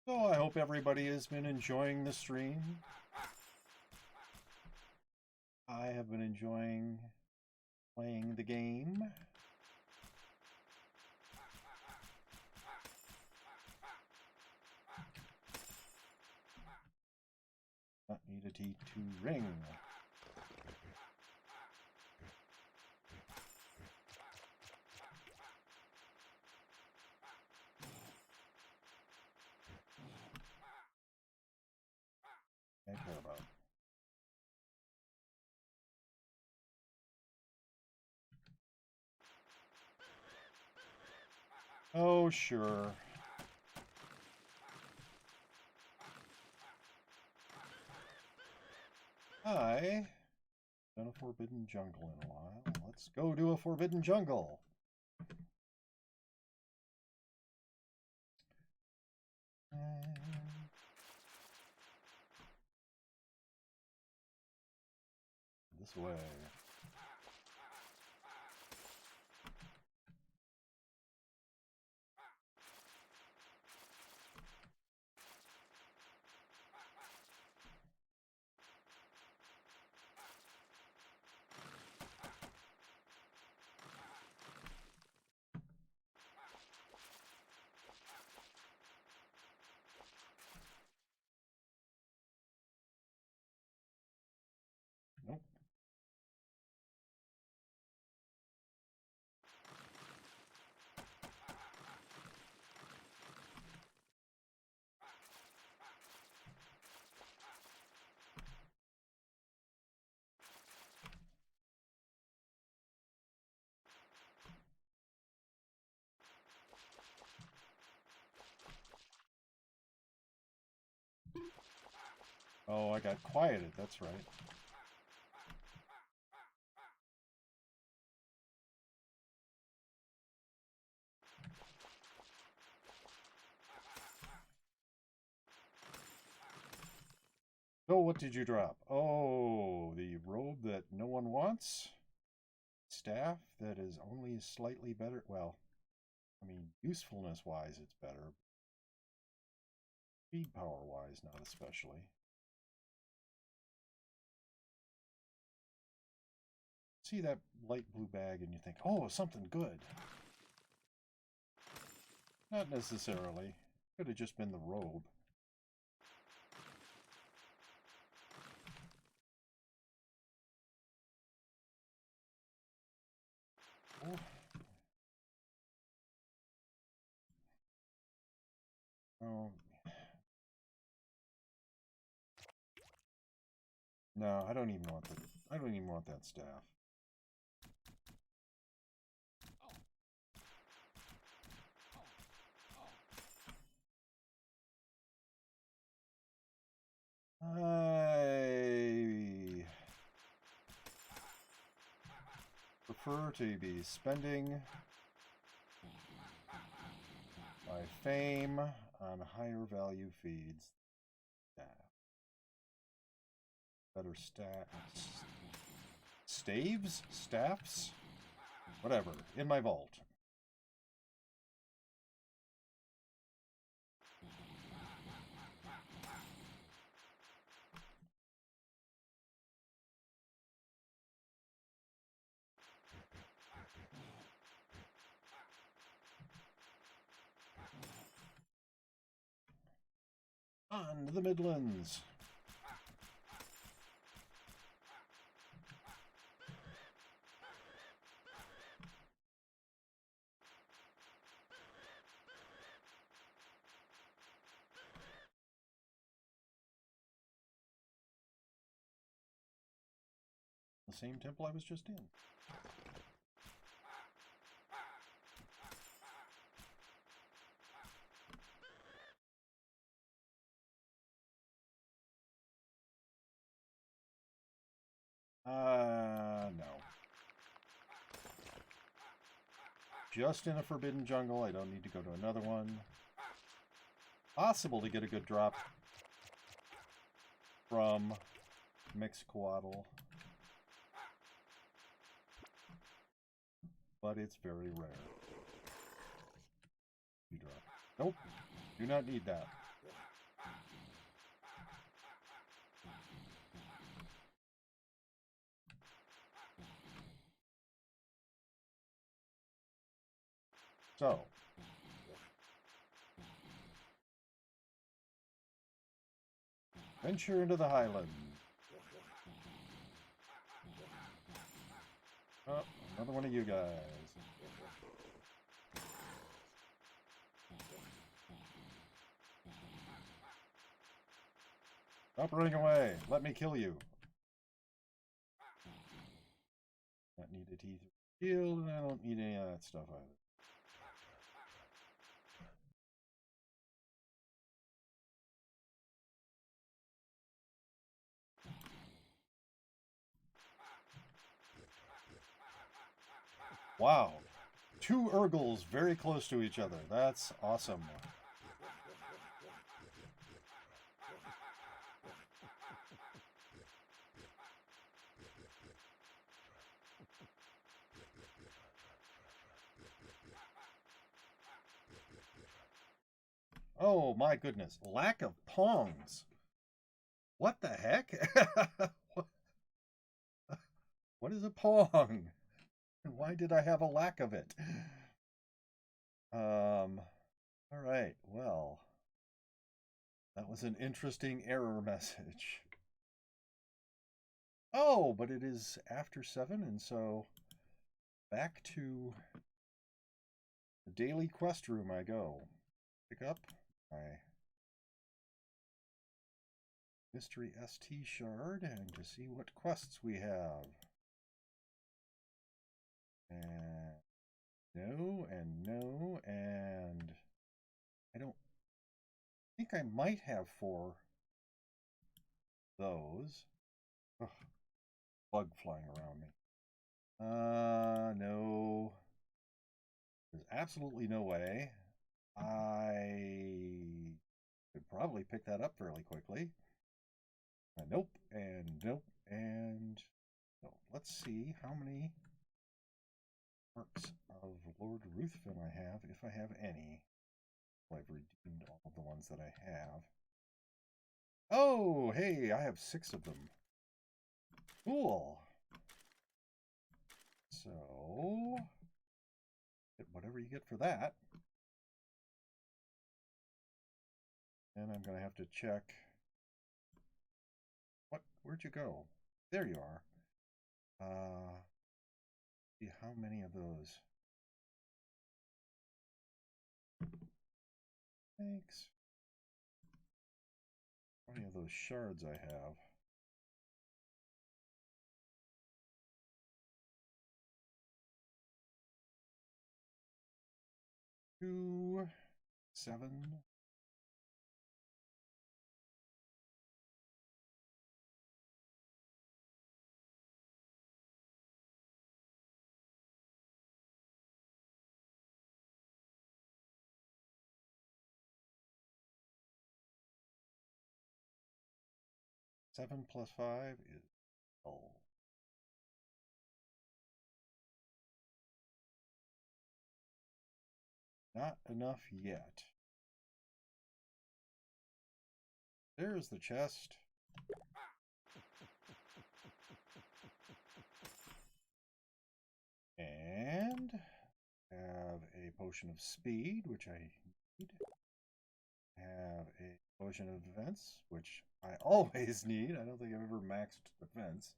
So I hope everybody has been enjoying the stream. I have been enjoying playing the game. Not need a T2 ring. I care about. Oh, sure. Hi. Done a forbidden jungle in a while. Let's go do a forbidden jungle. This way. Nope. Oh, I got quieted, that's right. So what did you drop? Oh, the robe that no one wants? Staff that is only slightly better. Well, I mean, usefulness-wise, it's better. Speed power-wise, not especially. See that light blue bag and you think, oh, something good. Not necessarily. Could have just been the robe. Oh. Oh. No, I don't even want the. I don't even want that staff. I prefer to be spending my fame on higher value feeds. Better stats. Staves? Staffs? Whatever. In my vault. On to the Midlands. The same temple I was just in. No. Just in a forbidden jungle. I don't need to go to another one. Possible to get a good drop from Mixcoatl, but it's very rare. You drop. Nope. Do not need that. So, venture into the Highlands. Oh, another one of you guys. Stop running away. Let me kill you. Don't need a teeth shield, and I don't need any of that stuff either. Wow. 2 Urgles very close to each other. That's awesome. Oh my goodness. Lack of pongs. What the heck? What is a pong? And why did I have a lack of it? All right. Well, that was an interesting error message. Oh, but it is after 7, and so back to the daily quest room I go. Pick up my mystery ST shard and to see what quests we have. And no, and no, and I don't think I might have 4 those. Ugh, bug flying around me. No. There's absolutely no way. I could probably pick that up fairly quickly. Nope, and nope, and no. Let's see how many marks of Lord Ruthven I have, if I have any. Well, I've redeemed all of the ones that I have. Oh, hey, I have 6 of them. Cool. So, get whatever you get for that. And I'm going to have to check. What? Where'd you go? There you are. See how many of those. Thanks. How many of those shards I have? Two, 7. Seven plus 5 is 12. Not enough yet. There's the chest. And have a potion of speed, which I need. Have a potion of defense, which I always need. I don't think I've ever maxed defense.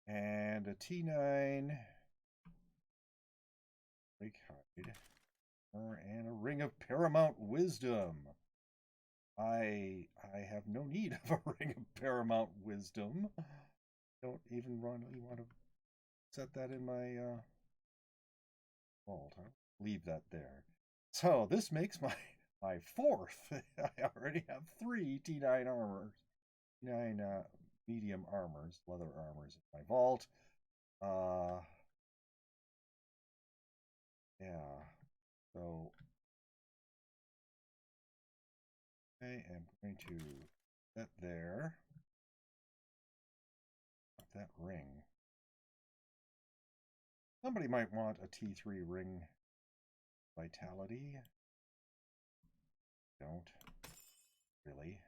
And a T9 Break Hide. And a Ring of Paramount Wisdom. I have no need of a Ring of Paramount Wisdom. Don't even really want to set that in my vault. I'll leave that there. So this makes my 4th. I already have 3 T9 armors. T9 medium armors, leather armors in my vault. Yeah. So I am going to set there. That ring. Somebody might want a T3 ring vitality. Don't really.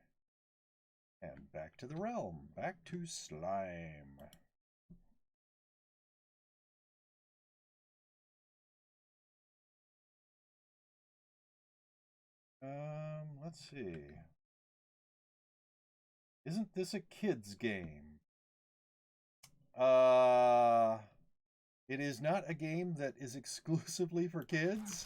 And back to the realm. Back to slime. Let's see. Isn't this a kid's game? It is not a game that is exclusively for kids.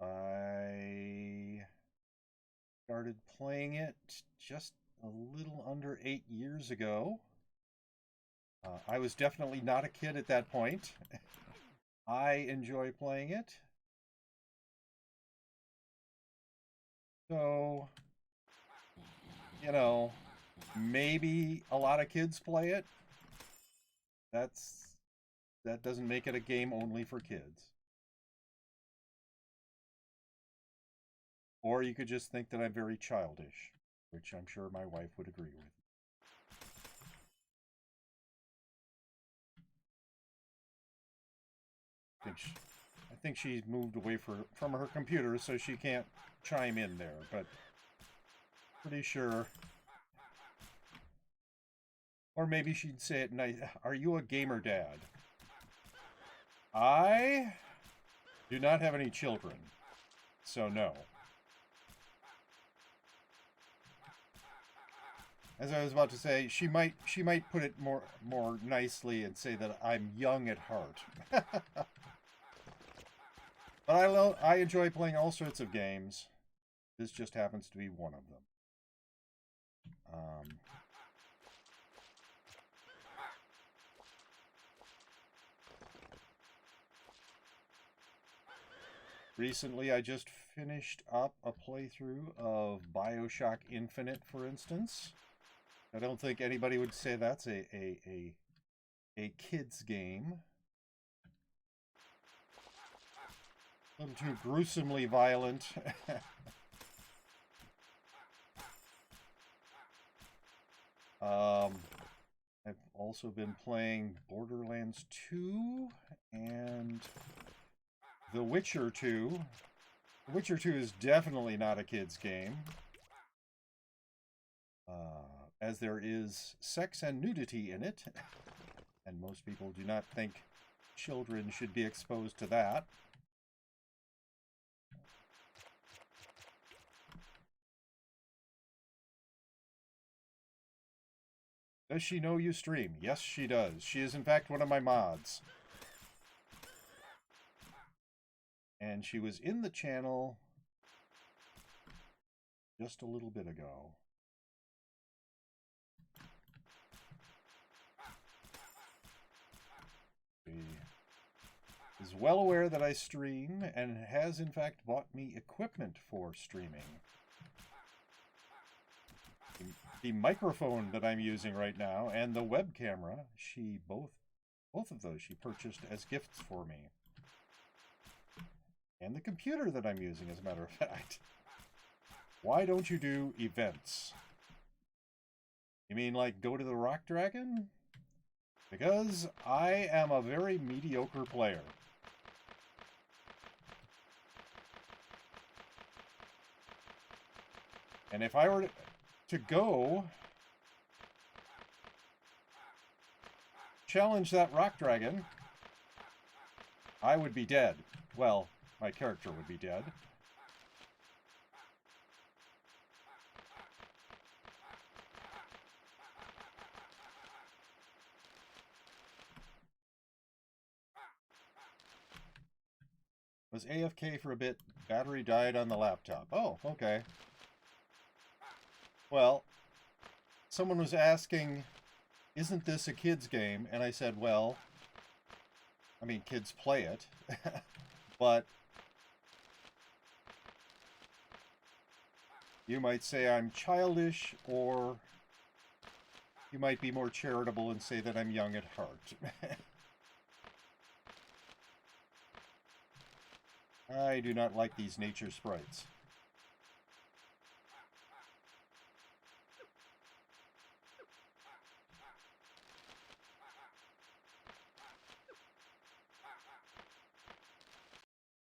I started playing it just a little under 8 years ago. I was definitely not a kid at that point. I enjoy playing it. So, you know, maybe a lot of kids play it. That doesn't make it a game only for kids. Or you could just think that I'm very childish, which I'm sure my wife would agree with. I think she's moved away from her computer, so she can't chime in there, but pretty sure. Or maybe she'd say it nice. Are you a gamer dad? I do not have any children, so no. As I was about to say, she might put it more nicely and say that I'm young at heart. But I enjoy playing all sorts of games. This just happens to be one of them. Recently, I just finished up a playthrough of BioShock Infinite, for instance. I don't think anybody would say that's a kid's game. A little too gruesomely violent. I've also been playing Borderlands 2 and The Witcher 2. The Witcher 2 is definitely not a kid's game, as there is sex and nudity in it, and most people do not think children should be exposed to that. Does she know you stream? Yes, she does. She is, in fact, one of my mods. And she was in the channel just a little bit ago. She is well aware that I stream and has, in fact, bought me equipment for streaming. The microphone that I'm using right now and the web camera, she both of those she purchased as gifts for me. And the computer that I'm using, as a matter of fact. Why don't you do events? You mean like go to the Rock Dragon? Because I am a very mediocre player. And if I were to go challenge that Rock Dragon, I would be dead. Well, my character would be dead. Was AFK for a bit, battery died on the laptop. Oh, okay. Well, someone was asking, isn't this a kid's game? And I said, well, I mean, kids play it, but you might say I'm childish, or you might be more charitable and say that I'm young at heart. I do not like these nature sprites.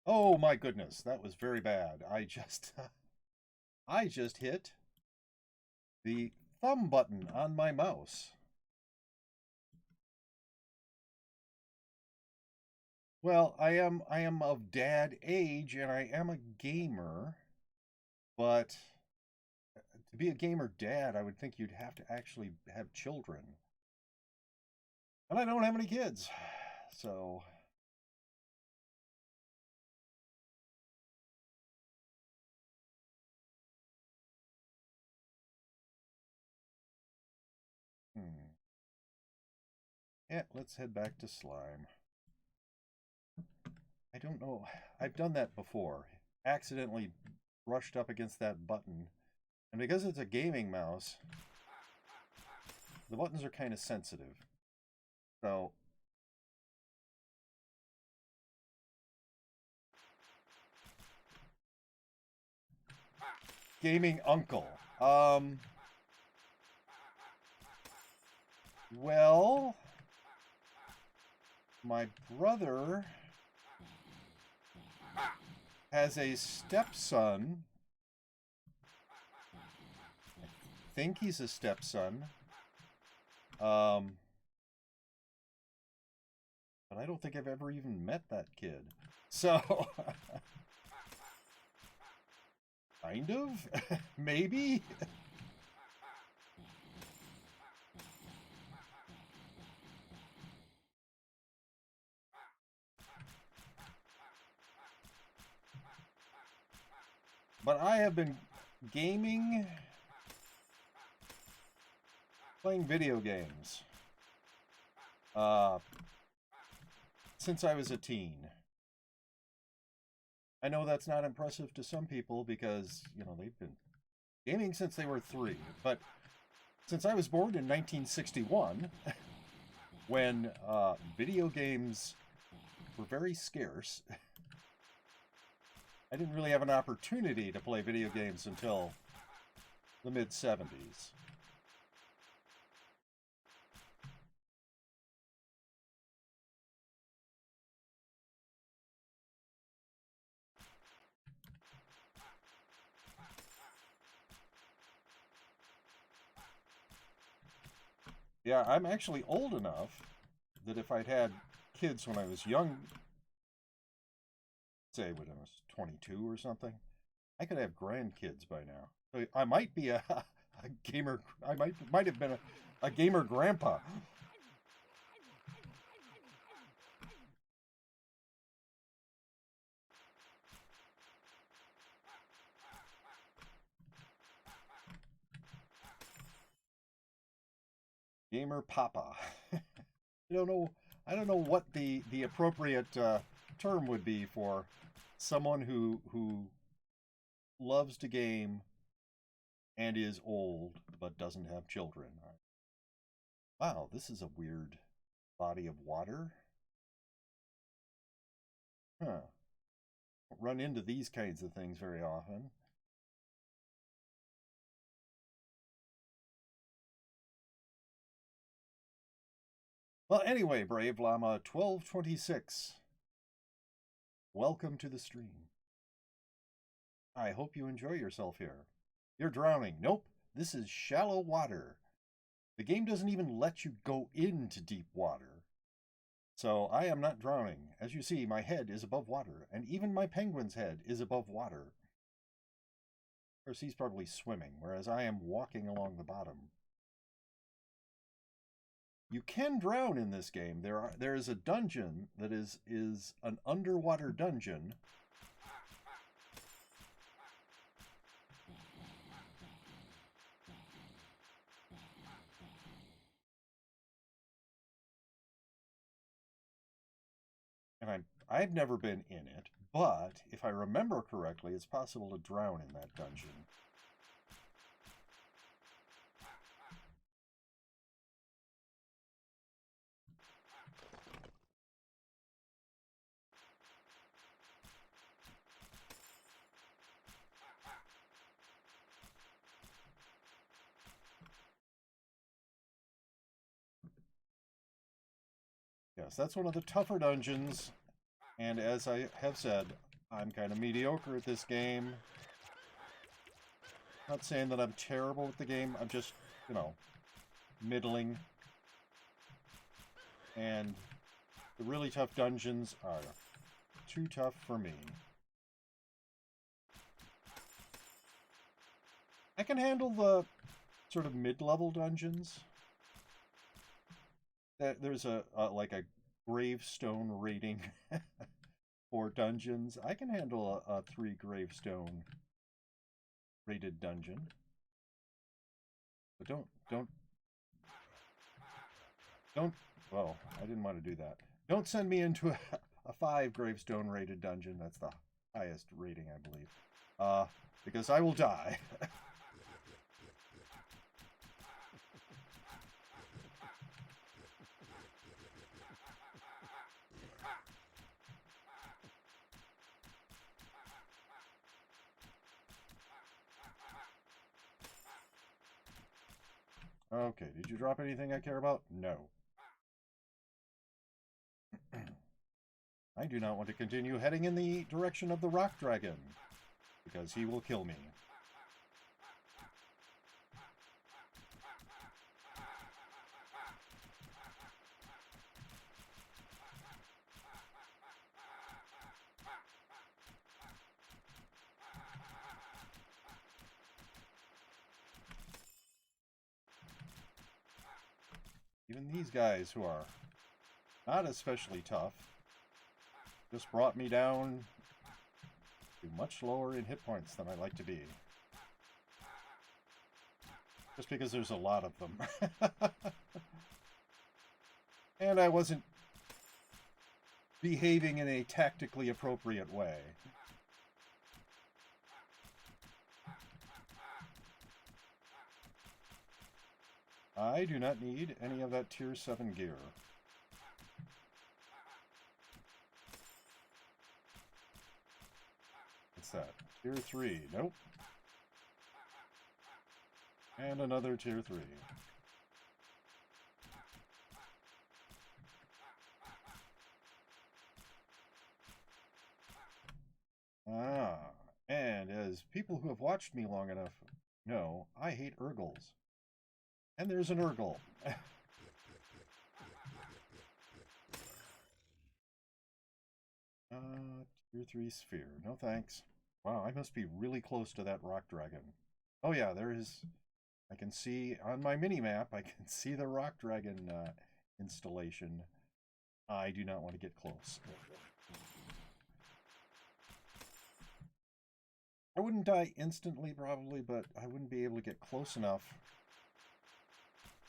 Oh my goodness, that was very bad. I just hit the thumb button on my mouse. Well, I am of dad age and I am a gamer, but to be a gamer dad, I would think you'd have to actually have children. And I don't have any kids. So yeah, let's head back to slime. I don't know. I've done that before. Accidentally brushed up against that button. And because it's a gaming mouse, the buttons are kind of sensitive. So gaming uncle. Well, my brother has a stepson. I think he's a stepson. But I don't think I've ever even met that kid. So, kind of? Maybe? But I have been gaming, playing video games, since I was a teen. I know that's not impressive to some people because, you know, they've been gaming since they were 3. But since I was born in 1961, when video games were very scarce, I didn't really have an opportunity to play video games until the mid-70s. Yeah, I'm actually old enough that if I'd had kids when I was young, say when I was 22 or something, I could have grandkids by now. So I might be a gamer. I might have been a gamer grandpa. Gamer papa. I don't know what the appropriate term would be for someone who loves to game and is old but doesn't have children. Wow, this is a weird body of water. Huh. Don't run into these kinds of things very often. Well, anyway, Brave Llama 1226. Welcome to the stream. I hope you enjoy yourself here. You're drowning. Nope, this is shallow water. The game doesn't even let you go into deep water. So I am not drowning. As you see, my head is above water, and even my penguin's head is above water. Of course, he's probably swimming, whereas I am walking along the bottom. You can drown in this game. There is a dungeon that is an underwater dungeon. And I've never been in it, but if I remember correctly, it's possible to drown in that dungeon. Yes, that's one of the tougher dungeons, and as I have said, I'm kind of mediocre at this game. Not saying that I'm terrible at the game, I'm just, you know, middling. And the really tough dungeons are too tough for me. I can handle the sort of mid-level dungeons. There's like a gravestone rating for dungeons. I can handle a 3 gravestone rated dungeon. But don't well, I didn't want to do that. Don't send me into a 5 gravestone rated dungeon. That's the highest rating, I believe. Because I will die. Okay, did you drop anything I care about? No. I do not want to continue heading in the direction of the rock dragon, because he will kill me. Even these guys, who are not especially tough, just brought me down to much lower in hit points than I like to be. Just because there's a lot of them. And I wasn't behaving in a tactically appropriate way. I do not need any of that tier 7 gear. What's that? Tier 3. Nope. And another tier 3. And as people who have watched me long enough know, I hate Urgles. And there's an Urgle. Tier 3 sphere. No thanks. Wow, I must be really close to that rock dragon. Oh yeah, there is... I can see on my mini-map, I can see the rock dragon installation. I do not want to get close. I wouldn't die instantly, probably, but I wouldn't be able to get close enough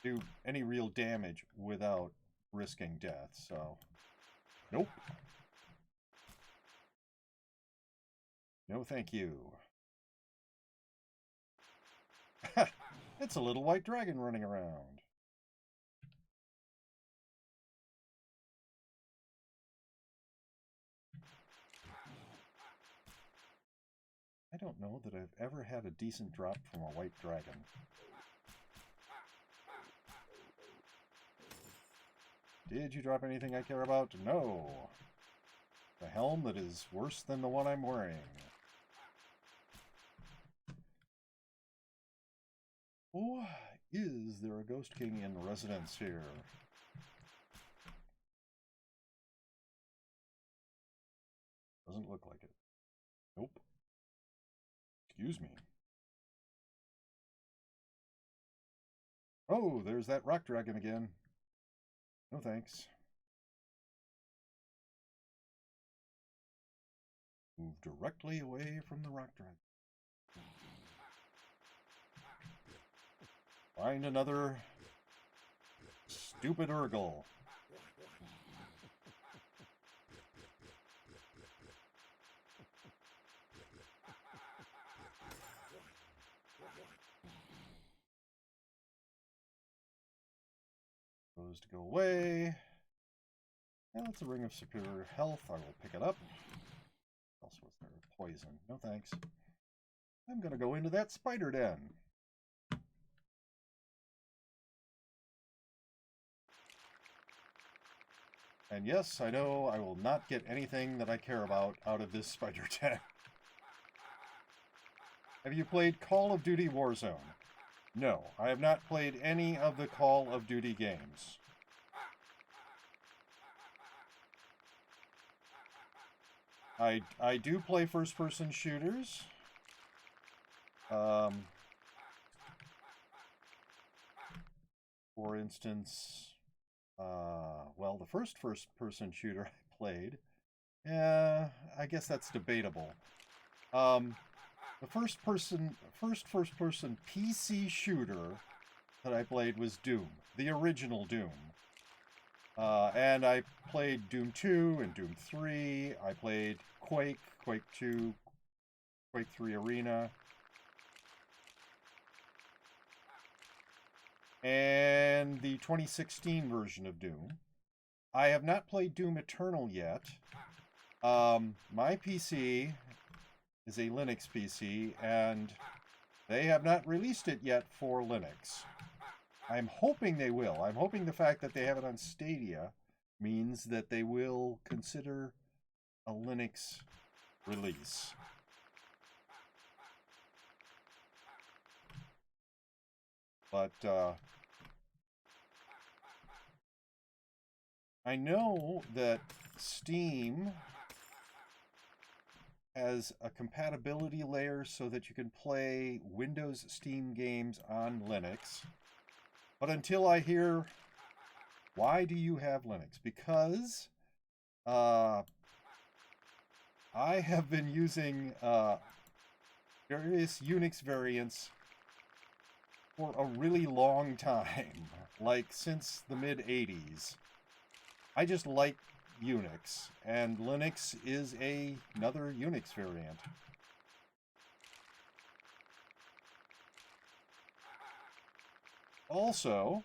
to do any real damage without risking death, so... Nope. No, thank you. It's a little white dragon running around. I don't know that I've ever had a decent drop from a white dragon. Did you drop anything I care about? No. The helm that is worse than the one I'm wearing. Oh, is there a Ghost King in residence here? Doesn't look like it. Nope. Excuse me. Oh, there's that rock dragon again. No thanks. Move directly away from the rock dragon. Find another stupid Urgle. Those to go away. Now it's a Ring of Superior Health. I will pick it up. What else was there? Poison. No thanks. I'm going to go into that spider den. And yes, I know I will not get anything that I care about out of this spider den. Have you played Call of Duty Warzone? No, I have not played any of the Call of Duty games. I do play first-person shooters. For instance, well, the first-person shooter I played, I guess that's debatable. The first-person PC shooter that I played was Doom, the original Doom. And I played Doom 2 and Doom 3. I played Quake, Quake 2, Quake 3 Arena. And the 2016 version of Doom. I have not played Doom Eternal yet. My PC is a Linux PC, and they have not released it yet for Linux. I'm hoping they will. I'm hoping the fact that they have it on Stadia means that they will consider a Linux release. But I know that Steam has a compatibility layer so that you can play Windows Steam games on Linux. But until I hear, why do you have Linux? Because I have been using various Unix variants for a really long time, like since the mid-'80s. I just like Unix, and Linux is another Unix variant. Also,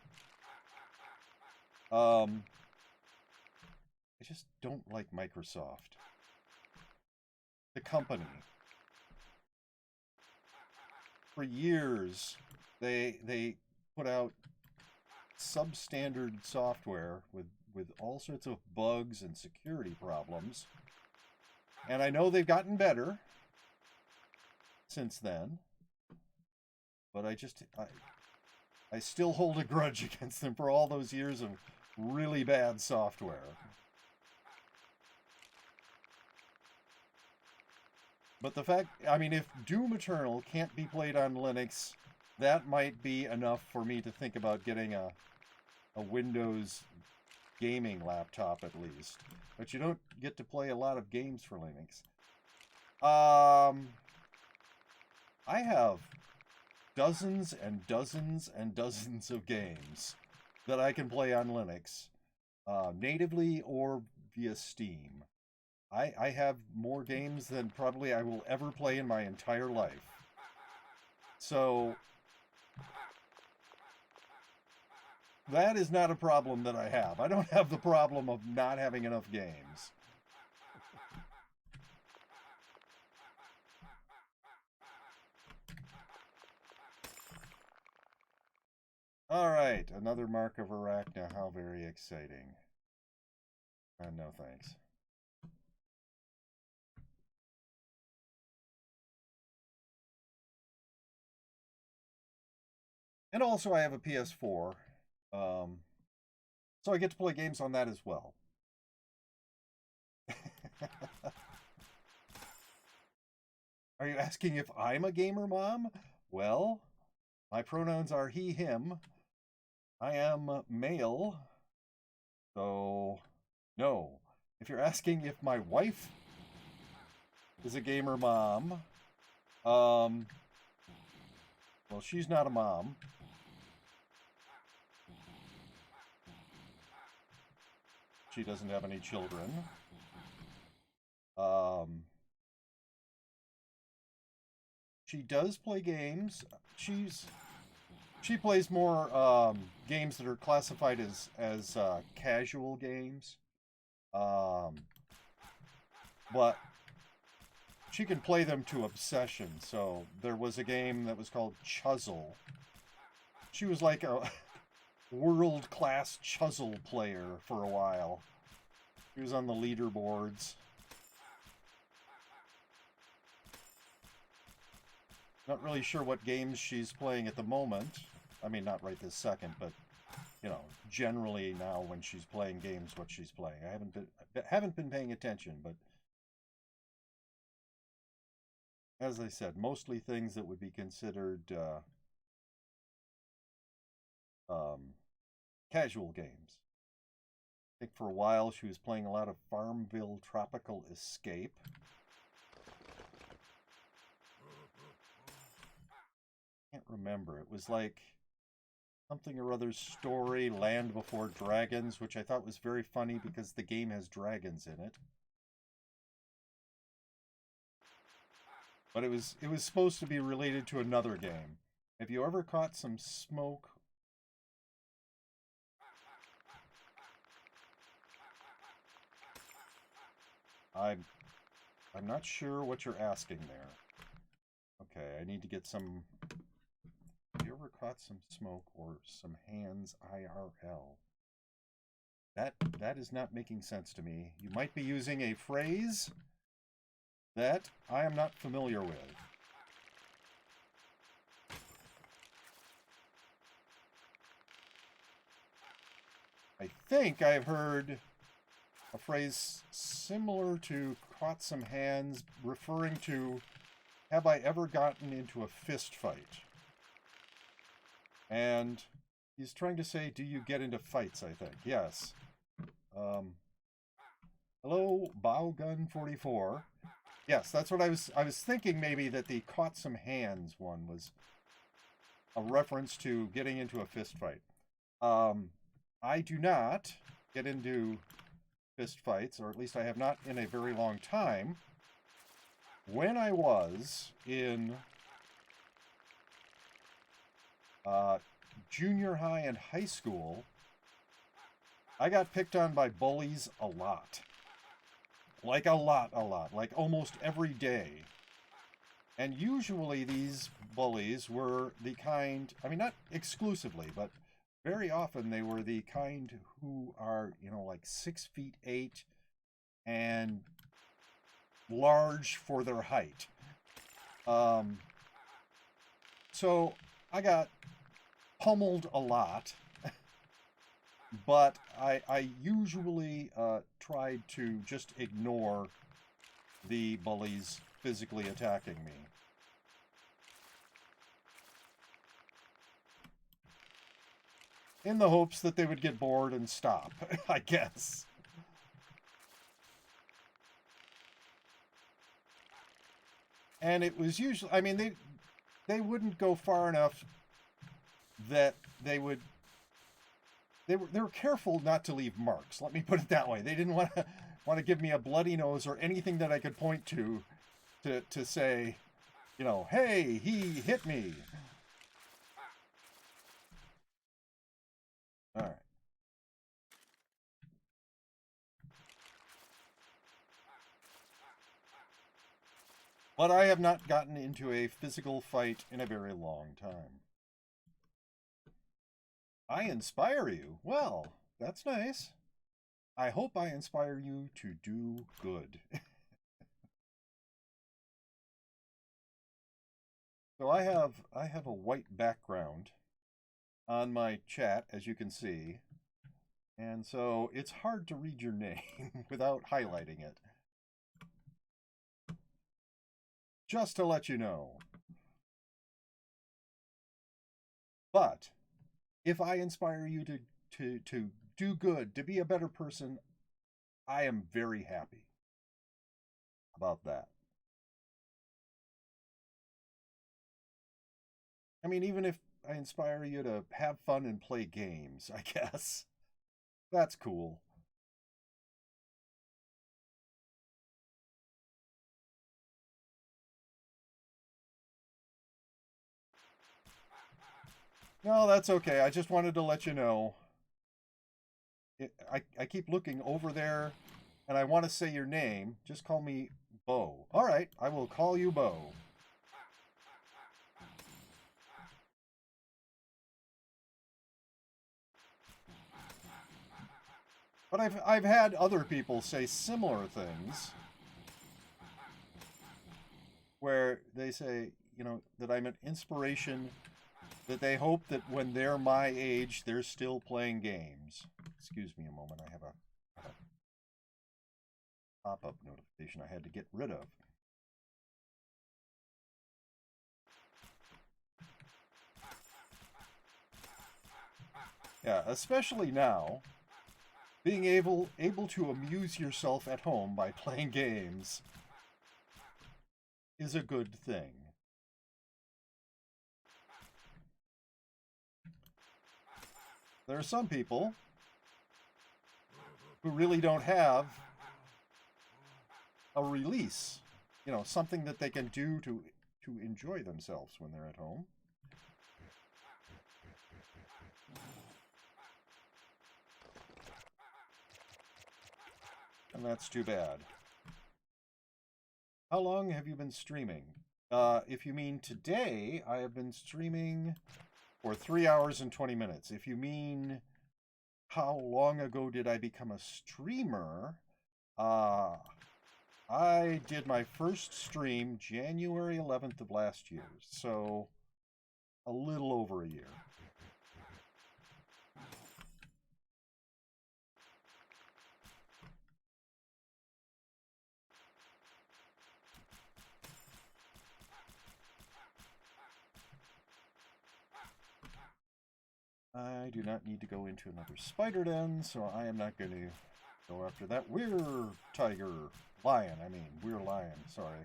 I just don't like Microsoft. The company. For years, they put out substandard software with all sorts of bugs and security problems. And I know they've gotten better since then. But I still hold a grudge against them for all those years of really bad software. But the fact, I mean, if Doom Eternal can't be played on Linux, that might be enough for me to think about getting a Windows gaming laptop at least. But you don't get to play a lot of games for Linux. I have dozens and dozens and dozens of games that I can play on Linux, natively or via Steam. I have more games than probably I will ever play in my entire life. So that is not a problem that I have. I don't have the problem of not having enough games. Alright, another Mark of Arachna. How very exciting. No thanks. And also I have a PS4. So I get to play games on that as well. Are you asking if I'm a gamer, Mom? Well, my pronouns are he, him. I am male. So, no. If you're asking if my wife is a gamer, Mom, well, she's not a mom. She doesn't have any children. She does play games. She plays more games that are classified as casual games. But she can play them to obsession. So there was a game that was called Chuzzle. She was like a world-class Chuzzle player for a while. She was on the leaderboards. Not really sure what games she's playing at the moment. I mean, not right this second, but, you know, generally now when she's playing games, what she's playing. I haven't been paying attention, but as I said, mostly things that would be considered casual games. I think for a while she was playing a lot of Farmville Tropical Escape. Can't remember. It was like something or other story, Land Before Dragons, which I thought was very funny because the game has dragons in it. But it was supposed to be related to another game. Have you ever caught some smoke? I'm not sure what you're asking there. Okay, I need to get some... Have you ever caught some smoke or some hands IRL? That is not making sense to me. You might be using a phrase that I am not familiar with. I think I've heard a phrase similar to caught some hands referring to, have I ever gotten into a fist fight? And he's trying to say, do you get into fights, I think. Yes. Hello, Bowgun44. Yes, that's what I was thinking, maybe that the caught some hands one was a reference to getting into a fist fight. I do not get into fist fights, or at least I have not in a very long time. When I was in junior high and high school, I got picked on by bullies a lot. Like a lot. Like almost every day. And usually these bullies were the kind, I mean, not exclusively, but very often they were the kind who are, you know, like 6'8" and large for their height. So I got pummeled a lot, but I usually tried to just ignore the bullies physically attacking me. In the hopes that they would get bored and stop, I guess. And it was usually, I mean, they wouldn't go far enough that they were careful not to leave marks. Let me put it that way. They didn't want to give me a bloody nose or anything that I could point to say, you know, hey, he hit me. All right. But I have not gotten into a physical fight in a very long time. I inspire you? Well, that's nice. I hope I inspire you to do good. So I have a white background on my chat, as you can see. And so it's hard to read your name without highlighting it. Just to let you know. But if I inspire you to do good, to be a better person, I am very happy about that. I mean, even if I inspire you to have fun and play games, I guess. That's cool. No, that's okay. I just wanted to let you know. I keep looking over there, and I want to say your name. Just call me Bo. All right, I will call you Bo. But I've had other people say similar things, where they say, you know, that I'm an inspiration, that they hope that when they're my age, they're still playing games. Excuse me a moment. I have a pop-up notification I had to get rid of. Yeah, especially now, being able to amuse yourself at home by playing games is a good thing. There are some people who really don't have a release, you know, something that they can do to enjoy themselves when they're at home. And that's too bad. How long have you been streaming? If you mean today, I have been streaming for 3 hours and 20 minutes. If you mean how long ago did I become a streamer, I did my first stream January 11th of last year, so a little over a year. I do not need to go into another spider den, so I am not going to go after that. We're tiger. Lion, I mean. We're lion, sorry.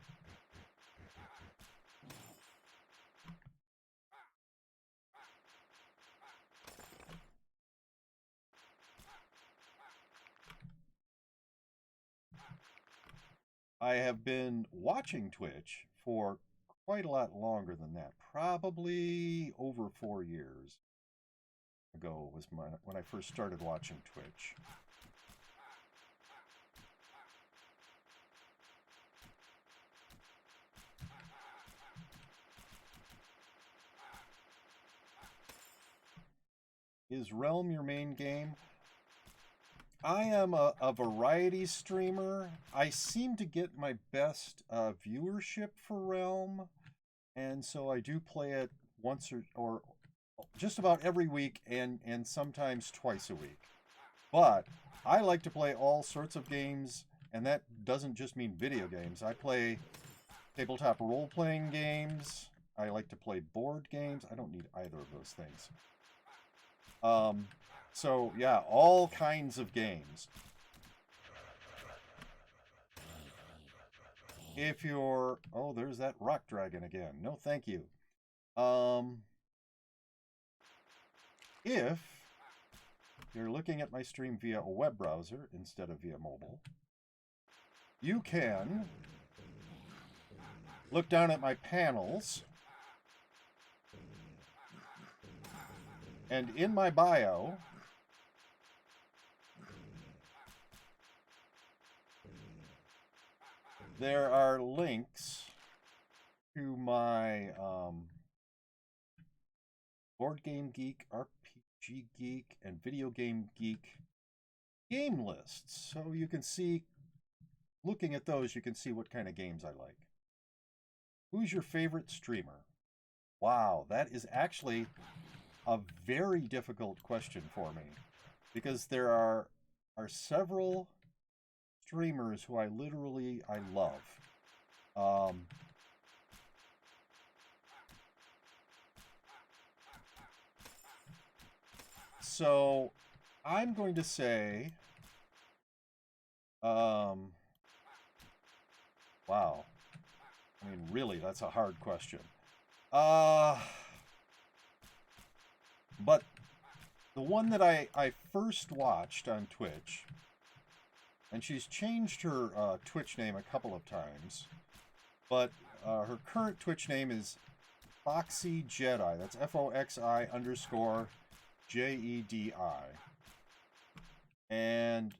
I have been watching Twitch for quite a lot longer than that. Probably over 4 years. ago was when I first started watching Twitch. Is Realm your main game? I am a variety streamer. I seem to get my best viewership for Realm, and so I do play it once or just about every week, and sometimes twice a week. But I like to play all sorts of games, and that doesn't just mean video games. I play tabletop role-playing games. I like to play board games. I don't need either of those things. So yeah, all kinds of games. If you're... Oh, there's that rock dragon again. No, thank you. If you're looking at my stream via a web browser instead of via mobile, you can look down at my panels, and in my bio, there are links to my Board Game Geek, RPG Geek, and Video Game Geek game lists. So you can see, looking at those, you can see what kind of games I like. Who's your favorite streamer? Wow, that is actually a very difficult question for me, because there are several streamers who I love. So I'm going to say, wow. I mean, really, that's a hard question. But the one that I first watched on Twitch, and she's changed her Twitch name a couple of times, but her current Twitch name is Foxy Jedi. That's FOXI_JEDI. And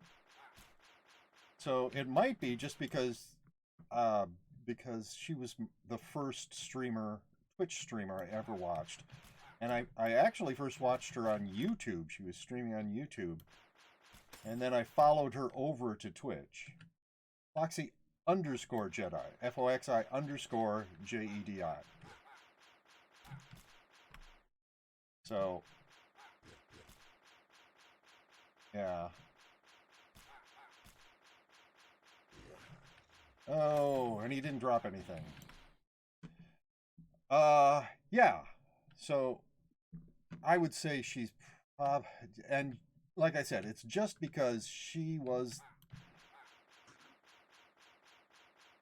so it might be just because she was the first Twitch streamer I ever watched. And I actually first watched her on YouTube. She was streaming on YouTube. And then I followed her over to Twitch. Foxy_Jedi. FOXI_JEDI. So, yeah. Oh, and he didn't drop anything. Yeah. So, I would say she's and like I said, it's just because she was...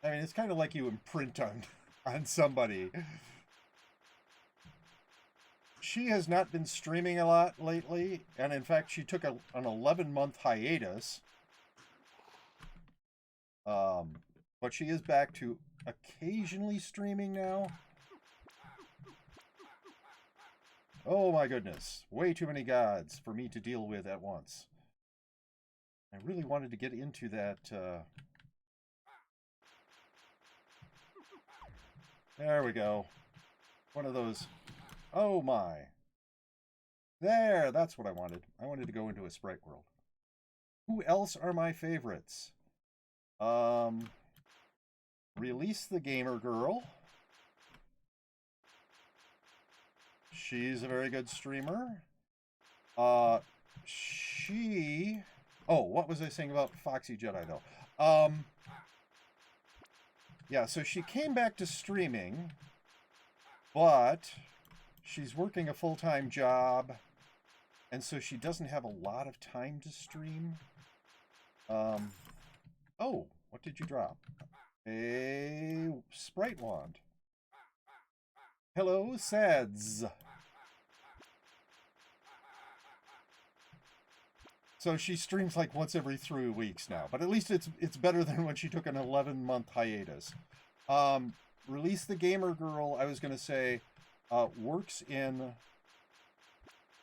I mean, it's kind of like you imprint on somebody. She has not been streaming a lot lately, and in fact, she took an 11-month hiatus. But she is back to occasionally streaming now. Oh my goodness, way too many gods for me to deal with at once. I really wanted to get into that. There we go. One of those. Oh my. There, that's what I wanted. I wanted to go into a sprite world. Who else are my favorites? Release the Gamer Girl. She's a very good streamer. Oh, what was I saying about Foxy Jedi, though? Yeah, so she came back to streaming, but she's working a full-time job, and so she doesn't have a lot of time to stream. Oh, what did you drop? A Sprite Wand. Hello, Sads. So she streams like once every 3 weeks now, but at least it's better than when she took an 11-month hiatus. Release the Gamer Girl, I was going to say, works in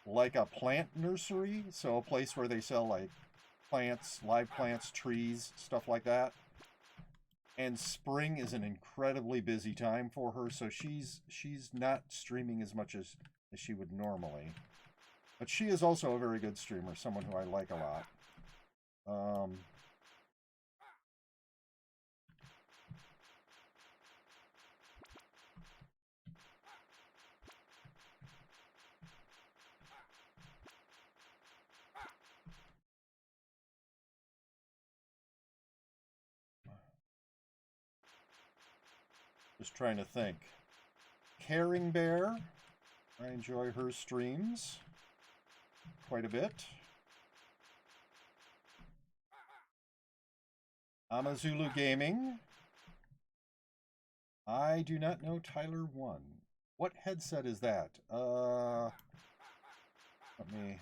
like a plant nursery, so a place where they sell like plants, live plants, trees, stuff like that. And spring is an incredibly busy time for her, so she's not streaming as much as she would normally. But she is also a very good streamer, someone who I like a lot. Just trying to think. Caring Bear. I enjoy her streams quite a bit. Amazulu Gaming. I do not know Tyler 1. What headset is that? Let me...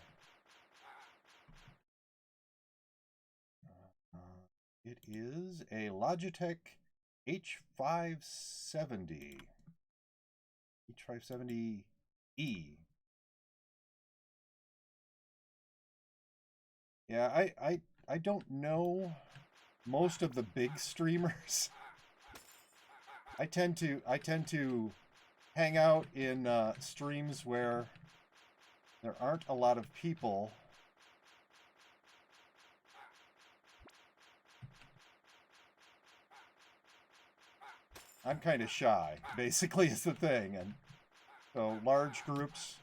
it is a Logitech H570. H570E. Yeah, I don't know most of the big streamers. I tend to hang out in streams where there aren't a lot of people. I'm kind of shy, basically, is the thing, and so large groups.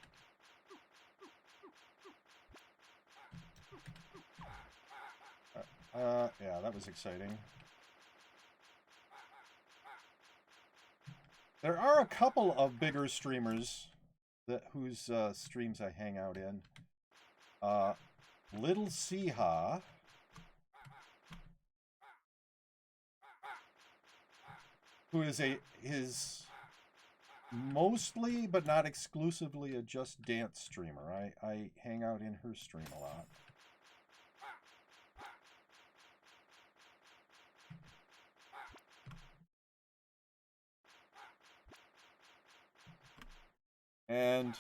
Yeah, that was exciting. There are a couple of bigger streamers whose streams I hang out in. Little Siha. Who is his mostly but not exclusively a Just Dance streamer. I hang out in her stream a lot. And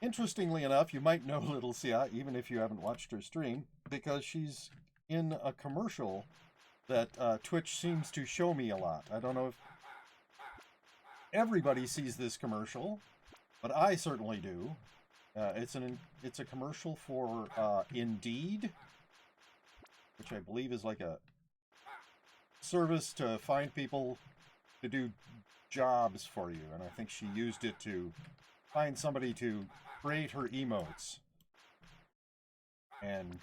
interestingly enough, you might know Little Sia, even if you haven't watched her stream, because she's in a commercial that Twitch seems to show me a lot. I don't know if everybody sees this commercial, but I certainly do. It's a commercial for Indeed, which I believe is like a service to find people to do jobs for you, and I think she used it to find somebody to create her emotes. And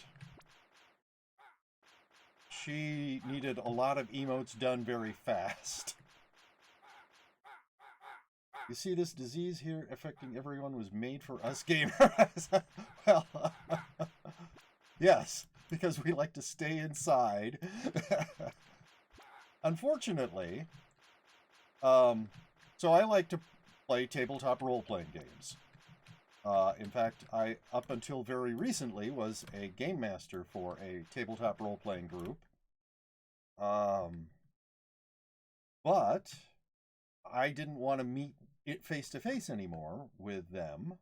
she needed a lot of emotes done very fast. You see this disease here affecting everyone was made for us gamers. Well, yes, because we like to stay inside. Unfortunately, so I like to play tabletop role-playing games. In fact, I, up until very recently, was a game master for a tabletop role-playing group. But I didn't want to meet it face-to-face anymore with them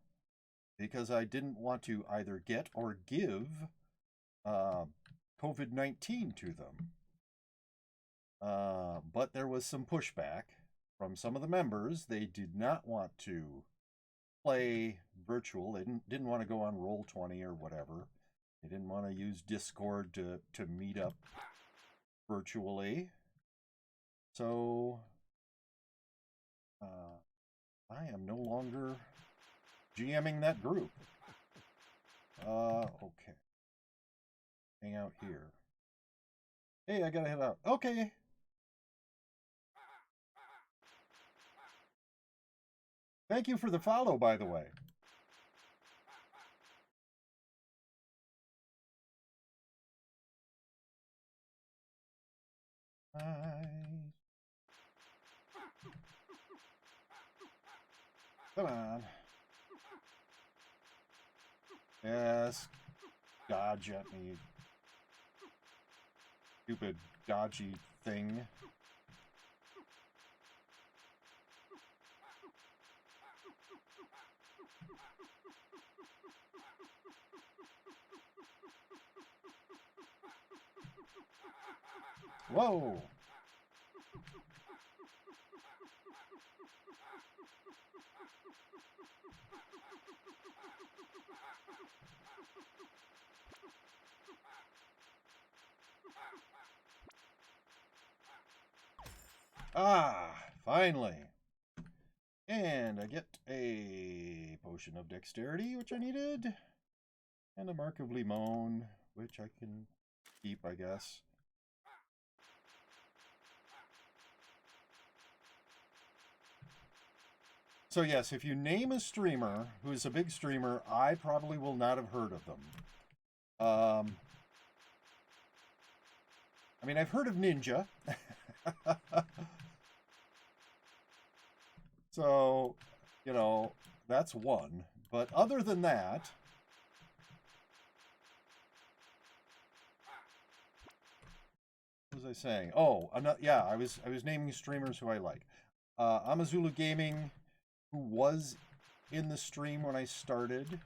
because I didn't want to either get or give COVID-19 to them. But there was some pushback from some of the members. They did not want to play virtual. They didn't want to go on Roll20 or whatever. They didn't want to use Discord to meet up virtually. So I am no longer GMing that group. Okay. Hang out here. Hey, I gotta head out. Okay. Thank you for the follow, by the way. Come on. Yes. Dodge at me. Stupid dodgy thing. Whoa! Ah, finally. And I get a potion of dexterity, which I needed, and a mark of limon, which I can keep, I guess. So yes, if you name a streamer who's a big streamer, I probably will not have heard of them. I mean, I've heard of Ninja. So, you know, that's one. But other than that, what was I saying? Oh, yeah, I was naming streamers who I like. Amazulu Gaming, who was in the stream when I started,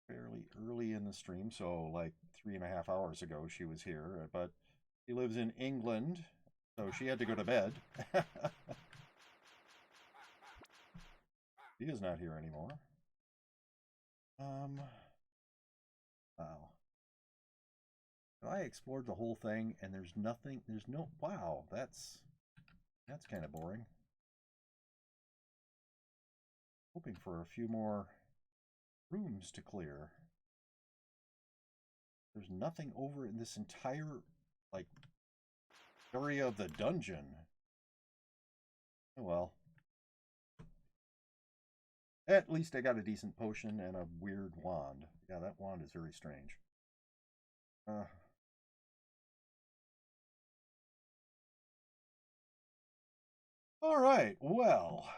fairly early in the stream, so like 3.5 hours ago she was here, but she lives in England, so she had to go to bed. She is not here anymore. Wow. I explored the whole thing and there's nothing, wow, that's kind of boring. Hoping for a few more rooms to clear. There's nothing over in this entire, like, area of the dungeon. Oh well. At least I got a decent potion and a weird wand. Yeah, that wand is very strange. All right, well,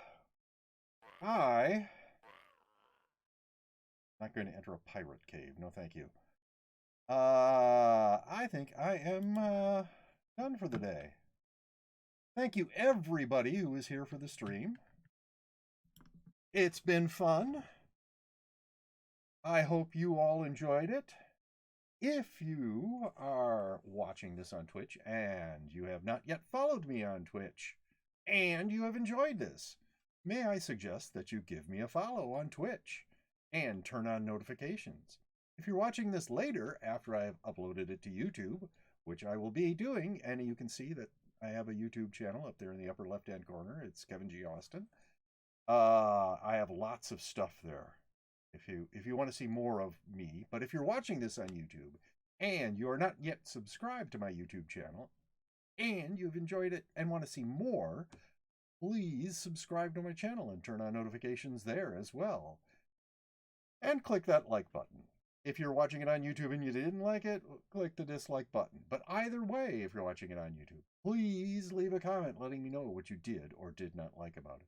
I'm not going to enter a pirate cave. No, thank you. I think I am done for the day. Thank you, everybody who was here for the stream. It's been fun. I hope you all enjoyed it. If you are watching this on Twitch and you have not yet followed me on Twitch and you have enjoyed this, may I suggest that you give me a follow on Twitch and turn on notifications. If you're watching this later after I have uploaded it to YouTube, which I will be doing, and you can see that I have a YouTube channel up there in the upper left-hand corner. It's Kevin G. Austin. I have lots of stuff there if you want to see more of me. But if you're watching this on YouTube and you are not yet subscribed to my YouTube channel and you've enjoyed it and want to see more, please subscribe to my channel and turn on notifications there as well. And click that like button. If you're watching it on YouTube and you didn't like it, click the dislike button. But either way, if you're watching it on YouTube, please leave a comment letting me know what you did or did not like about it.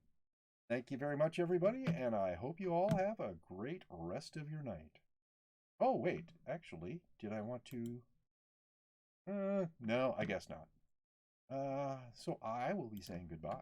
Thank you very much, everybody, and I hope you all have a great rest of your night. Oh, wait, actually, did I want to... no, I guess not. So I will be saying goodbye.